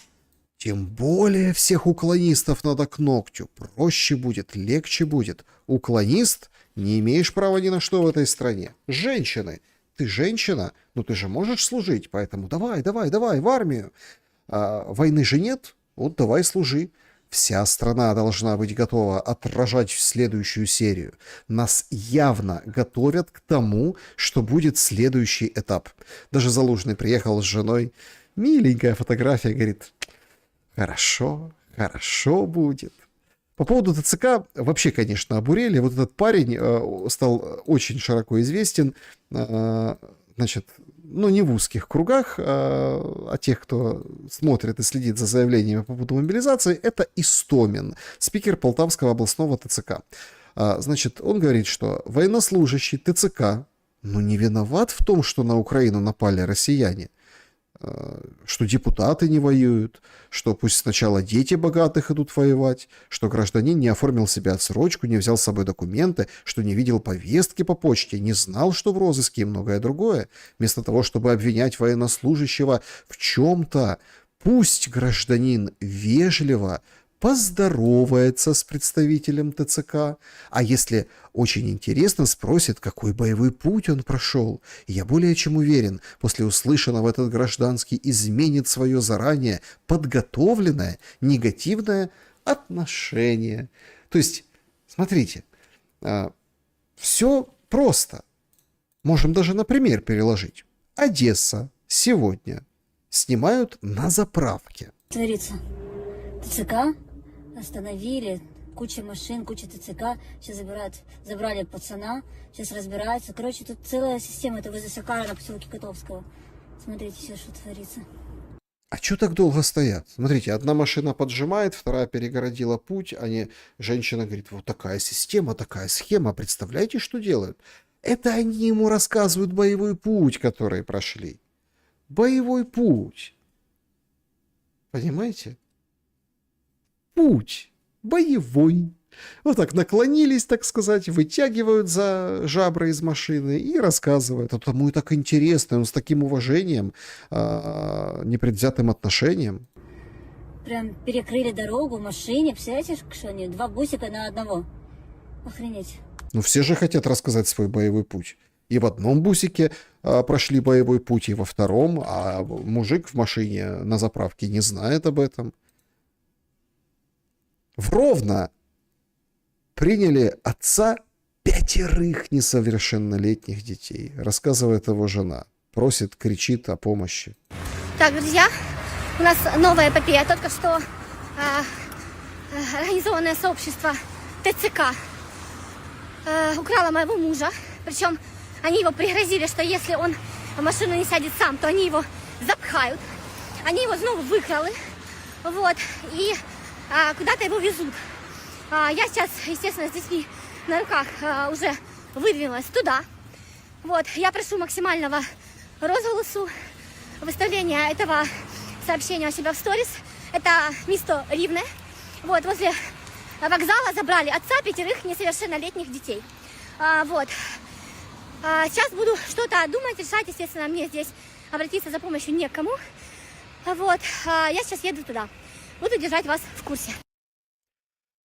Тем более всех уклонистов надо к ногтю. Проще будет, легче будет. Уклонист, не имеешь права ни на что в этой стране. Женщины. Ты женщина, но ты же можешь служить, поэтому давай в армию. Войны же нет, вот давай служи. Вся страна должна быть готова отражать следующую серию. Нас явно готовят к тому, что будет следующий этап. Даже Залужный приехал с женой. Миленькая фотография, говорит: хорошо будет. По поводу ТЦК вообще, конечно, обурели. Вот этот парень стал очень широко известен, значит, ну, не в узких кругах, а тех, кто смотрит и следит за заявлениями по поводу мобилизации, это Истомин, спикер Полтавского областного ТЦК. Значит, он говорит, что военнослужащий ТЦК, ну, не виноват в том, что на Украину напали россияне. что депутаты не воюют, что пусть сначала дети богатых идут воевать, что гражданин не оформил себе отсрочку, не взял с собой документы, что не видел повестки по почте, не знал, что в розыске и многое другое. Вместо того, чтобы обвинять военнослужащего в чем-то, пусть гражданин вежливо поздоровается с представителем ТЦК, а если очень интересно, спросит, какой боевой путь он прошел. И я более чем уверен, после услышанного этот гражданский изменит свое заранее подготовленное негативное отношение. То есть, смотрите, все просто. Можем даже на пример переложить. Одесса сегодня снимают на заправке. Творится. ТЦК остановили, куча машин, куча ТЦК. Сейчас забрали пацана, сейчас разбираются. Короче, тут целая система. Это возле Сакара на поселке Котовского. Смотрите, все, что творится. А что так долго стоят? Смотрите, одна машина поджимает, вторая перегородила путь, женщина говорит, вот такая система, такая схема, представляете, что делают? Это они ему рассказывают боевой путь, который прошли. Боевой путь. Понимаете? Путь боевой. Вот так наклонились, так сказать, вытягивают за жабры из машины и рассказывают. А тому и так интересно, он с таким уважением, непредвзятым отношением. Прям перекрыли дорогу в машине. Представляете, что они? 2 бусика на одного. Охренеть. Ну, все же хотят рассказать свой боевой путь. И в одном бусике прошли боевой путь, и во втором, а мужик в машине на заправке не знает об этом. В Ровно приняли отца 5 несовершеннолетних детей. Рассказывает его жена. Просит, кричит о помощи. Так, друзья, у нас новая эпопея. Только что организованное сообщество ТЦК украло моего мужа. Причем они его пригрозили, что если он в машину не сядет сам, то они его запхают. Они его снова выкрали. Вот. И куда-то его везут. Я сейчас, естественно, с детьми на руках уже выдвинулась туда. Вот. Я прошу максимального розголосу, выставления этого сообщения у себя в сторис. Это место Рівне. Вот. Возле вокзала забрали отца 5 несовершеннолетних детей. Вот. Сейчас буду что-то думать, решать. Естественно, мне здесь обратиться за помощью некому. Вот. Я сейчас еду туда. Буду держать вас в курсе.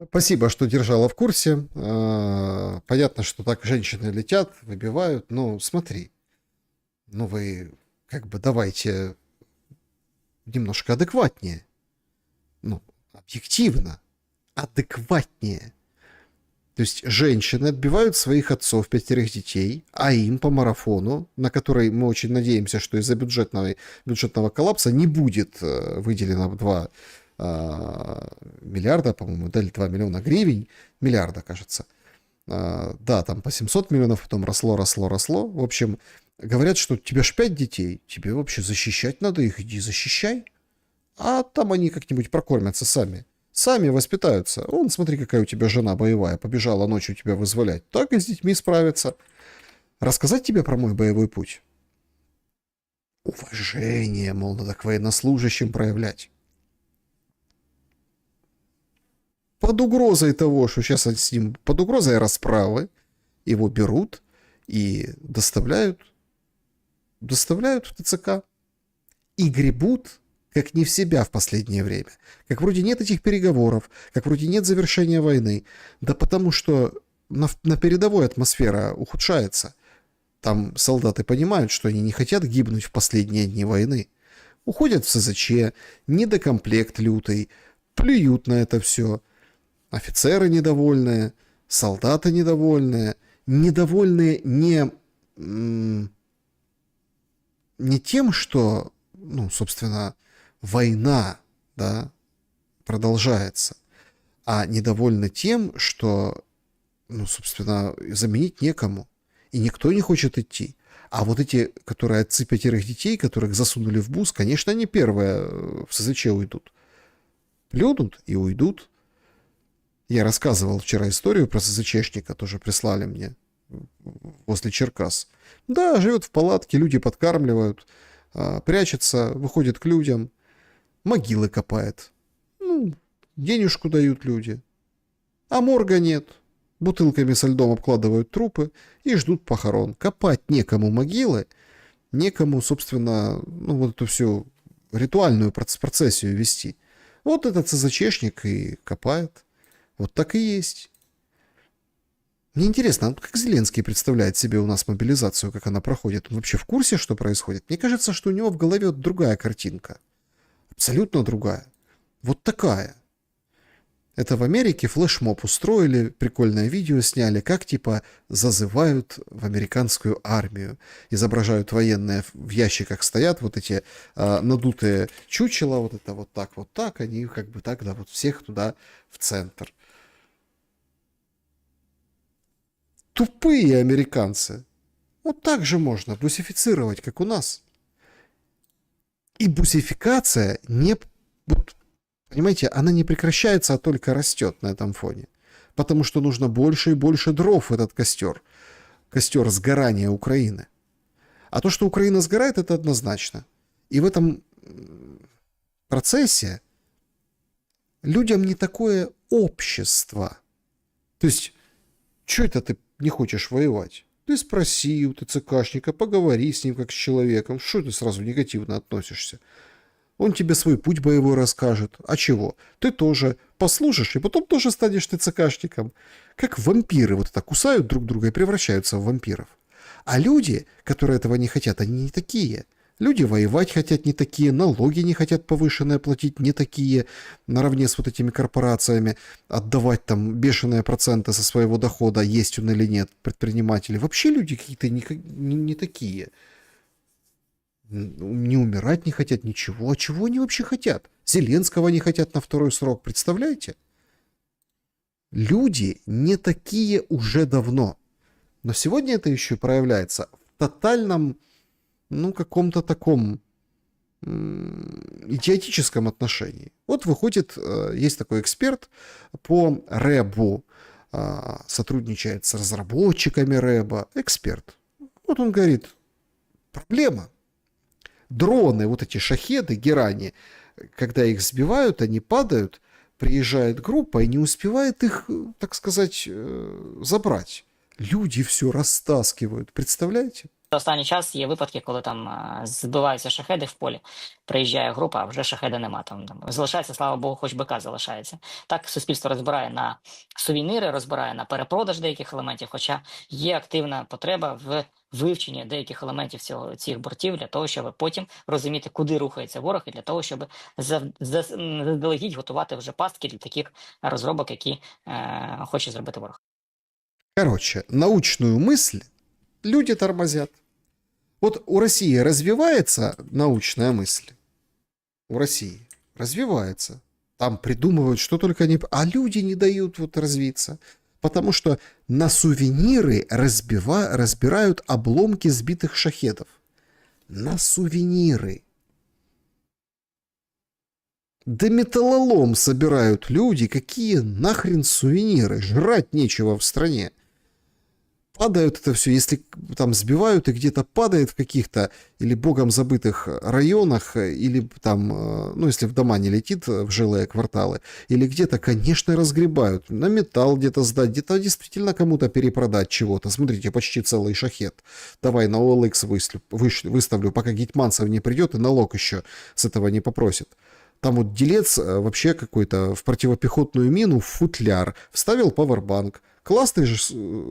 Спасибо, что держала в курсе. Понятно, что так женщины летят, выбивают. Но смотри, ну вы как бы давайте немножко адекватнее. Ну, объективно. Адекватнее. То есть женщины отбивают своих отцов 5 детей, а им по марафону, на который мы очень надеемся, что из-за бюджетного коллапса не будет выделено 2 миллиарда, по-моему, дали 2 миллиона гривен, миллиарда, кажется. Да, там по 700 миллионов, потом росло. В общем, говорят, что у тебя ж 5 детей, тебе вообще защищать надо их, иди защищай. А там они как-нибудь прокормятся сами. Сами воспитаются. Вон, смотри, какая у тебя жена боевая, побежала ночью тебя вызволять. Так и с детьми справиться. Рассказать тебе про мой боевой путь? Уважение, мол, надо к военнослужащим проявлять. Под угрозой того, что сейчас с ним, под угрозой расправы, его берут и доставляют в ТЦК. И гребут как не в себя в последнее время. Как вроде нет этих переговоров, как вроде нет завершения войны. Да потому что на передовой атмосфера ухудшается. Там солдаты понимают, что они не хотят гибнуть в последние дни войны. Уходят в СЗЧ, недокомплект лютый, плюют на это все. Офицеры недовольные, солдаты недовольные. Недовольные не тем, что, ну, собственно, война, да, продолжается, а недовольны тем, что, ну, собственно, заменить некому, и никто не хочет идти. А вот эти, которые отцы 5 детей, которых засунули в бус, конечно, они первые в СЗЧ уйдут. Плюнут и уйдут. Я рассказывал вчера историю про СЗЧшника, тоже прислали мне возле Черкас. Да, живет в палатке, люди подкармливают, прячется, выходит к людям, могилы копает. Ну, денежку дают люди. А морга нет. Бутылками со льдом обкладывают трупы и ждут похорон. Копать некому могилы, некому, собственно, ну, вот эту всю ритуальную процессию вести. Вот этот СЗЧшник и копает. Вот так и есть. Мне интересно, а как Зеленский представляет себе у нас мобилизацию, как она проходит? Он вообще в курсе, что происходит? Мне кажется, что у него в голове другая картинка. Абсолютно другая. Вот такая. Это в Америке флешмоб устроили, прикольное видео сняли, как типа зазывают в американскую армию. Изображают военные, в ящиках стоят вот эти надутые чучела, вот это вот так, они как бы так, да, вот всех туда в центр. Тупые американцы. Вот так же можно бусифицировать, как у нас. И бусификация не... Вот, понимаете, она не прекращается, а только растет на этом фоне. Потому что нужно больше и больше дров в этот костер. Костер сгорания Украины. А то, что Украина сгорает, это однозначно. И в этом процессе людям не такое общество. То есть, что это ты не хочешь воевать? Ты спроси у ТЦКшника, поговори с ним как с человеком. Что ты сразу негативно относишься? Он тебе свой путь боевой расскажет. А чего? Ты тоже послушаешь, и потом тоже станешь ТЦКшником. Как вампиры вот это кусают друг друга и превращаются в вампиров. А люди, которые этого не хотят, они не такие. Люди воевать хотят не такие, налоги не хотят повышенные платить не такие, наравне с вот этими корпорациями, отдавать там бешеные проценты со своего дохода, есть он или нет, предприниматели. Вообще люди какие-то не такие. Не умирать не хотят, ничего. А чего они вообще хотят? Зеленского не хотят на второй срок, представляете? Люди не такие уже давно. Но сегодня это еще проявляется в тотальном, ну, каком-то таком идиотическом отношении. Вот выходит, есть такой эксперт по рэбу, сотрудничает с разработчиками рэба, эксперт. Вот он говорит, проблема. Дроны, вот эти шахеды, герани, когда их сбивают, они падают, приезжает группа и не успевает их, так сказать, забрать. Люди все розтаскивають, представляєте? Останній час є випадки, коли там збиваються шахеди в полі, приїжджає група, а вже шахеда нема. Там залишається, слава Богу, хоч БК залишається. Так суспільство розбирає на сувеніри, розбирає на перепродаж деяких елементів, хоча є активна потреба в вивченні деяких елементів цих бортів для того, щоб потім розуміти, куди рухається ворог, і для того, щоб заздалегідь готувати вже пастки для таких розробок, які хоче зробити ворог. Короче, научную мысль люди тормозят. Вот у России развивается научная мысль. У России развивается. Там придумывают, что только не... А люди не дают вот развиться. Потому что на сувениры разбирают обломки сбитых шахедов. На сувениры. Да металлолом собирают люди. Какие нахрен сувениры? Жрать нечего в стране. Падают это все, если там сбивают и где-то падает в каких-то или богом забытых районах, или там, ну, если в дома не летит в жилые кварталы, или где-то, конечно, разгребают. На металл где-то сдать, где-то действительно кому-то перепродать чего-то. Смотрите, почти целый шахет. Давай на OLX выставлю, пока Гетманцев не придет и налог еще с этого не попросит. Там вот делец вообще какой-то в противопехотную мину в футляр вставил павербанк. Классный же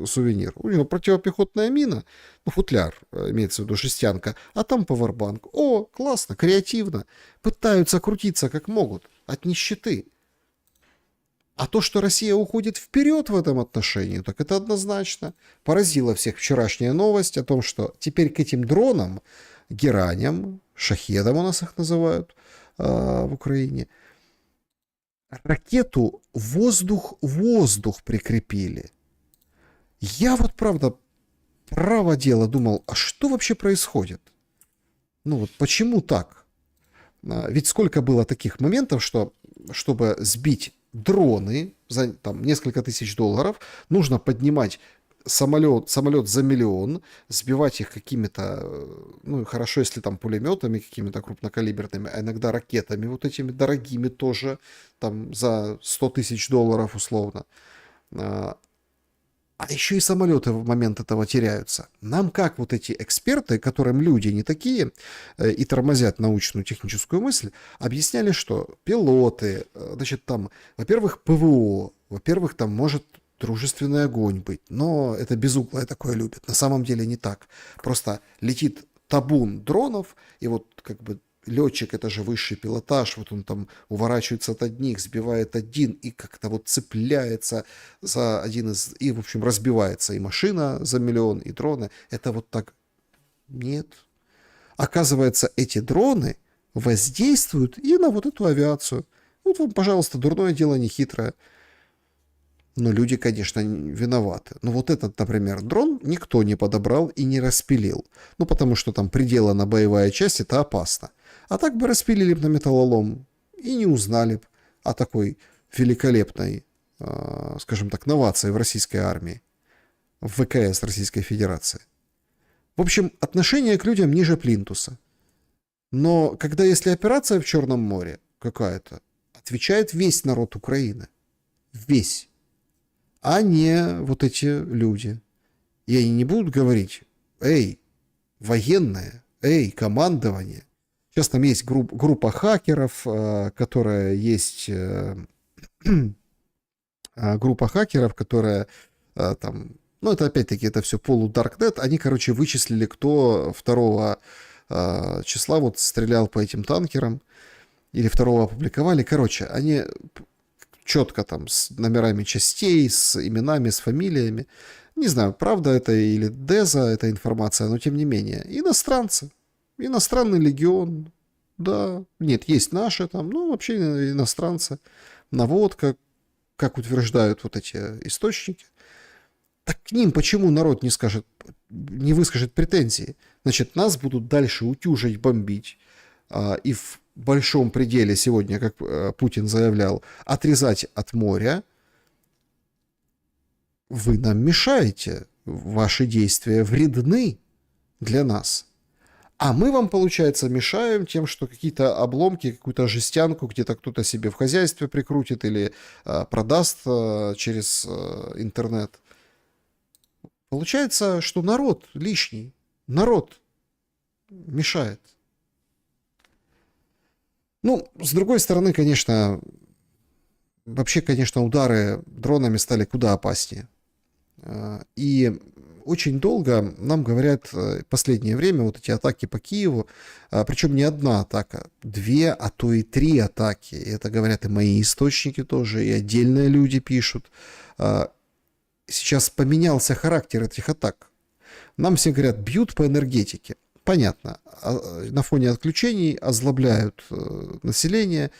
сувенир. У него противопехотная мина, ну, футляр, имеется в виду жестянка, а там павербанк. О, классно, креативно. Пытаются крутиться как могут от нищеты. А то, что Россия уходит вперед в этом отношении, так это однозначно. Поразила всех вчерашняя новость о том, что теперь к этим дронам, гераням, шахедам у нас их называют в Украине, ракету воздух-воздух прикрепили. Я вот, правда, право дело думал, а что вообще происходит? Ну вот почему так? Ведь сколько было таких моментов, что чтобы сбить дроны за там, несколько тысяч долларов, нужно поднимать самолет за миллион, сбивать их какими-то, ну, хорошо, если там пулеметами какими-то крупнокалиберными, а иногда ракетами вот этими дорогими тоже, там за 100 тысяч долларов условно. А еще и самолеты в момент этого теряются. Нам как вот эти эксперты, которым люди не такие и тормозят научную техническую мысль, объясняли, что пилоты, значит, там, во-первых, ПВО, во-первых, там может дружественный огонь быть, но это безуглое такое любят. На самом деле не так. Просто летит табун дронов, и вот как бы летчик, это же высший пилотаж, вот он там уворачивается от одних, сбивает один и как-то вот цепляется за один из... И, в общем, разбивается и машина за миллион, и дроны. Это вот так... Нет. Оказывается, эти дроны воздействуют и на вот эту авиацию. Вот вам, пожалуйста, дурное дело не хитрое. Но люди, конечно, виноваты. Но вот этот, например, дрон никто не подобрал и не распилил. Ну, потому что там приделана боевая часть, это опасно. А так бы распилили бы на металлолом и не узнали бы о такой великолепной, скажем так, новации в российской армии, в ВКС Российской Федерации. В общем, отношение к людям ниже плинтуса. Но когда если операция в Черном море какая-то, отвечает весь народ Украины. Весь. А не вот эти люди. И они не будут говорить: эй, военные, эй, командование. Сейчас там есть группа хакеров, которая есть... группа хакеров, которая там... Ну, это опять-таки, это все полударкнет. Они, короче, вычислили, кто 2 числа вот стрелял по этим танкерам. Или 2 опубликовали. Короче, они четко там с номерами частей, с именами, с фамилиями. Не знаю, правда это или деза, эта информация, но тем не менее. Иностранцы. Иностранный легион. Да. Нет, есть наши там, ну, вообще иностранцы. Наводка, как утверждают вот эти источники. Так к ним почему народ не выскажет претензии? Значит, нас будут дальше утюжить, бомбить. И в большом пределе сегодня, как Путин заявлял, отрезать от моря. Вы нам мешаете. Ваши действия вредны для нас. А мы вам, получается, мешаем тем, что какие-то обломки, какую-то жестянку где-то кто-то себе в хозяйстве прикрутит или продаст через интернет. Получается, что народ лишний. Народ мешает. Ну, с другой стороны, конечно, вообще, конечно, удары дронами стали куда опаснее. И очень долго нам говорят в последнее время вот эти атаки по Киеву, причем не одна атака, 2, а то и 3 атаки. И это говорят и мои источники тоже, и отдельные люди пишут. Сейчас поменялся характер этих атак. Нам все говорят, бьют по энергетике. Понятно, на фоне отключений озлобляют население,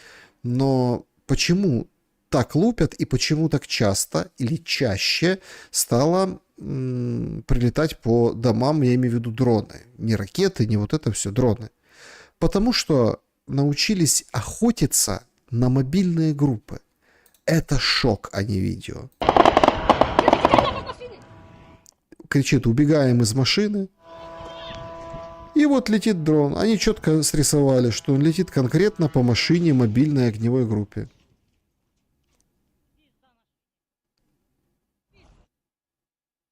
но почему так лупят и почему так часто или чаще стало прилетать по домам, я имею в виду дроны, не ракеты, не вот это все, дроны? Потому что научились охотиться на мобильные группы. Это шок, а не видео. Кричит: убегаем из машины. И вот летит дрон. Они четко срисовали, что он летит конкретно по машине мобильной огневой группе.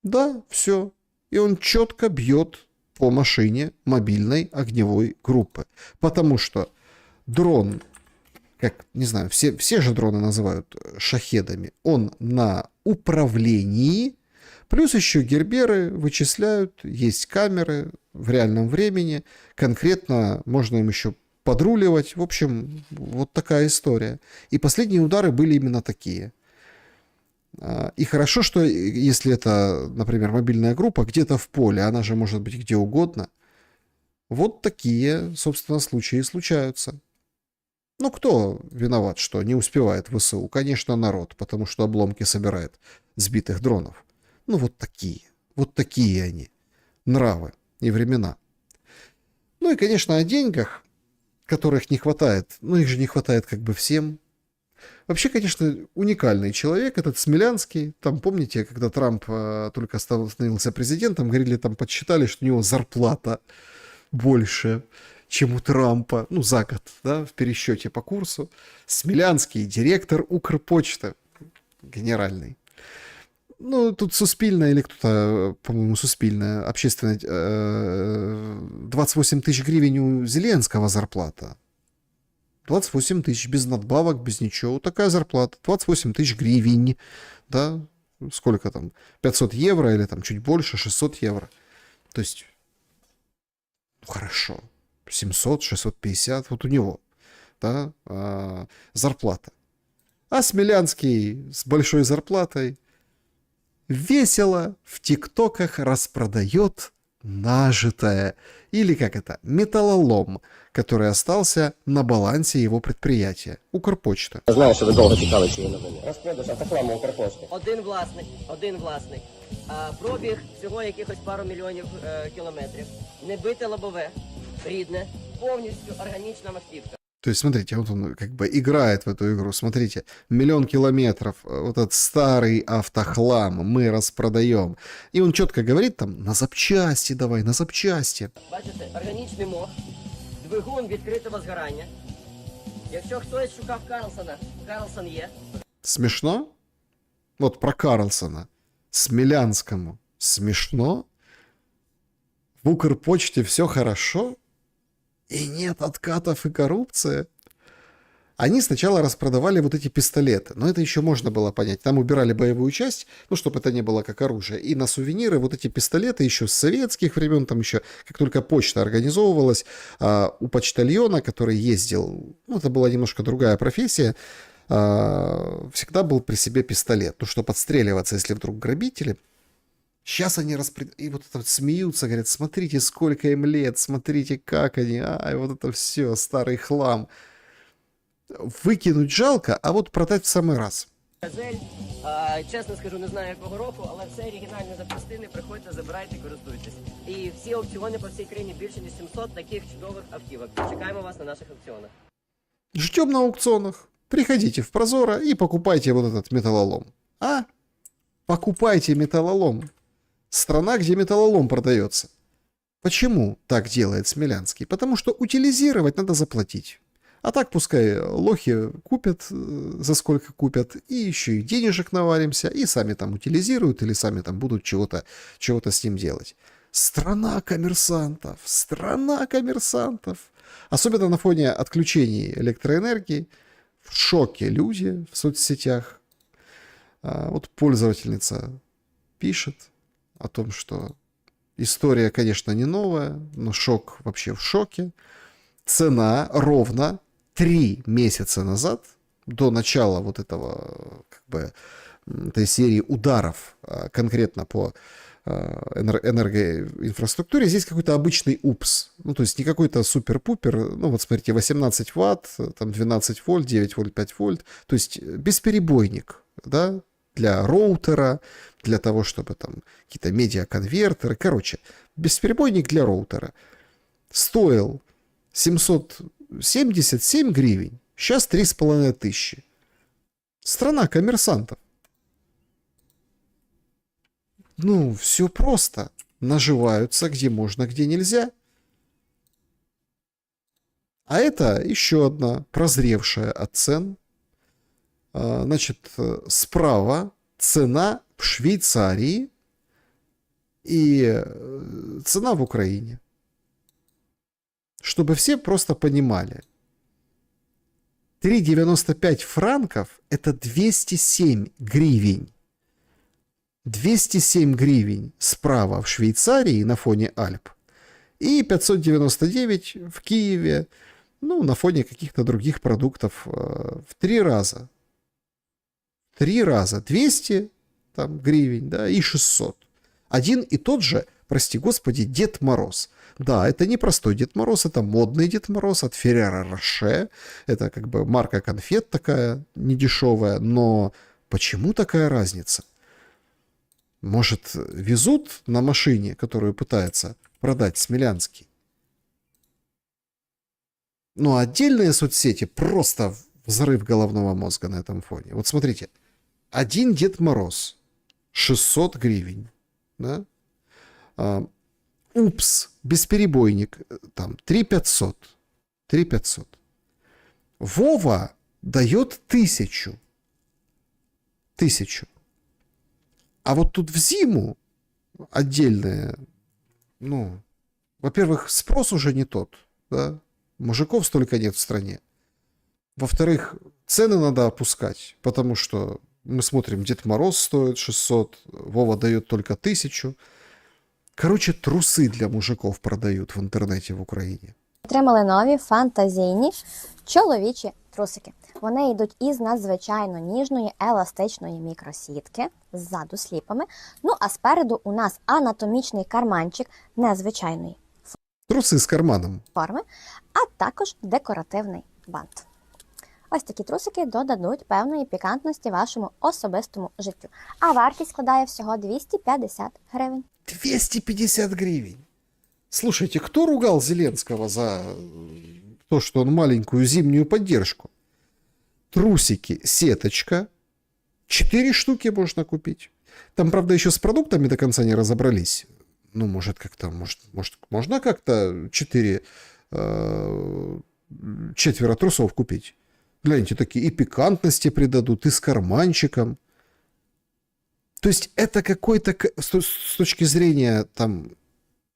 Да, все. И он четко бьет по машине мобильной огневой группы. Потому что дрон, как, не знаю, все же дроны называют шахедами, он на управлении. Плюс еще герберы вычисляют, есть камеры в реальном времени, конкретно можно им еще подруливать. В общем, вот такая история. И последние удары были именно такие. И хорошо, что если это, например, мобильная группа где-то в поле, она же может быть где угодно. Вот такие, собственно, случаи случаются. Ну, кто виноват, что не успевает ВСУ? Конечно, народ, потому что обломки собирает сбитых дронов. Ну, вот такие они, нравы и времена. Ну и, конечно, о деньгах, которых не хватает. Ну, их же не хватает как бы всем. Вообще, конечно, уникальный человек, этот Смелянский. Там, помните, когда Трамп только становился президентом, говорили, там подсчитали, что у него зарплата больше, чем у Трампа, ну, за год, да, в пересчете по курсу. Смелянский, директор Укрпочты, генеральный. Ну, тут Суспільна, или кто-то, по-моему, Суспільна, общественная, 28 тысяч гривен у Зеленского зарплата. 28 тысяч, без надбавок, без ничего. Такая зарплата. 28 тысяч гривен, да, сколько там, 500 евро или там чуть больше, 600 евро. То есть, ну, хорошо, 700, 650, вот у него, да, зарплата. А Смелянский с большой зарплатой весело в ТикТоках распродает нажитое, или как это, металлолом, который остался на балансе его предприятия, Укрпочта. Я знаю, що ви довго чекали цієї новини. Розпродаж автохламу Укрпошти. Один власник. Пробіг всього якихось пару мільйонів кілометрів. Не бите лобове, рідне, повністю органічна автівка. То есть, смотрите, вот он как бы играет в эту игру. Смотрите, 1 000 000 километров, вот этот старый автохлам мы распродаем. И он четко говорит там, на запчасти давай, на запчасти. Бачите, органічний мох, двигун відкритого згорання. Якщо хтось шукав Карлсона, Карлсон є. Смешно? Вот про Карлсона. Смелянскому смешно? В Укрпочте все хорошо? И нет откатов и коррупции? Они сначала распродавали вот эти пистолеты, но это еще можно было понять. Там убирали боевую часть, ну, чтобы это не было как оружие. И на сувениры вот эти пистолеты еще с советских времен, там еще, как только почта организовывалась, у почтальона, который ездил, ну, это была немножко другая профессия, всегда был при себе пистолет, ну, чтобы отстреливаться, если вдруг грабители. Сейчас они и вот это вот смеются, говорят, смотрите, сколько им лет, смотрите, как они, и вот это все, старый хлам. Викинуть жалко, а от продати в самий раз. Газель, чесно скажу, не знаю якого року, але все оригінальні запчастини, приходьте, забирайте, користуйтесь. І всі аукціони по всій країні, більше ніж 700 таких чудових автівок. Чекаємо вас на наших аукціонах. Ждем на аукционах. Приходите в Прозоро и покупайте вот этот металлолом. Покупайте металлолом. Страна, где металлолом продается. Почему так делает Смелянский? Потому что утилизировать надо заплатить. А так пускай лохи купят, за сколько купят, и еще и денежек наваримся, и сами там утилизируют, или сами там будут чего-то с ним делать. Страна коммерсантов, страна коммерсантов. Особенно на фоне отключений электроэнергии. В шоке люди в соцсетях. Вот пользовательница пишет о том, что история, конечно, не новая, но шок вообще в шоке. Цена ровно 3 месяца назад, до начала вот этого, как бы, этой серии ударов конкретно по энергоинфраструктуре, здесь какой-то обычный упс. Ну, то есть не какой-то супер-пупер. Ну, вот смотрите, 18 ватт, там 12 вольт, 9 вольт, 5 вольт. То есть бесперебойник, да, для роутера, для того, чтобы там какие-то медиаконвертеры. Короче, бесперебойник для роутера. Стоил 777 гривен, сейчас 3500. Страна коммерсантов. Ну, все просто. Наживаются где можно, где нельзя. А это еще одна прозревшая от цен. Значит, справа цена в Швейцарии и цена в Украине. Чтобы все просто понимали. 3,95 франков это 207 гривен. 207 гривен справа в Швейцарии на фоне Альп. И 599 в Киеве, ну, на фоне каких-то других продуктов в 3 раза. 3 раза. 200 там, гривен, да, и 600. Один и тот же, прости господи, Дед Мороз. Да, это не простой Дед Мороз, это модный Дед Мороз от Ферреро Роше. Это как бы марка конфет такая недешевая, но почему такая разница? Может, везут на машине, которую пытается продать Смелянский? Но отдельные соцсети просто взрыв головного мозга на этом фоне. Вот смотрите, один Дед Мороз 600 гривен, да? Упс, бесперебойник, там 3500. 3500. Вова дает 1000. 1000. А вот тут в зиму отдельное, ну, во-первых, спрос уже не тот, да? Мужиков столько нет в стране. Во-вторых, цены надо опускать, потому что мы смотрим, Дед Мороз стоит 600, Вова дает только 1000. Короче, трусы для мужиков продают в интернеті в Україні. Отримали нові фантазійні чоловічі трусики. Вони йдуть із надзвичайно ніжної еластичної мікросітки, ззаду сліпами. Ну а спереду у нас анатомічний карманчик незвичайної Труси з карманом. форми, а також декоративний бант. Ось такі трусики додадуть певної пікантності вашому особистому життю. А вартість складає всього 250 гривень. 250 гривен. Слушайте, кто ругал Зеленского за то, что он маленькую зимнюю поддержку? Трусики, сеточка. 4 штуки можно купить. Там, правда, еще с продуктами до конца не разобрались. Ну, может, как-то, может можно как-то 4 трусов купить? Гляньте, такие и пикантности придадут, и с карманчиком. То есть это какой-то, с точки зрения там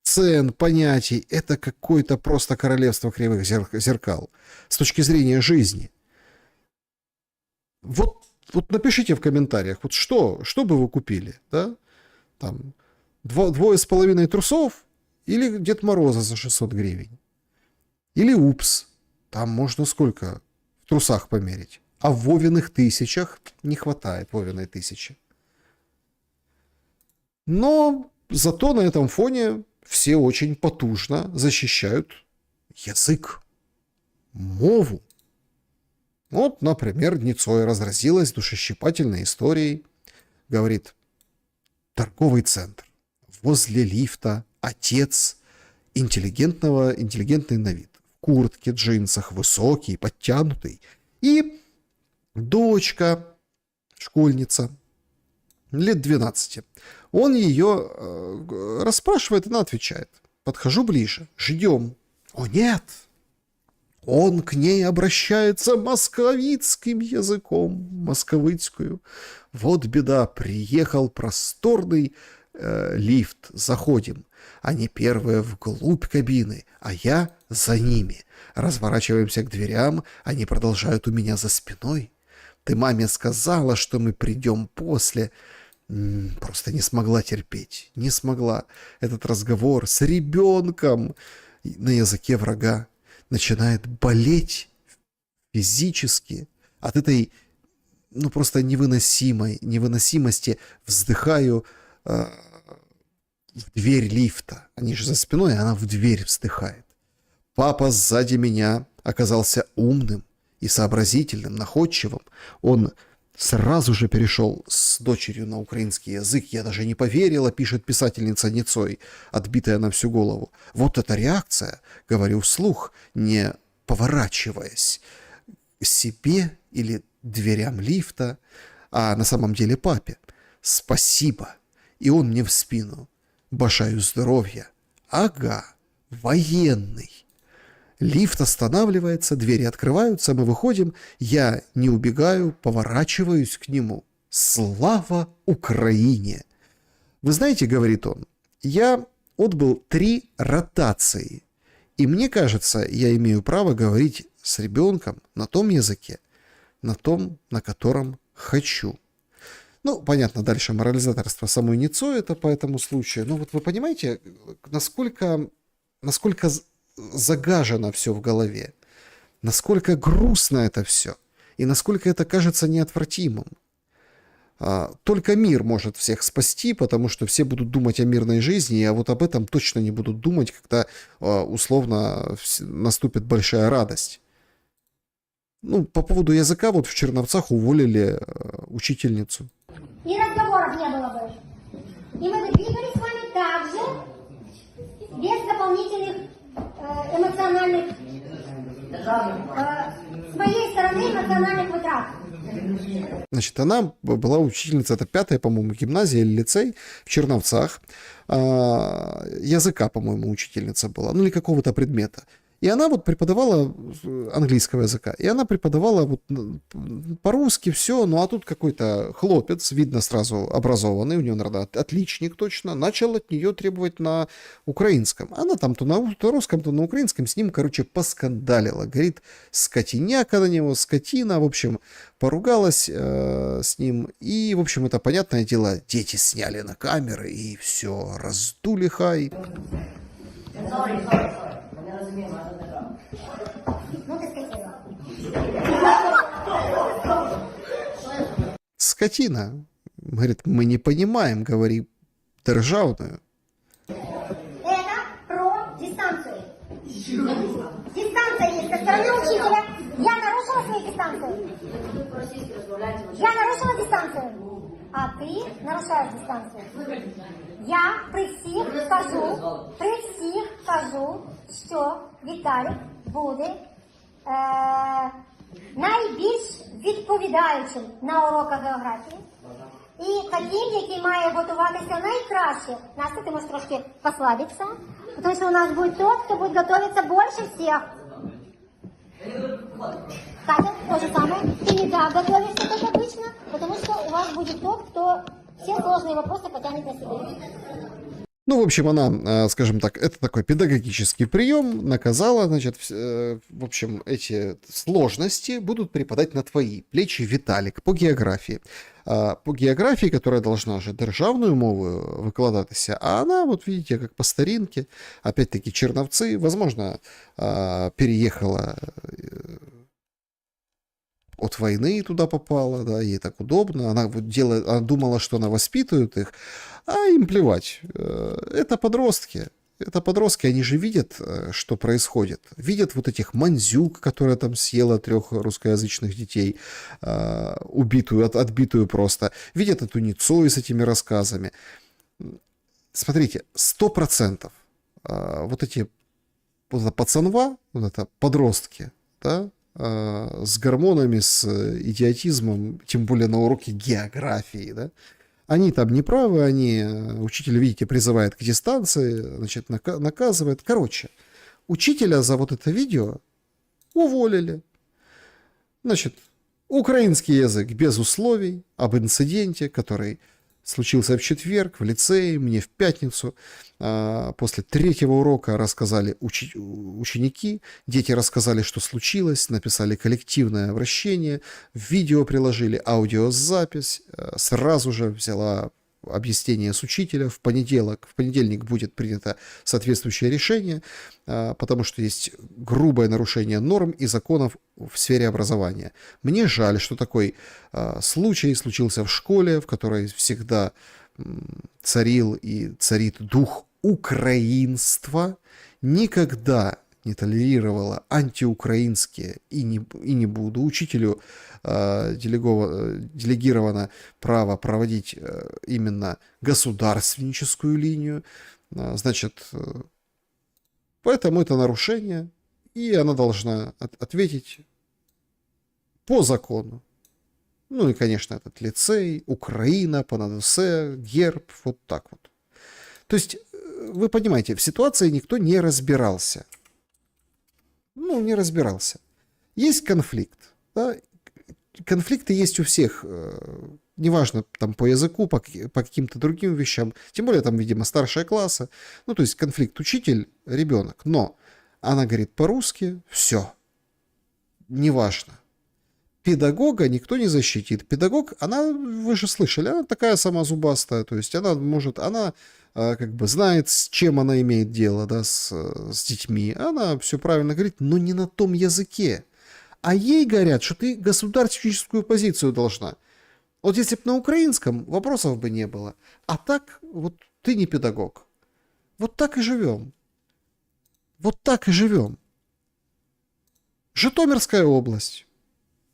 цен, понятий, это какое-то просто королевство кривых зеркал. С точки зрения жизни. Вот напишите в комментариях, вот что бы вы купили, да? Там 2,5 трусов или Дед Мороза за 600 гривен. Или упс, там можно сколько в трусах померить. А в Вовиных 1000 не хватает, Вовиной 1000. Но зато на этом фоне все очень потужно защищают язык, мову. Вот, например, Ницой разразилась душещипательной историей. Говорит, торговый центр, возле лифта, отец, интеллигентный на вид, в куртке, джинсах, высокий, подтянутый, и дочка, школьница, лет 12. Он ее расспрашивает, она отвечает. Подхожу ближе, ждем. О нет! Он к ней обращается московицким языком, московицкую. Вот беда, приехал просторный лифт, заходим. Они первые вглубь кабины, а я за ними. Разворачиваемся к дверям, они продолжают у меня за спиной. Ты маме сказала, что мы придем после... Просто не смогла терпеть, не смогла. Этот разговор с ребенком на языке врага начинает болеть физически от этой, ну, просто невыносимости. Вздыхаю в дверь лифта. Они же за спиной, а она в дверь вздыхает. Папа сзади меня оказался умным и сообразительным, находчивым. Он сразу же перешел с дочерью на украинский язык. Я даже не поверила, пишет писательница Ницой, отбитая на всю голову. Вот эта реакция, говорю вслух, не поворачиваясь к себе или дверям лифта, а на самом деле папе. Спасибо. И он мне в спину. Бажаю здоровья. Ага, военный. Лифт останавливается, двери открываются, мы выходим. Я не убегаю, поворачиваюсь к нему. Слава Украине! Вы знаете, говорит он, я отбыл 3 ротации. И мне кажется, я имею право говорить с ребенком на том языке, на том, на котором хочу. Ну, понятно, дальше морализаторство самой Ницой это по этому случаю. Но вот вы понимаете, насколько загажено все в голове, насколько грустно это все, и насколько это кажется неотвратимым. Только мир может всех спасти, потому что все будут думать о мирной жизни, а вот об этом точно не будут думать, когда условно наступит большая радость. Ну, по поводу языка, вот в Черновцах уволили учительницу. И разговоров не было больше. И мы бы двигались с вами так же, без дополнительных эмоциональных моей стороны национальных вытрат. Значит, она была учительница, это 5-я, по-моему, гимназия или лицей в Черновцах. Языка, по-моему, учительница была, ну или какого-то предмета. И она вот преподавала английского языка. И она преподавала вот по-русски все, ну а тут какой-то хлопец, видно сразу образованный, у него, наверное, отличник точно, начал от нее требовать на украинском. Она там то на русском, то на украинском с ним, короче, поскандалила. Говорит, скотиняка на него, скотина, в общем, поругалась с ним. И, в общем, это, понятное дело, дети сняли на камеры и все, раздули хай. Скотина. Говорит, мы не понимаем, говори державную. Это про дистанцию. Дистанция есть со стороны учителя. Я нарушила свою дистанцию. Я нарушила дистанцию. А ты нарушаешь дистанцію. Я при всіх кажу, що Віталік буде найбільш відповідаючим на уроках географії. І таким, який має готуватися найкраще. Настя, ти можеш трошки послабитися, тому що у нас буде тот, хто буде готуватися більше всіх. Катя, то же самое. Ты не так готовишься, как обычно, потому что у вас будет тот, кто все сложные вопросы потянет на себя. Ну, в общем, она, скажем так, это такой педагогический прием, наказала, значит, в общем, эти сложности будут преподать на твои плечи, Виталик, по географии. По географии, которая должна уже державную мову выкладываться, а она, вот видите, как по старинке, опять-таки Черновцы, возможно, переехала от войны туда попала, да, ей так удобно, она думала, что она воспитывает их, а им плевать. Это подростки, они же видят, что происходит. Видят вот этих Мандзюк, которая там съела 3 русскоязычных детей, отбитую просто. Видят эту Ницою с этими рассказами. Смотрите, 100% вот эти пацанва, вот это подростки, да, с гормонами, с идиотизмом, тем более на уроке географии, да, они там не правы, учитель, видите, призывает к дистанции, значит, наказывает. Короче, учителя за вот это видео уволили. Значит, украинский язык без условий, об инциденте, который случился в четверг в лицее, мне в пятницу. После 3-го урока рассказали ученики, дети рассказали, что случилось, написали коллективное обращение, видео приложили, аудиозапись, сразу же взяла объяснение с учителя. В понедельник будет принято соответствующее решение, потому что есть грубое нарушение норм и законов в сфере образования. Мне жаль, что такой случай случился в школе, в которой всегда царил и царит дух украинства, никогда не толерировала антиукраинские и не буду. Учителю делегировано право проводить именно государственническую линию. Значит, поэтому это нарушение, и она должна ответить по закону. Ну и, конечно, этот лицей, Украина, Панадусе, герб, вот так вот. То есть, вы понимаете, в ситуации никто не разбирался. Ну, не разбирался. Есть конфликт. Да? Конфликты есть у всех. Неважно, там, по языку, по каким-то другим вещам. Тем более, там, видимо, старшие классы. Ну, то есть, конфликт учитель-ребенок. Но она говорит по-русски, все. Неважно. Педагога никто не защитит. Педагог, вы же слышали, она такая сама зубастая. То есть, она как бы знает, с чем она имеет дело, да, с детьми. Она все правильно говорит, но не на том языке. А ей говорят, что ты государственническую позицию должна. Вот если бы на украинском, вопросов бы не было. А так, вот ты не педагог. Вот так и живем. Вот так и живем. Житомирская область.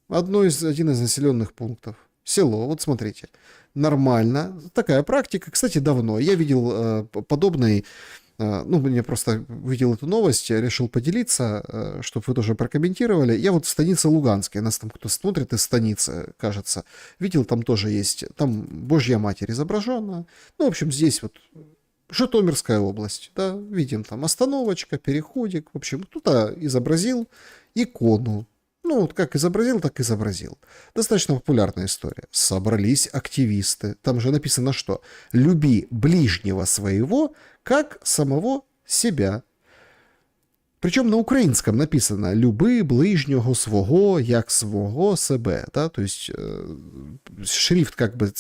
Один из населенных пунктов. Село, вот смотрите. Нормально. Такая практика. Кстати, давно. Я видел подобный ну, мне просто увидел эту новость, я решил поделиться, чтобы вы тоже прокомментировали. Я вот в станице Луганской, нас там кто смотрит из станицы, кажется, видел, там тоже есть, там Божья Матерь изображена. Ну, в общем, здесь вот Житомирская область, да, видим там остановочка, переходик, в общем, кто-то изобразил икону. Ну, вот как изобразил, так изобразил. Достаточно популярная история. Собрались активисты. Там же написано что? «Люби ближнего своего, как самого себя». Причем на украинском написано «Люби ближнього свого, як свого себе». Да? То есть шрифт как бы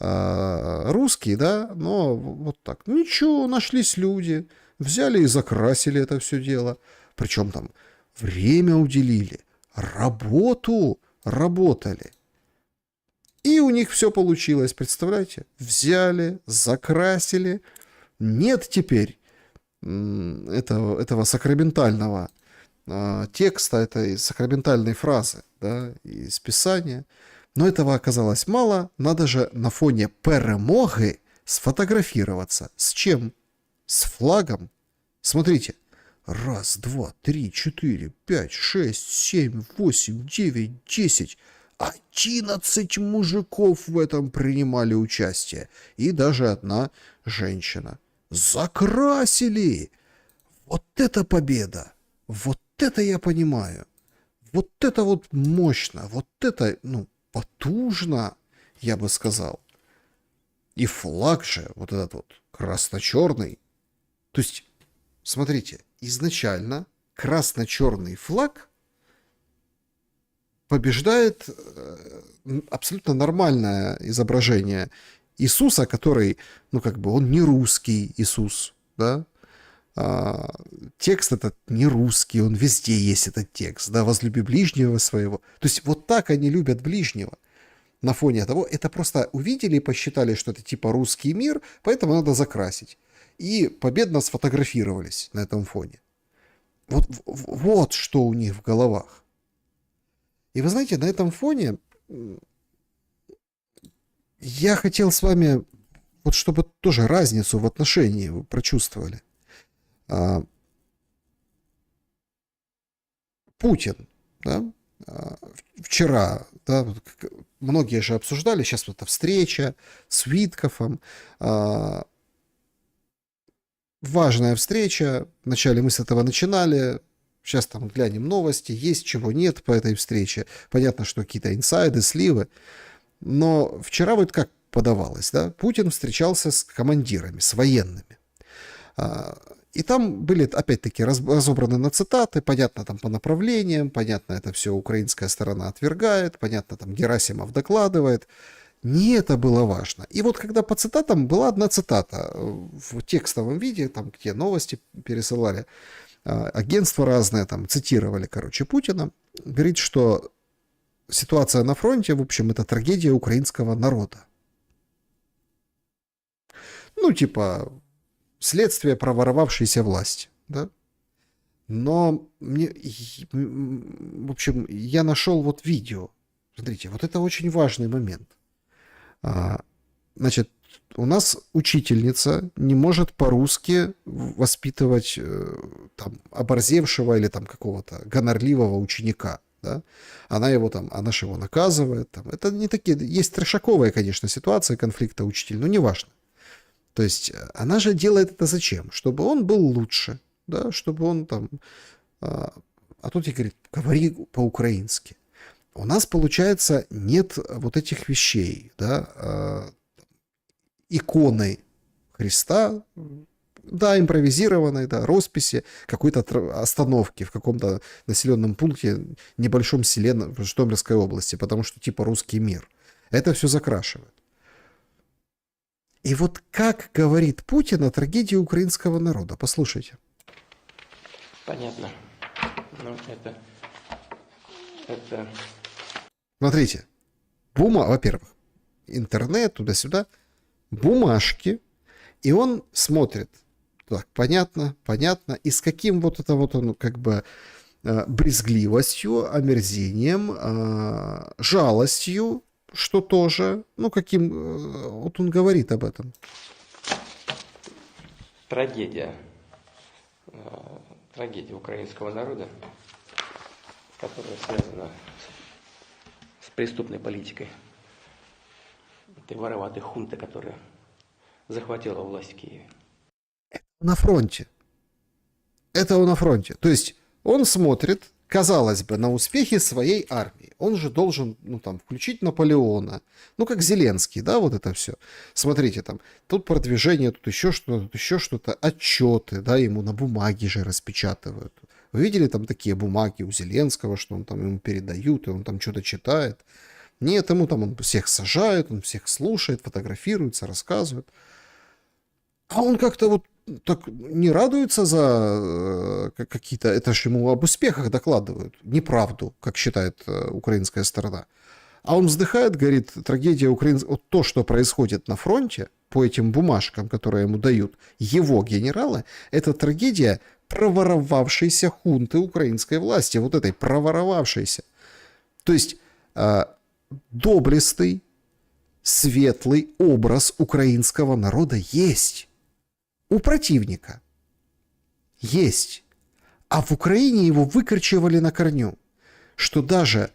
русский, да, но вот так. Ничего, нашлись люди, взяли и закрасили это все дело. Причем там время уделили, работу работали. И у них все получилось, представляете? Взяли, закрасили. Нет теперь этого сакраментального текста, этой сакраментальной фразы, да, из Писания. Но этого оказалось мало. Надо же на фоне перемоги сфотографироваться. С чем? С флагом. Смотрите. 1, 2, 3, 4, 5, 6, 7, 8, 9, 10. 11 мужиков в этом принимали участие. И даже одна женщина. Закрасили! Вот это победа! Вот это я понимаю. Вот это вот мощно. Вот это, ну, потужно, я бы сказал. И флаг же, вот этот вот красно-черный. То есть, смотрите, изначально красно-черный флаг побеждает абсолютно нормальное изображение Иисуса, который, ну, как бы, он не русский Иисус, да? Текст этот не русский, он везде есть этот текст, да, возлюби ближнего своего. То есть вот так они любят ближнего. На фоне того, это просто увидели и посчитали, что это типа русский мир, поэтому надо закрасить. И победно сфотографировались на этом фоне. Вот что у них в головах. И вы знаете, на этом фоне я хотел с вами, вот чтобы тоже разницу в отношении вы прочувствовали. Путин, да, вчера, да, многие же обсуждали, сейчас вот эта встреча с Виткофом, важная встреча, вначале мы с этого начинали, сейчас там глянем новости, есть чего нет по этой встрече, понятно, что какие-то инсайды, сливы, но вчера вот как подавалось, да, Путин встречался с командирами, с военными. И там были, опять-таки, разобраны на цитаты, понятно, там по направлениям, понятно, это все украинская сторона отвергает, понятно, там Герасимов докладывает. Не это было важно. И вот когда по цитатам была одна цитата в текстовом виде, там где новости пересылали, агентства разные там цитировали, короче, Путина, говорит, что ситуация на фронте, в общем, это трагедия украинского народа. Ну, типа... следствие проворовавшейся власти, да? Но мне, в общем, я нашел вот видео. Смотрите, вот это очень важный момент. Значит, у нас учительница не может по-русски воспитывать там оборзевшего или там какого-то гонорливого ученика, да? Она же его наказывает. Там. Это не такие, есть трешаковая, конечно, ситуация конфликта учитель, но неважно. То есть она же делает это зачем? Чтобы он был лучше, да, чтобы он там... А тут ей говорит, говори по-украински. У нас, получается, нет вот этих вещей, да, иконы Христа, да, импровизированной, да, росписи, какой-то остановки в каком-то населенном пункте, небольшом селе в Житомирской области, потому что типа русский мир. Это все закрашивают. И вот как говорит Путин о трагедии украинского народа. Послушайте. Понятно. Ну, это... Смотрите. Во-первых, интернет, туда-сюда, бумажки, и он смотрит. Так, понятно. И с каким вот это вот он как бы брезгливостью, омерзением, жалостью, что тоже, ну, каким... Вот он говорит об этом. трагедия украинского народа, которая связана с преступной политикой этой вороватой хунты, которая захватила власть в Киеве. На фронте. Это он на фронте. То есть он смотрит, казалось бы, на успехи своей армии. Он же должен, ну, там, включить Наполеона. Ну, как Зеленский, да, вот это все. Смотрите, там, тут продвижение, тут еще что-то, отчеты, да, ему на бумаге же распечатывают. Вы видели там такие бумаги у Зеленского, что он там ему передают, и он там что-то читает? Нет, ему там он всех сажает, он всех слушает, фотографируется, рассказывает. А он как-то вот так не радуется за какие-то... Это ж ему об успехах докладывают. Неправду, как считает украинская сторона. А он вздыхает, говорит, трагедия украинского... Вот то, что происходит на фронте, по этим бумажкам, которые ему дают его генералы, это трагедия проворовавшейся хунты украинской власти. Вот этой проворовавшейся. То есть доблестный, светлый образ украинского народа есть. У противника есть. А в Украине его выкорчевали на корню. Что даже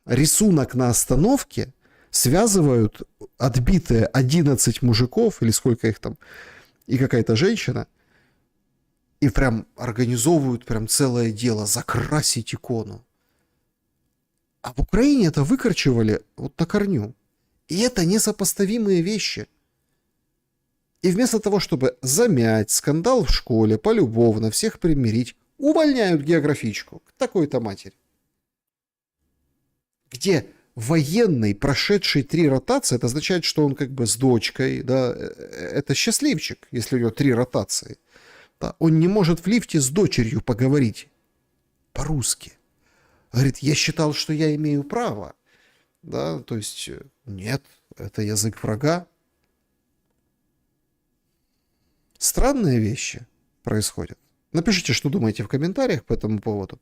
рисунок на остановке связывают отбитые 11 мужиков, или сколько их там, и какая-то женщина, и прям организовывают прям целое дело закрасить икону. А в Украине это выкорчевали вот на корню. И это несопоставимые вещи. И вместо того, чтобы замять скандал в школе, полюбовно всех примирить, увольняют географичку к такой-то матери. Где военный, прошедший 3 ротации, это означает, что он как бы с дочкой, да, это счастливчик, если у него 3 ротации. Да, он не может в лифте с дочерью поговорить по-русски. Говорит, я считал, что я имею право. Да, то есть, нет, это язык врага. Странные вещи происходят. Напишите, что думаете в комментариях по этому поводу.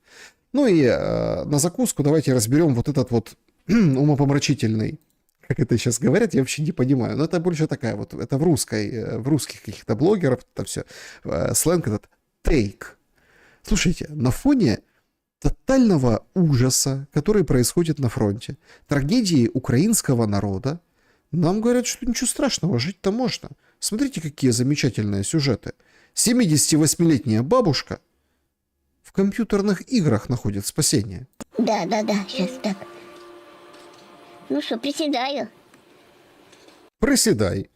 Ну и на закуску давайте разберем вот этот вот умопомрачительный, как это сейчас говорят, я вообще не понимаю. Но это больше такая вот, это в русских каких-то блогеров, это все, сленг этот тейк. Слушайте, на фоне тотального ужаса, который происходит на фронте, трагедии украинского народа, нам говорят, что ничего страшного, жить-то можно. Смотрите, какие замечательные сюжеты. 78-летняя бабушка в компьютерных играх находит спасение. Да, сейчас так. Ну що, присідаю. Приседай.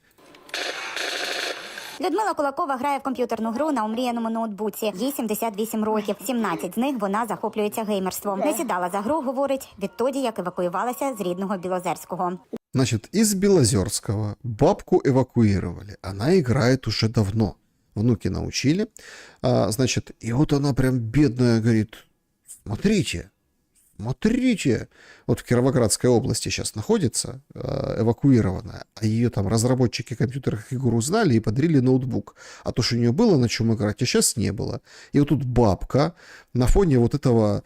Людмила Кулакова грає в комп'ютерну гру на омріяному ноутбуці. Їй 78 років. 17 з них вона захоплюється геймерством. Не сідала за гру, говорить, відтоді, як евакуювалася з рідного Білозерського. Значит, из Белозерского бабку эвакуировали. Она играет уже давно. Внуки научили. Значит, и вот она прям бедная говорит, смотрите. Вот в Кировоградской области сейчас находится, эвакуированная, а ее там разработчики компьютерных игр узнали и подарили ноутбук. А то, что у нее было на чем играть, а сейчас не было. И вот тут бабка на фоне вот этого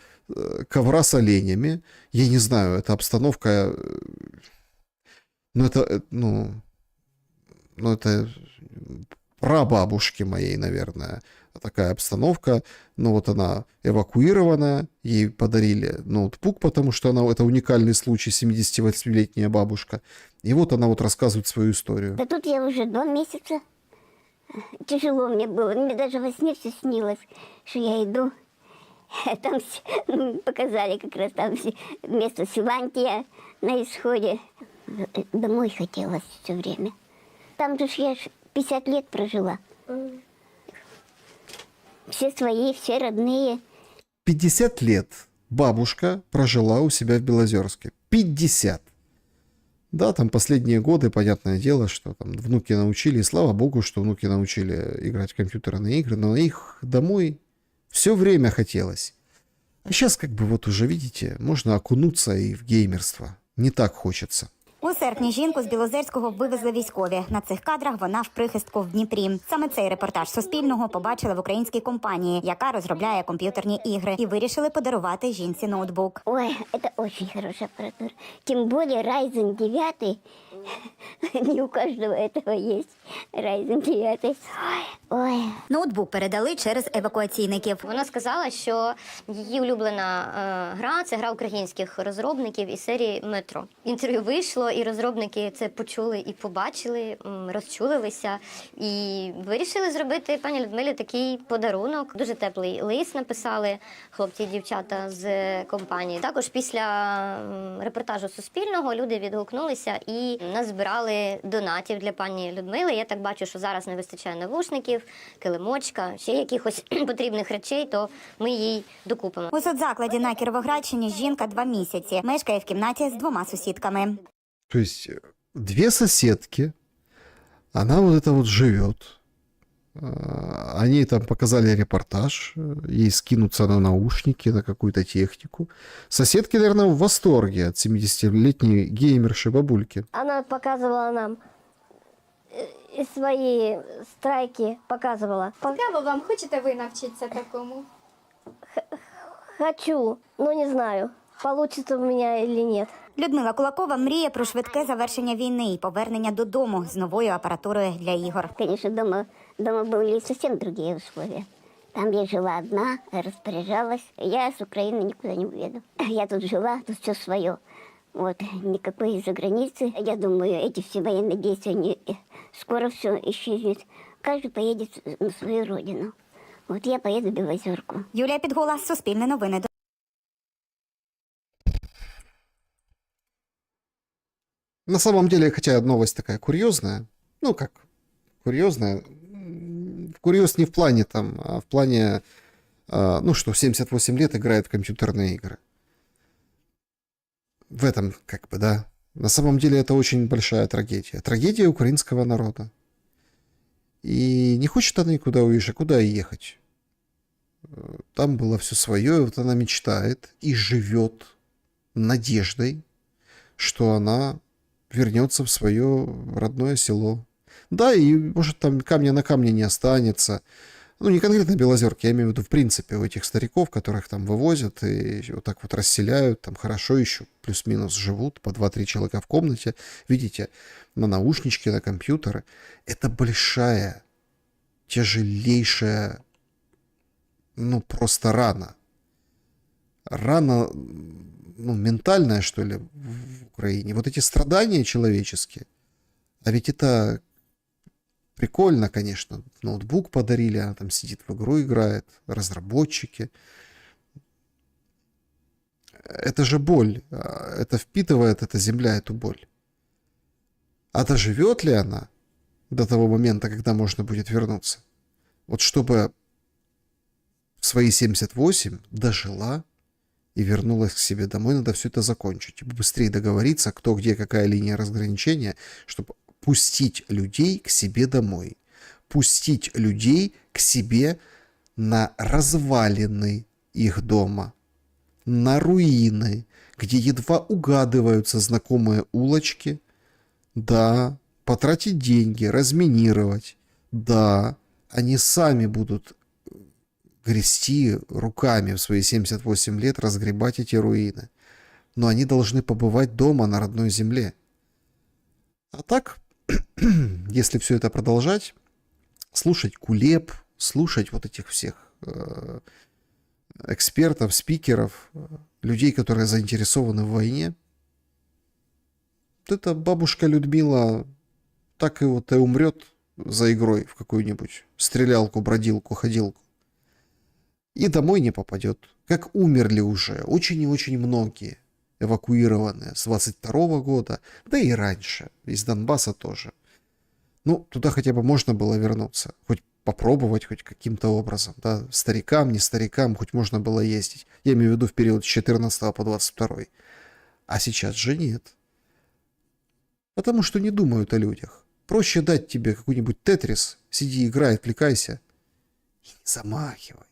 ковра с оленями, я не знаю, эта обстановка... это прабабушки моей, наверное, такая обстановка. Но вот она эвакуирована, ей подарили ноутбук, потому что это уникальный случай, 78-летняя бабушка. И вот она вот рассказывает свою историю. Да тут я уже 2 месяца. Тяжело мне было. Мне даже во сне все снилось, что я иду. Там показали как раз там место Силантия на исходе. Домой хотелось все время. Там же я 50 лет прожила. Все свои, все родные. 50 лет бабушка прожила у себя в Белозерске. 50. Да, там последние годы, понятное дело, что там внуки научили, и слава богу, что внуки научили играть в компьютерные игры, но их домой все время хотелось. А сейчас как бы вот уже, видите, можно окунуться и в геймерство. Не так хочется. У серпні жінку з Білозерського вивезли військові. На цих кадрах вона в прихистку в Дніпрі. Саме цей репортаж Суспільного побачили в українській компанії, яка розробляє комп'ютерні ігри, і вирішили подарувати жінці ноутбук. Ой, это очень хорошая аппаратура. Тем более Ryzen 9. Не у каждого этого есть. Ryzen 9. Ой. Ноутбук передали через евакуаційників. Вона сказала, що її улюблена гра – це гра українських розробників із серії «Метро». Інтерв'ю вийшло, і розробники це почули і побачили, розчулилися, і вирішили зробити пані Людмилі такий подарунок. Дуже теплий лист написали хлопці і дівчата з компанії. Також після репортажу Суспільного люди відгукнулися і назбирали донатів для пані Людмили. Я так бачу, що зараз не вистачає навушників, килимочка, ще якихось потрібних речей, то ми їй докупимо. У соцзакладі на Кіровоградщині жінка 2 місяці. Мешкає в кімнаті з 2 сусідками. То есть 2 соседки, она вот это вот живет. Они там показали репортаж, ей скинутся на наушники, на какую-то технику. Соседки, наверное, в восторге от 70-летней геймерши бабульки. Она показывала нам свои страйки, показывала. Цікаво вам, хочете ви навчитися такому? Хочу, но не знаю, получится у меня или нет. Людмила Кулакова мріє про швидке завершення війни і повернення додому з новою апаратурою для ігор. Конечно, дома были совсем другие условия. Там я жила одна, распоряжалась. Я с Украины никуда не уеду. Я тут жила, тут все свое. Вот, никакой из-за границы. Я думаю, эти все военные действия, они скоро все исчезнет. Каждый поедет на свою родину. Вот я поеду в Белозерку. Юлія Підгула, Суспільне новини. На самом деле, хотя новость такая курьезная, ну как курьезная, курьез не в плане там, а в плане, ну что, в 78 лет играет в компьютерные игры. В этом, как бы, да. На самом деле это очень большая трагедия. Трагедия украинского народа. И не хочет она никуда уезжать, куда ехать. Там было все свое, и вот она мечтает и живет надеждой, что она вернется в свое родное село. Да, и может там камня на камне не останется. Ну, не конкретно Белозерки, я имею в виду, в принципе, у этих стариков, которых там вывозят и вот так вот расселяют, там хорошо еще плюс-минус живут, по 2-3 человека в комнате, видите, на наушнички, на компьютеры. Это большая, тяжелейшая, ну, просто рана. Рана, ну, ментальная, что ли, в Украине. Вот эти страдания человеческие, а ведь это прикольно, конечно. Ноутбук подарили, она там сидит в игру играет, разработчики. Это же боль. Это впитывает эта земля, эту боль. А доживет ли она до того момента, когда можно будет вернуться? Вот чтобы в свои 78 дожила и вернулась к себе домой, надо все это закончить. Быстрее договориться, кто где, какая линия разграничения, чтобы пустить людей к себе домой. Пустить людей к себе на развалины их дома, на руины, где едва угадываются знакомые улочки. Да, потратить деньги, разминировать. Да, они сами будут грести руками в свои 78 лет, разгребать эти руины. Но они должны побывать дома, на родной земле. А так, если все это продолжать, слушать Кулеб, слушать вот этих всех экспертов, спикеров, людей, которые заинтересованы в войне, эта бабушка Людмила так и вот и умрет за игрой в какую-нибудь стрелялку, бродилку, ходилку. И домой не попадет. Как умерли уже очень и очень многие эвакуированные с 22 года, да и раньше, из Донбасса тоже. Ну, туда хотя бы можно было вернуться, хоть попробовать, хоть каким-то образом, да, старикам, не старикам, хоть можно было ездить. Я имею в виду в период с 14 по 22. А сейчас же нет. Потому что не думают о людях. Проще дать тебе какой-нибудь тетрис, сиди, играй, отвлекайся и не замахивай.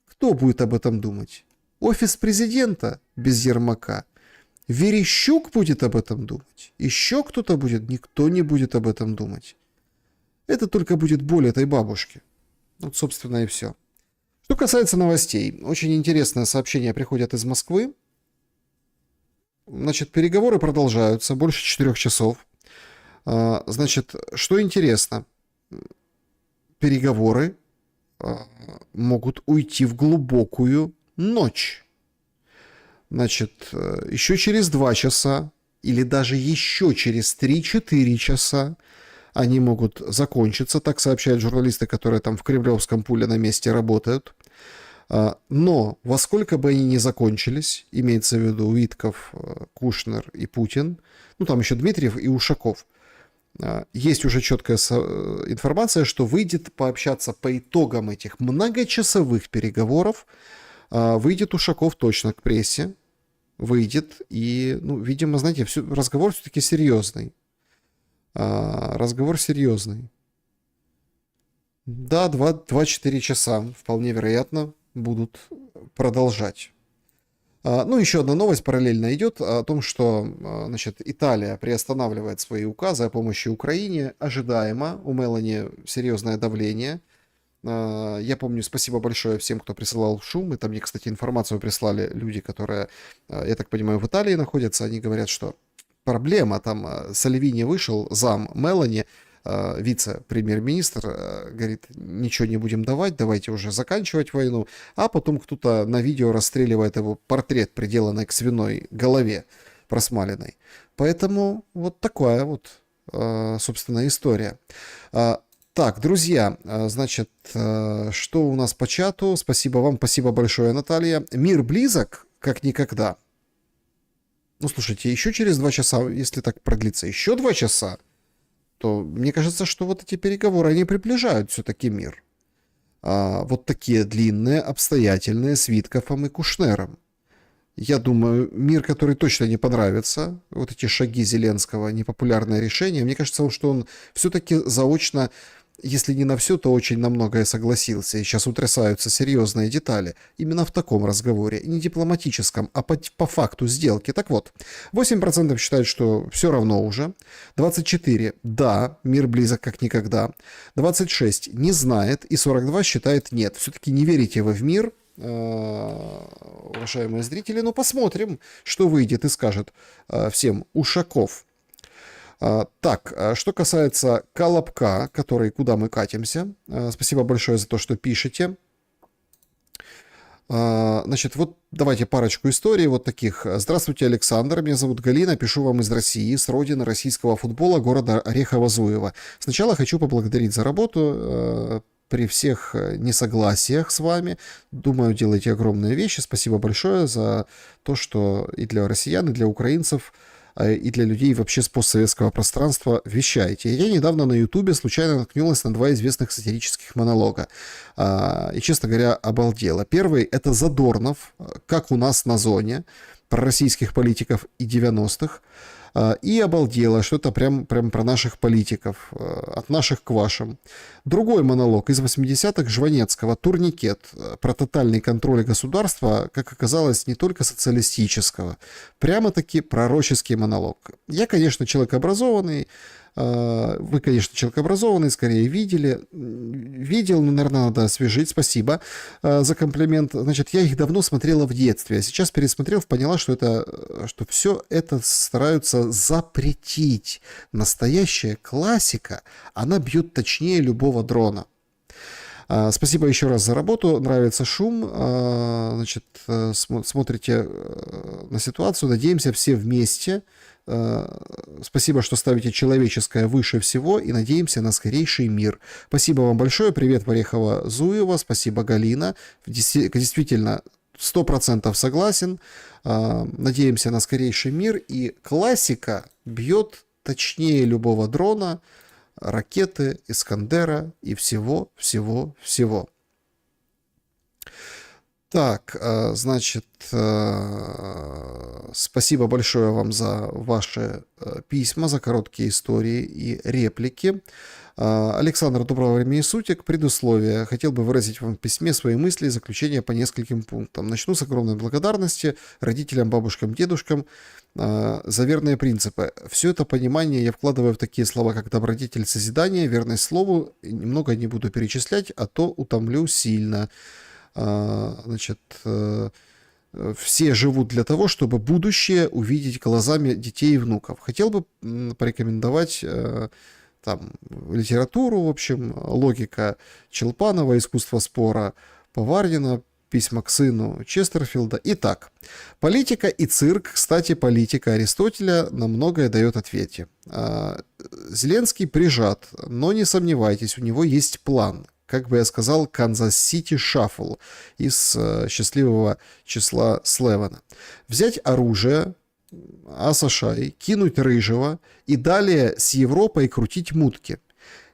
Кто будет об этом думать? Офис президента без Ермака? Верещук будет об этом думать. Еще кто-то будет. Никто не будет об этом думать. Это только будет боль этой бабушки. Вот, собственно, и все. Что касается новостей. Очень интересное сообщение приходят из Москвы. Значит, переговоры продолжаются. Больше 4 часов. Значит, что интересно. Переговоры могут уйти в глубокую ночь. Значит, еще через 2 часа или даже еще через 3-4 часа они могут закончиться, так сообщают журналисты, которые там в Кремлевском пуле на месте работают. Но во сколько бы они ни закончились, имеется в виду Уитков, Кушнер и Путин, ну там еще Дмитриев и Ушаков, есть уже четкая информация, что выйдет пообщаться по итогам этих многочасовых переговоров, выйдет Ушаков точно к прессе, выйдет и, ну, видимо, знаете, разговор все-таки серьезный. Разговор серьезный. Да, 2-4 часа, вполне вероятно, будут продолжать. Ну, еще одна новость параллельно идет о том, что, значит, Италия приостанавливает свои указы о помощи Украине. Ожидаемо. У Мелани серьезное давление. Я помню, спасибо большое всем, кто присылал шум. Это мне, кстати, информацию прислали люди, которые, я так понимаю, в Италии находятся. Они говорят, что проблема. Там Сальвини вышел, зам Мелани, вице-премьер-министр, говорит, ничего не будем давать, давайте уже заканчивать войну. А потом кто-то на видео расстреливает его портрет, приделанный к свиной голове просмаленной. Поэтому вот такая вот, собственно, история. Так, друзья, значит, что у нас по чату? Спасибо вам, спасибо большое, Наталья. Мир близок, как никогда. Ну, слушайте, еще через 2 часа, если так продлится, еще 2 часа, то мне кажется, что вот эти переговоры, они приближают все-таки мир. Вот такие длинные, обстоятельные, с Виткофом и Кушнером. Я думаю, мир, который точно не понравится, вот эти шаги Зеленского, непопулярное решение, мне кажется, что он все-таки заочно, если не на все, то очень на многое согласился. И сейчас утрясаются серьезные детали. Именно в таком разговоре. Не дипломатическом, а по факту сделки. Так вот, 8% считают, что все равно уже. 24% да, мир близок как никогда. 26% не знает. И 42% считает нет. Все-таки не верите вы в мир, уважаемые зрители. Но посмотрим, что выйдет и скажет всем Ушаков. Так, что касается Колобка, который куда мы катимся, спасибо большое за то, что пишете. Значит, вот давайте парочку историй вот таких. Здравствуйте, Александр, меня зовут Галина, пишу вам из России, с родины российского футбола, города Орехово-Зуево. Сначала хочу поблагодарить за работу. При всех несогласиях с вами, думаю, делаете огромные вещи. Спасибо большое за то, что и для россиян, и для украинцев, и для людей вообще с постсоветского пространства вещаете. Я недавно на Ютубе случайно наткнулась на 2 известных сатирических монолога. И, честно говоря, обалдела. Первый — это Задорнов, как у нас на зоне, про российских политиков и 90-х. И обалдела, что это прям про наших политиков, от наших к вашим. Другой монолог из 80-х Жванецкого «Турникет» про тотальный контроль государства, как оказалось, не только социалистического. Прямо-таки пророческий монолог. Я, конечно, человек образованный, вы, конечно, человек образованный, скорее видел, но, наверное, надо освежить. Спасибо за комплимент. Значит, я их давно смотрела в детстве, а сейчас пересмотрев, поняла, что все это стараются запретить. Настоящая классика, она бьет точнее любого дрона. Спасибо еще раз за работу, нравится шум, значит, смотрите на ситуацию, надеемся все вместе. Спасибо, что ставите человеческое выше всего и надеемся на скорейший мир. Спасибо вам большое, привет, Орехово-Зуево, спасибо, Галина, действительно 100% согласен, надеемся на скорейший мир, и классика бьет точнее любого дрона, ракеты, Искандера и всего-всего-всего. Так, значит, спасибо большое вам за ваши письма, за короткие истории и реплики. Александр, доброго времени суток. Предусловие. Хотел бы выразить вам в письме свои мысли и заключения по нескольким пунктам. Начну с огромной благодарности родителям, бабушкам, дедушкам за верные принципы. Все это понимание я вкладываю в такие слова, как добродетель, созидание, верность слову. Немного не буду перечислять, а то утомлю сильно. Значит, все живут для того, чтобы будущее увидеть глазами детей и внуков. Хотел бы порекомендовать там литературу, в общем, логика Челпанова, искусство спора Поварнина, письма к сыну Честерфилда. Итак, политика и цирк, кстати, политика Аристотеля на многое дает ответе. Зеленский прижат, но не сомневайтесь, у него есть план. Как бы я сказал, Канзас-Сити Шаффл из счастливого числа Слевена. Взять оружие, Асашай, кинуть Рыжего и далее с Европой крутить мутки.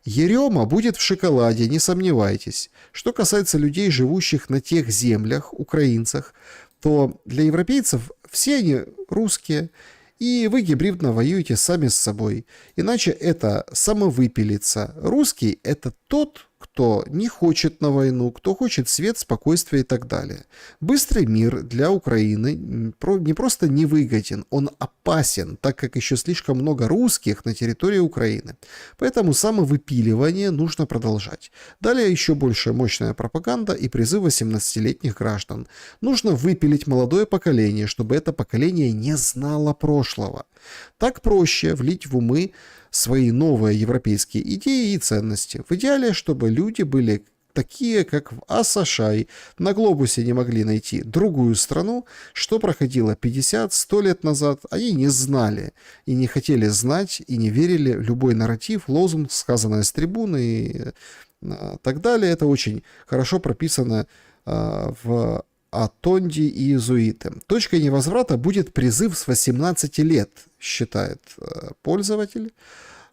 Ерема будет в шоколаде, не сомневайтесь. Что касается людей, живущих на тех землях, украинцах, то для европейцев все они русские, и вы гибридно воюете сами с собой. Иначе это самовыпилиться. Русский – это тот, кто не хочет на войну, кто хочет свет, спокойствие и так далее. Быстрый мир для Украины не просто невыгоден, он опасен, так как еще слишком много русских на территории Украины. Поэтому самовыпиливание нужно продолжать. Далее еще больше мощная пропаганда и призыв 18-летних граждан. Нужно выпилить молодое поколение, чтобы это поколение не знало прошлого. Так проще влить в умы свои новые европейские идеи и ценности. В идеале, чтобы люди были такие, как в Асашай, на глобусе не могли найти другую страну, что проходило 50-100 лет назад, они не знали и не хотели знать, и не верили в любой нарратив, лозунг, сказанное с трибуны и так далее. Это очень хорошо прописано в Атонди и иезуиты. Точкой невозврата будет призыв с 18 лет, считает пользователь.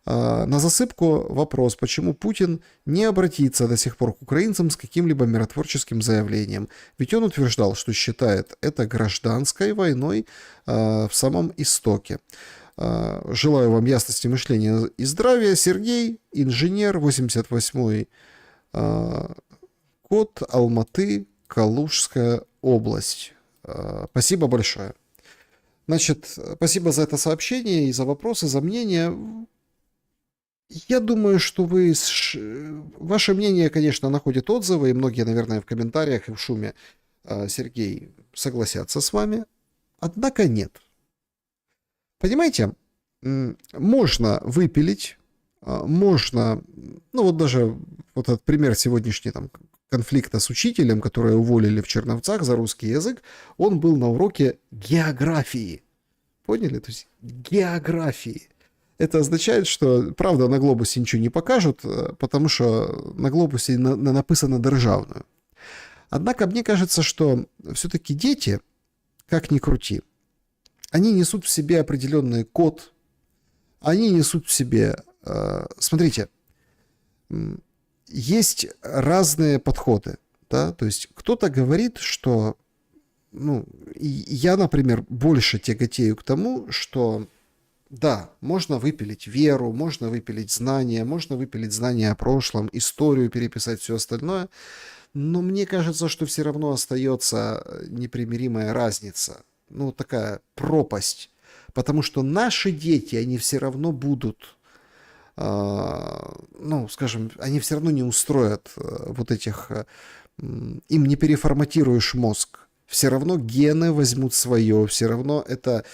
На засыпку вопрос, почему Путин не обратится до сих пор к украинцам с каким-либо миротворческим заявлением. Ведь он утверждал, что считает это гражданской войной в самом истоке. Желаю вам ясности мышления и здравия. Сергей, инженер, 88-й код, Алматы, Калужская область. Спасибо большое. Значит, спасибо за это сообщение и за вопросы, за мнение. Я думаю, что ваше мнение, конечно, находит отзывы, и многие, наверное, в комментариях и в шуме, Сергей, согласятся с вами. Однако нет. Понимаете, можно выпилить, можно, ну вот даже вот этот пример сегодняшний там конфликта с учителем, которого уволили в Черновцах за русский язык, он был на уроке географии. Поняли? То есть географии. Это означает, что, правда, на глобусе ничего не покажут, потому что на глобусе написано «державную». Однако мне кажется, что все-таки дети, как ни крути, они несут в себе определенный код, они несут в себе... Смотрите, есть разные подходы, да, то есть кто-то говорит, что, ну, я, например, больше тяготею к тому, что, да, можно выпилить веру, можно выпилить знания о прошлом, историю переписать, все остальное, но мне кажется, что все равно остается непримиримая разница, ну, такая пропасть, потому что наши дети, они все равно будут... ну, скажем, они все равно не устроят вот этих, им не переформатируешь мозг, все равно гены возьмут свое, все равно это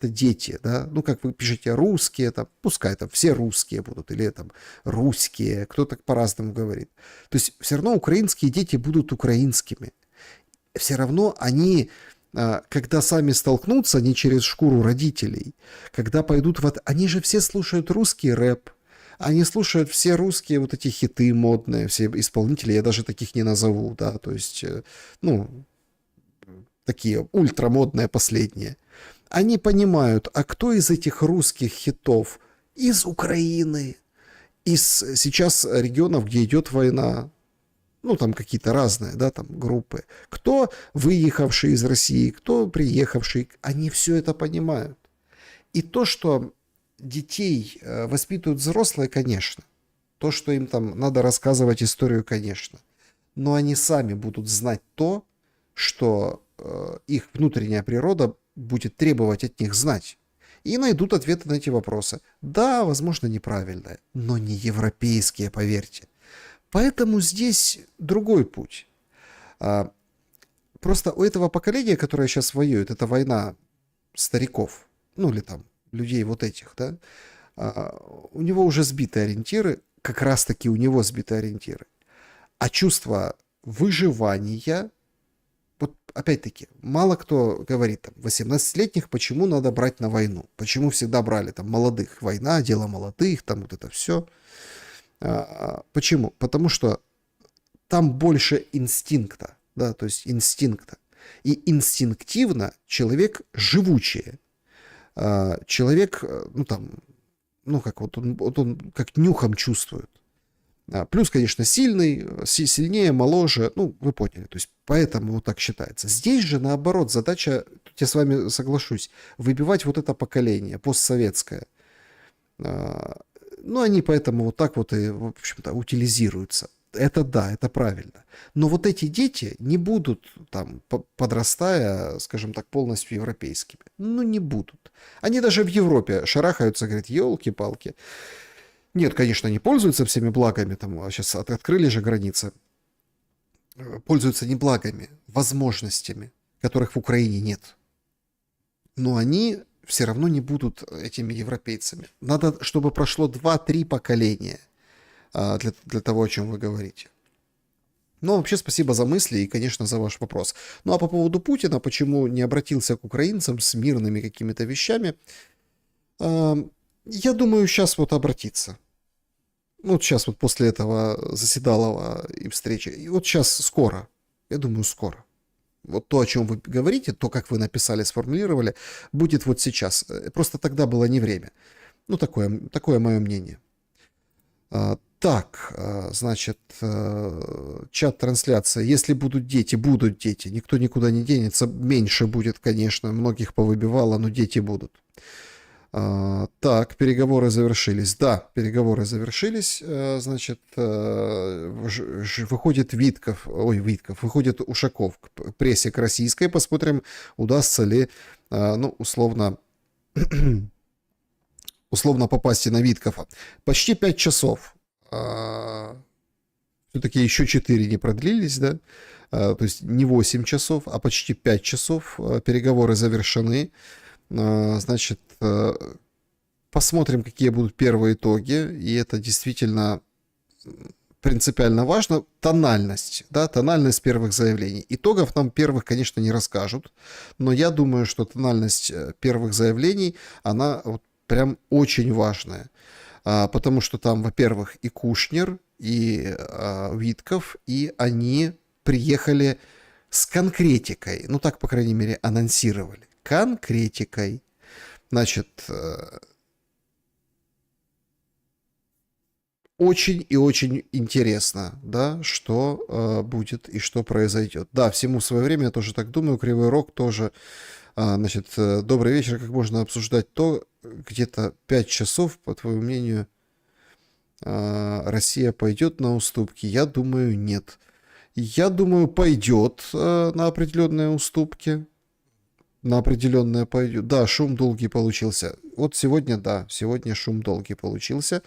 дети, да, ну, как вы пишете, русские, там, пускай там все русские будут, или там русские, кто так по-разному говорит, то есть все равно украинские дети будут украинскими, все равно они... когда сами столкнутся, не через шкуру родителей, когда пойдут в... Они же все слушают русский рэп, они слушают все русские вот эти хиты модные, все исполнители, я даже таких не назову, да, то есть, ну, такие ультрамодные последние. Они понимают, а кто из этих русских хитов из Украины, из сейчас регионов, где идет война, ну, там какие-то разные, да, там группы. Кто выехавший из России, кто приехавший, они все это понимают. И то, что детей воспитывают взрослые, конечно. То, что им там надо рассказывать историю, конечно. Но они сами будут знать то, что их внутренняя природа будет требовать от них знать. И найдут ответы на эти вопросы. Да, возможно, неправильные, но не европейские, поверьте. Поэтому здесь другой путь. Просто у этого поколения, которое сейчас воюет, это война стариков, ну или там людей вот этих, да, у него уже сбиты ориентиры, как раз-таки у него сбиты ориентиры. А чувство выживания, вот опять-таки, мало кто говорит, там, 18-летних, почему надо брать на войну, почему всегда брали там молодых, война, дело молодых, там вот это все. Почему? Потому что там больше инстинкта, да, то есть инстинкта. И инстинктивно человек живучее. Человек, ну там, ну как вот он как нюхом чувствует. Плюс, конечно, сильный, сильнее, моложе, ну, вы поняли, то есть поэтому вот так считается. Здесь же, наоборот, задача, тут я с вами соглашусь, выбивать вот это поколение постсоветское. Ну, они поэтому вот так вот и, в общем-то, утилизируются. Это да, это правильно. Но вот эти дети не будут, там, подрастая, скажем так, полностью европейскими. Ну, не будут. Они даже в Европе шарахаются, говорят, елки-палки. Нет, конечно, они пользуются всеми благами, там, сейчас открыли же границы. Пользуются не благами, возможностями, которых в Украине нет. Но они все равно не будут этими европейцами. Надо, чтобы прошло 2-3 поколения для того, о чем вы говорите. Ну, вообще, спасибо за мысли и, конечно, за ваш вопрос. Ну, а по поводу Путина, почему не обратился к украинцам с мирными какими-то вещами, я думаю, сейчас вот обратиться. Вот сейчас вот после этого заседалого и встречи. И вот сейчас скоро. Я думаю, скоро. Вот то, о чем вы говорите, то, как вы написали, сформулировали, будет вот сейчас. Просто тогда было не время. Ну, такое мое мнение. Так, значит, чат-трансляция. Если будут дети, будут дети. Никто никуда не денется. Меньше будет, конечно. Многих повыбивало, но дети будут. Так, переговоры завершились. Да, переговоры завершились. Значит, выходит выходит Ушаков к прессе к российской. Посмотрим, удастся ли, ну, условно попасть и на Виткова. Почти 5 часов. Все-таки еще 4 не продлились, да? То есть не 8 часов, а почти 5 часов. Переговоры завершены. Значит, посмотрим, какие будут первые итоги. И это действительно принципиально важно. Тональность, да, тональность первых заявлений. Итогов нам первых, конечно, не расскажут. Но я думаю, что тональность первых заявлений, она вот прям очень важная. Потому что там, во-первых, и Кушнер, и Витков, и они приехали с конкретикой. Ну, так, по крайней мере, анонсировали. Конкретикой. Значит, очень и очень интересно, да, что будет и что произойдет. Да, всему свое время, я тоже так думаю, Кривой Рог тоже. Значит, добрый вечер, как можно обсуждать то, где-то 5 часов, по твоему мнению, Россия пойдет на уступки? Я думаю, нет. Я думаю, пойдет на определенные уступки. На определенное пойдет. Да, шум долгий получился. Вот сегодня, да, сегодня шум долгий получился.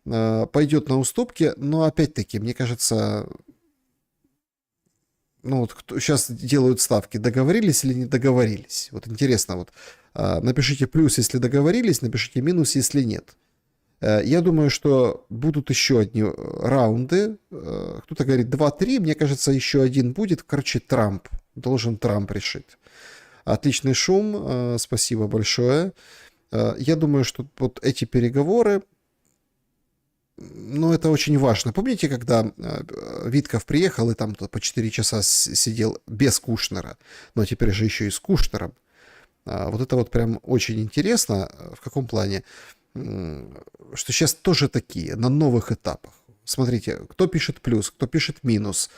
Пойдет на уступки, но опять-таки, мне кажется, ну вот сейчас делают ставки, договорились или не договорились. Вот интересно, вот напишите плюс, если договорились, напишите минус, если нет. Я думаю, что будут еще одни раунды. Кто-то говорит 2-3, мне кажется, еще один будет. Короче, Трамп. Должен Трамп решить. Отличный шум, спасибо большое. Я думаю, что вот эти переговоры, ну, это очень важно. Помните, когда Витков приехал и там по 4 часа сидел без Кушнера, но теперь же еще и с Кушнером. Вот это вот прям очень интересно. В каком плане? Что сейчас тоже такие, на новых этапах. Смотрите, кто пишет плюс, кто пишет минус.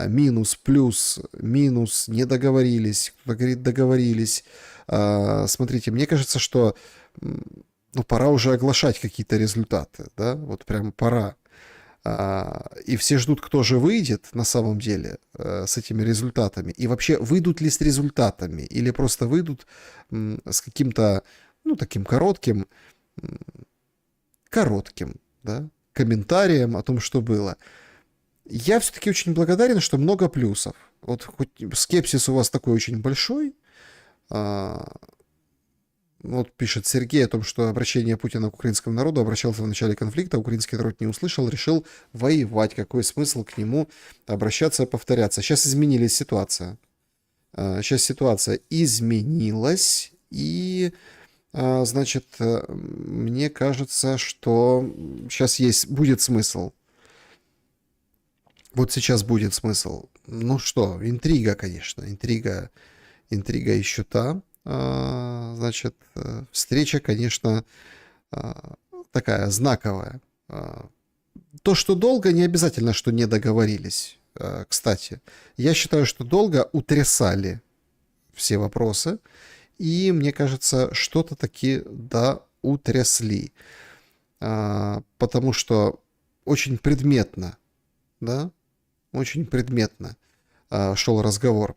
Минус, плюс, минус, не договорились. Кто-то говорит договорились. Смотрите, мне кажется, что ну, пора уже оглашать какие-то результаты, да, вот прям пора. И все ждут, кто же выйдет на самом деле с этими результатами. И вообще, выйдут ли с результатами, или просто выйдут с каким-то, ну, таким коротким, да, комментарием о том, что было. Я все-таки очень благодарен, что много плюсов. Вот хоть скепсис у вас такой очень большой. Вот пишет Сергей о том, что обращение Путина к украинскому народу обращался в начале конфликта, украинский народ не услышал, решил воевать. Какой смысл к нему обращаться и повторяться? Сейчас изменилась ситуация. Сейчас ситуация изменилась, и, значит, мне кажется, что сейчас будет смысл. Вот сейчас будет смысл. Ну что, интрига, конечно, интрига еще та. Значит, встреча, конечно, такая знаковая. То, что долго, не обязательно, что не договорились. Кстати, я считаю, что долго утрясали все вопросы, и, мне кажется, что-то таки утрясли. Потому что очень предметно, да, очень предметно шел разговор.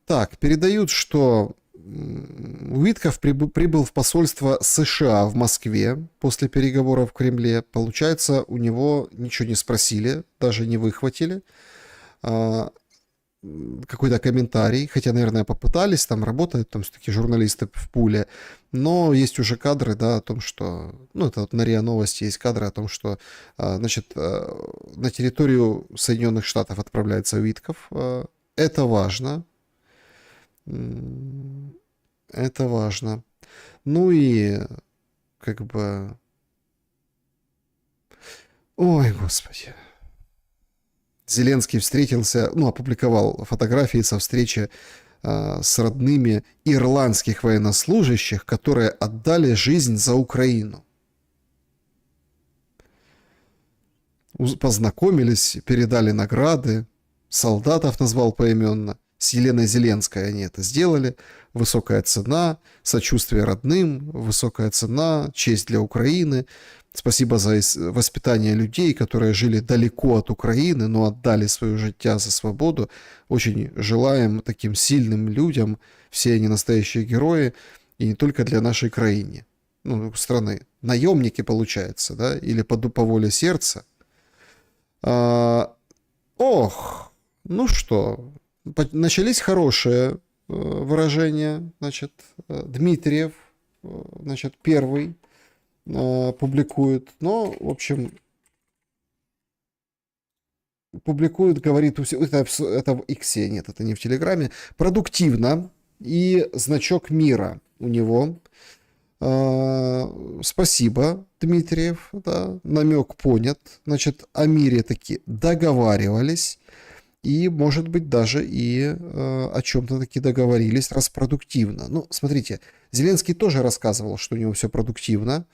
Так, передают, что Уитков прибыл в посольство США в Москве после переговоров в Кремле. Получается, у него ничего не спросили, даже не выхватили. Какой-то комментарий, хотя, наверное, попытались, там работают там все-таки журналисты в пуле, но есть уже кадры, да, о том, что, ну, это вот на РИА Новости есть кадры о том, что, значит, на территорию Соединенных Штатов отправляется Уитков. Это важно. Это важно. Ну и как бы... Ой, господи. Зеленский встретился, ну, опубликовал фотографии со встречи с родными ирландских военнослужащих, которые отдали жизнь за Украину. Познакомились, передали награды, солдатов назвал поименно. С Еленой Зеленской они это сделали. Высокая цена, сочувствие родным, высокая цена, честь для Украины. Спасибо за воспитание людей, которые жили далеко от Украины, но отдали свое життя за свободу. Очень желаем таким сильным людям, все они настоящие герои, и не только для нашей страны. Наемники, получается, да, или по воле сердца. Ну что, начались хорошие выражения. Значит, Дмитриев, значит, первый публикует, но, в общем, публикует, говорит, это в Иксе, нет, это не в Телеграме, продуктивно, и значок мира у него. Спасибо, Дмитриев, да, намек понят, значит, о мире таки договаривались, и, может быть, даже и о чем-то таки договорились, раз продуктивно. Ну, смотрите, Зеленский тоже рассказывал, что у него все продуктивно.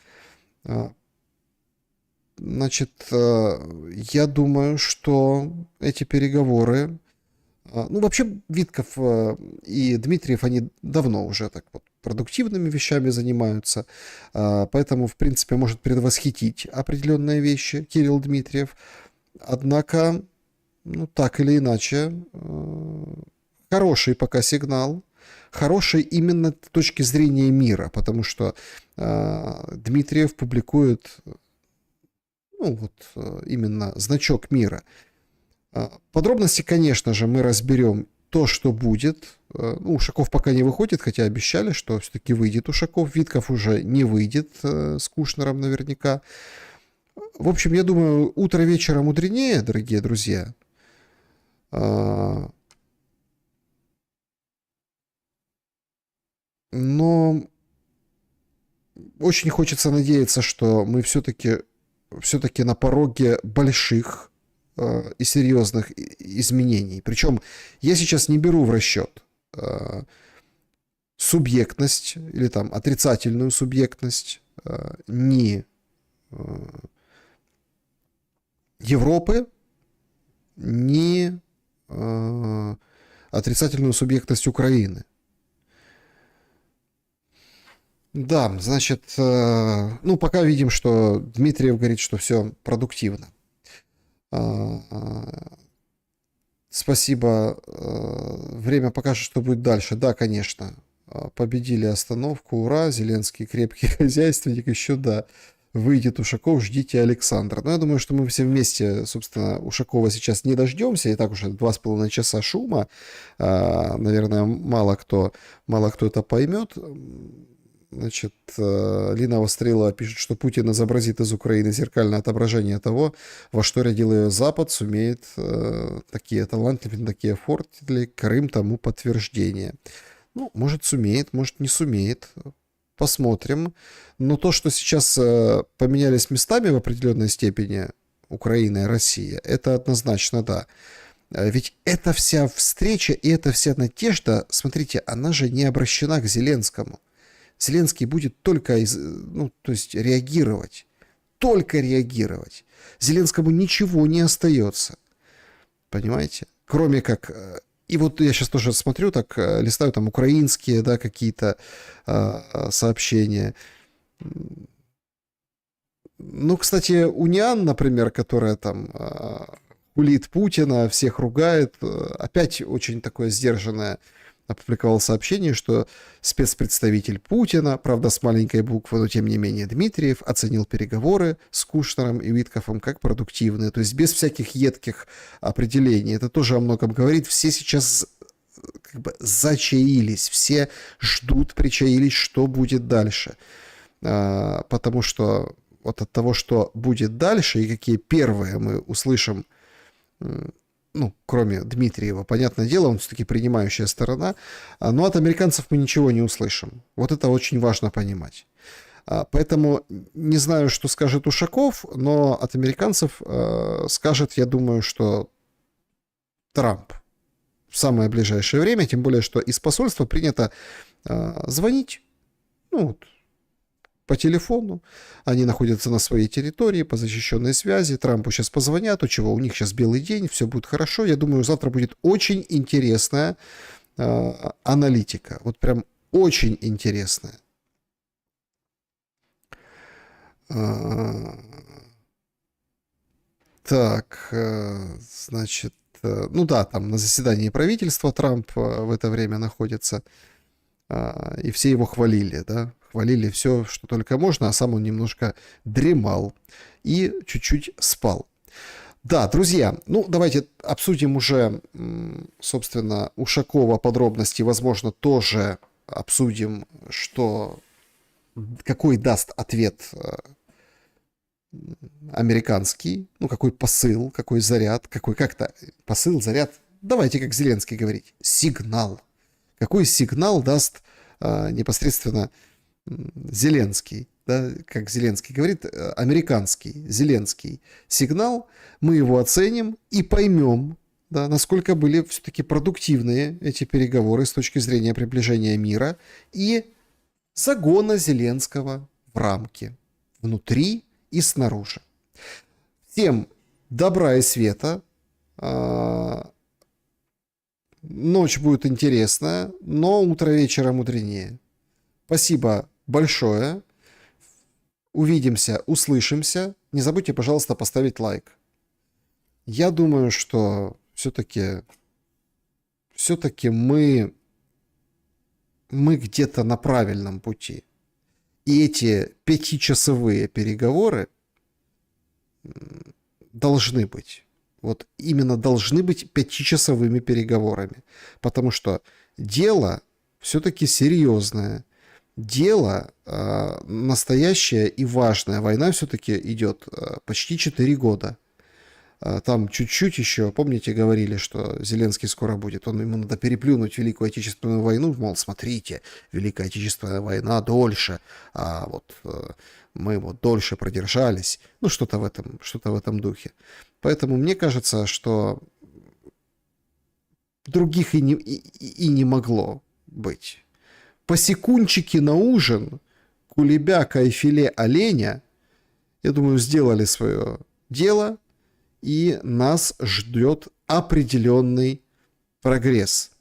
Значит, я думаю, что эти переговоры... Ну, вообще, Витков и Дмитриев, они давно уже так вот продуктивными вещами занимаются, поэтому, в принципе, может предвосхитить определенные вещи Кирилл Дмитриев. Однако, ну, так или иначе, хороший пока сигнал, хороший именно с точки зрения мира, потому что Дмитриев публикует, ну, вот, именно значок мира. Подробности, конечно же, мы разберем то, что будет. Ну, Ушаков пока не выходит, хотя обещали, что все-таки выйдет Ушаков. Витков уже не выйдет с Кушнером наверняка. В общем, я думаю, утро вечера мудренее, дорогие друзья. Но очень хочется надеяться, что мы все-таки на пороге больших и серьезных изменений. Причем я сейчас не беру в расчет субъектность или там отрицательную субъектность ни Европы, ни отрицательную субъектность Украины. Да, значит, ну, пока видим, что Дмитриев говорит, что все продуктивно. Спасибо. Время покажет, что будет дальше. Да, конечно. Победили остановку. Ура. Зеленский крепкий хозяйственник. Еще да. Выйдет Ушаков, ждите Александра. Но я думаю, что мы все вместе, собственно, Ушакова сейчас не дождемся. И так уже 2,5 часа шума. Наверное, мало кто это поймет. Значит, Лина Вострелова пишет, что Путин изобразит из Украины зеркальное отображение того, во что рядил ее Запад, сумеет такие талантливые, такие фортили, Крым тому подтверждение. Ну, может, сумеет, может, не сумеет. Посмотрим. Но то, что сейчас поменялись местами в определенной степени Украина и Россия, это однозначно да. Ведь эта вся встреча и эта вся надежда, смотрите, она же не обращена к Зеленскому. Зеленский будет только реагировать. Только реагировать. Зеленскому ничего не остается. Понимаете? Кроме как... И вот я сейчас тоже смотрю, так листаю там украинские, да, какие-то сообщения. Ну, кстати, Униан, например, которая там хулит Путина, всех ругает, опять очень такое сдержанное, опубликовал сообщение, что спецпредставитель Путина, правда с маленькой буквы, но тем не менее Дмитриев, оценил переговоры с Кушнером и Виткофом как продуктивные. То есть без всяких едких определений. Это тоже о многом говорит. Все сейчас как бы зачаились, все ждут, причаились, что будет дальше. Потому что вот от того, что будет дальше и какие первые мы услышим, ну, кроме Дмитриева, понятное дело, он все-таки принимающая сторона, но от американцев мы ничего не услышим. Вот это очень важно понимать. Поэтому не знаю, что скажет Ушаков, но от американцев скажет, я думаю, что Трамп в самое ближайшее время, тем более, что из посольства принято звонить, ну, вот, по телефону, они находятся на своей территории, по защищенной связи, Трампу сейчас позвонят, у чего у них сейчас белый день, все будет хорошо, я думаю, завтра будет очень интересная аналитика, вот прям очень интересная. Так, значит, ну да, там на заседании правительства Трамп в это время находится, и все его хвалили, да, хвалили все, что только можно, а сам он немножко дремал и чуть-чуть спал. Да, друзья, ну давайте обсудим уже, собственно, Ушакова подробности, возможно, тоже обсудим, какой даст ответ американский, ну какой посыл, какой заряд, как-то посыл, заряд, давайте как Зеленский говорить, сигнал. Какой сигнал даст непосредственно Зеленский, да, как Зеленский говорит, американский, Зеленский сигнал, мы его оценим и поймем, да, насколько были все-таки продуктивные эти переговоры с точки зрения приближения мира и загона Зеленского в рамки, внутри и снаружи. Всем добра и света. Ночь будет интересная, но утро вечера мудренее. Спасибо большое. Увидимся, услышимся. Не забудьте, пожалуйста, поставить лайк. Я думаю, что все-таки мы где-то на правильном пути. И эти 5-часовые переговоры должны быть. Вот именно должны быть 5-часовыми переговорами. Потому что дело все-таки серьезное. Дело настоящее и важное. Война все-таки идет почти 4 года. Там чуть-чуть еще, помните, говорили, что Зеленский скоро будет. Ему надо переплюнуть Великую Отечественную войну. Мол, смотрите, Великая Отечественная война дольше, а вот мы вот дольше продержались. Ну, что-то в этом духе. Поэтому мне кажется, что других и не могло быть. Посекунчики на ужин, кулебяка и филе оленя, я думаю, сделали свое дело, и нас ждет определенный прогресс.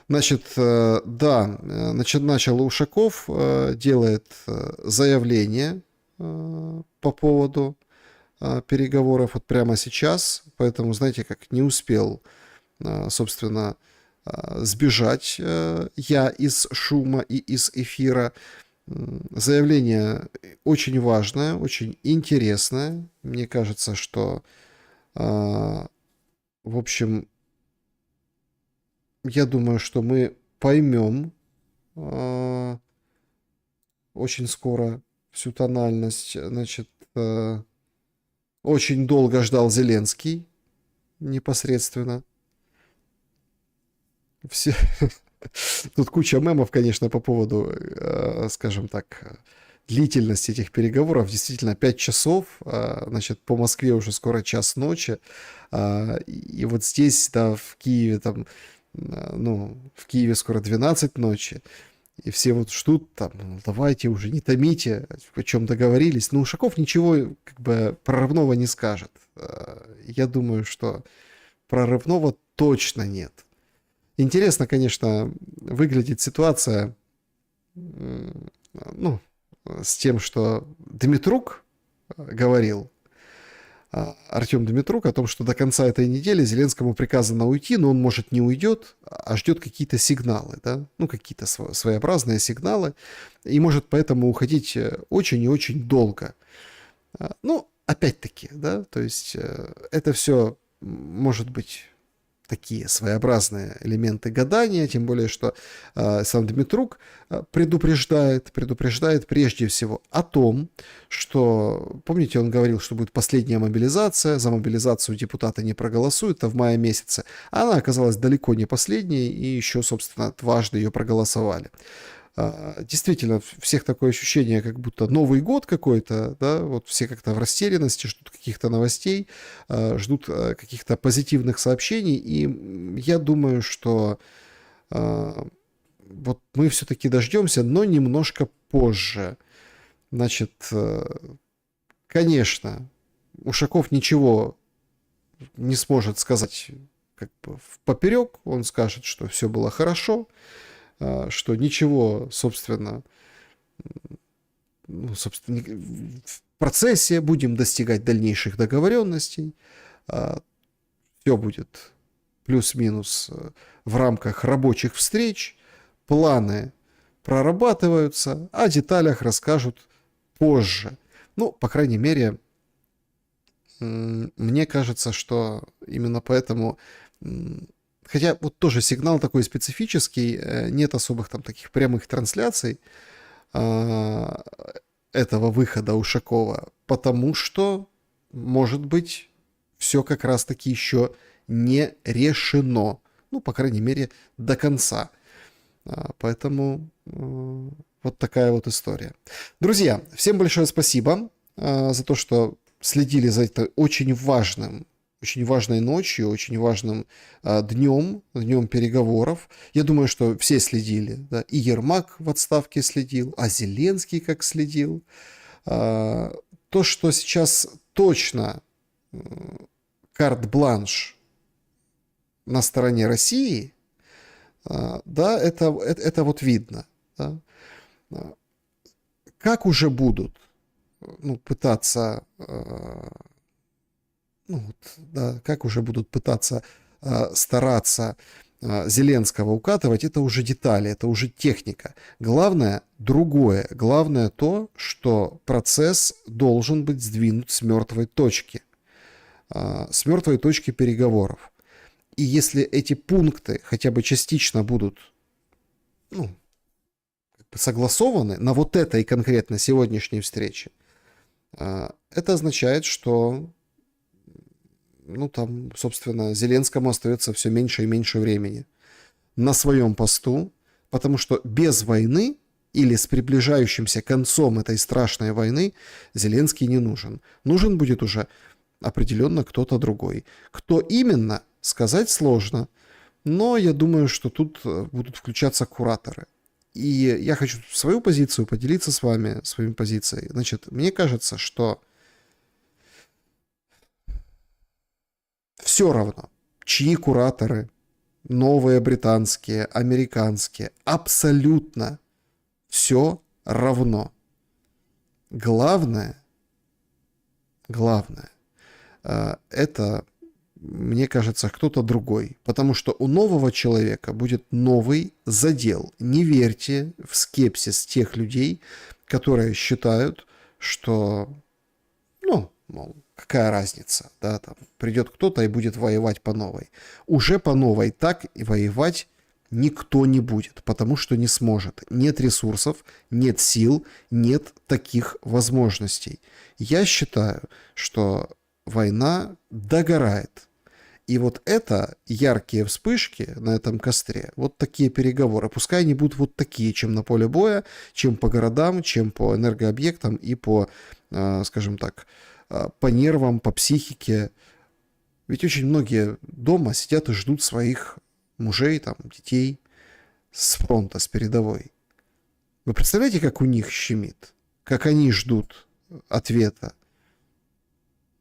Значит, да, начал Ушаков, делает заявление по поводу переговоров вот прямо сейчас, поэтому, знаете, как не успел, собственно, сбежать я из шума и из эфира. Заявление очень важное, очень интересное. Мне кажется, что, в общем, я думаю, что мы поймем очень скоро всю тональность. Значит, очень долго ждал Зеленский непосредственно. Все... Тут куча мемов, конечно, по поводу, скажем так, длительности этих переговоров. Действительно, 5 часов, значит, по Москве уже скоро час ночи. И вот здесь, да, в Киеве, там, ну, в Киеве скоро 12 ночи. И все вот ждут, там, ну, давайте уже, не томите, о чем договорились. Но Ушаков ничего, как бы, прорывного не скажет. Я думаю, что прорывного точно нет. Интересно, конечно, выглядит ситуация, ну, с тем, что Дмитрук говорил, Артем Дмитрук, о том, что до конца этой недели Зеленскому приказано уйти, но он, может, не уйдет, а ждет какие-то сигналы, да, ну, какие-то своеобразные сигналы, и может поэтому уходить очень и очень долго. Ну, опять-таки, да, то есть это все может быть такие своеобразные элементы гадания, тем более, что сам Дмитрук предупреждает прежде всего о том, что, помните, он говорил, что будет последняя мобилизация, за мобилизацию депутаты не проголосуют, а в мае месяце. Она оказалась далеко не последней, и еще, собственно, дважды ее проголосовали. Действительно, всех такое ощущение, как будто Новый год какой-то, да, вот все как-то в растерянности, ждут каких-то новостей, ждут каких-то позитивных сообщений, и я думаю, что вот мы все-таки дождемся, но немножко позже. Значит, конечно, Ушаков ничего не сможет сказать как бы впоперек, он скажет, что все было хорошо, что ничего, собственно, в процессе будем достигать дальнейших договоренностей. Все будет плюс-минус в рамках рабочих встреч. Планы прорабатываются, о деталях расскажут позже. Ну, по крайней мере, мне кажется, что именно поэтому... Хотя вот тоже сигнал такой специфический, нет особых там таких прямых трансляций этого выхода Ушакова, потому что, может быть, все как раз-таки еще не решено. Ну, по крайней мере, до конца. Поэтому вот такая вот история. Друзья, всем большое спасибо за то, что следили за этой очень важной ночью, очень важным днем переговоров. Я думаю, что все следили. Да? И Ермак в отставке следил, а Зеленский как следил. То, что сейчас точно карт-бланш на стороне России, да, это вот видно. Да? Как уже будут пытаться... как уже будут пытаться стараться Зеленского укатывать, это уже детали, это уже техника. Главное другое. Главное то, что процесс должен быть сдвинут с мертвой точки. С мертвой точки переговоров. И если эти пункты хотя бы частично будут согласованы на вот этой конкретно сегодняшней встрече, это означает, что там, собственно, Зеленскому остается все меньше и меньше времени на своем посту, потому что без войны или с приближающимся концом этой страшной войны Зеленский не нужен. Нужен будет уже определенно кто-то другой. Кто именно, сказать сложно, но я думаю, что тут будут включаться кураторы. И я хочу свою позицию поделиться с вами, своей позицией. Значит, мне кажется, что все равно, чьи кураторы, новые британские, американские, абсолютно все равно. Главное, это, мне кажется, кто-то другой. Потому что у нового человека будет новый задел. Не верьте в скепсис тех людей, которые считают, что, ну, мол, какая разница, да, там придет кто-то и будет воевать по новой. Уже по новой так и воевать никто не будет, потому что не сможет. Нет ресурсов, нет сил, нет таких возможностей. Я считаю, что война догорает. И вот это яркие вспышки на этом костре, вот такие переговоры, пускай они будут вот такие, чем на поле боя, чем по городам, чем по энергообъектам и по, скажем так, по нервам, по психике. Ведь очень многие дома сидят и ждут своих мужей, там, детей с фронта, с передовой. Вы представляете, как у них щемит? Как они ждут ответа?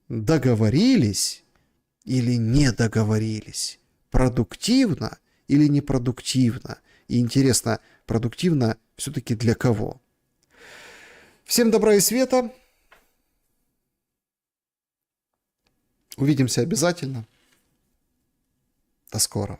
Договорились или не договорились? Продуктивно или непродуктивно? И интересно, продуктивно все-таки для кого? Всем добра и света. Увидимся обязательно. До скорого.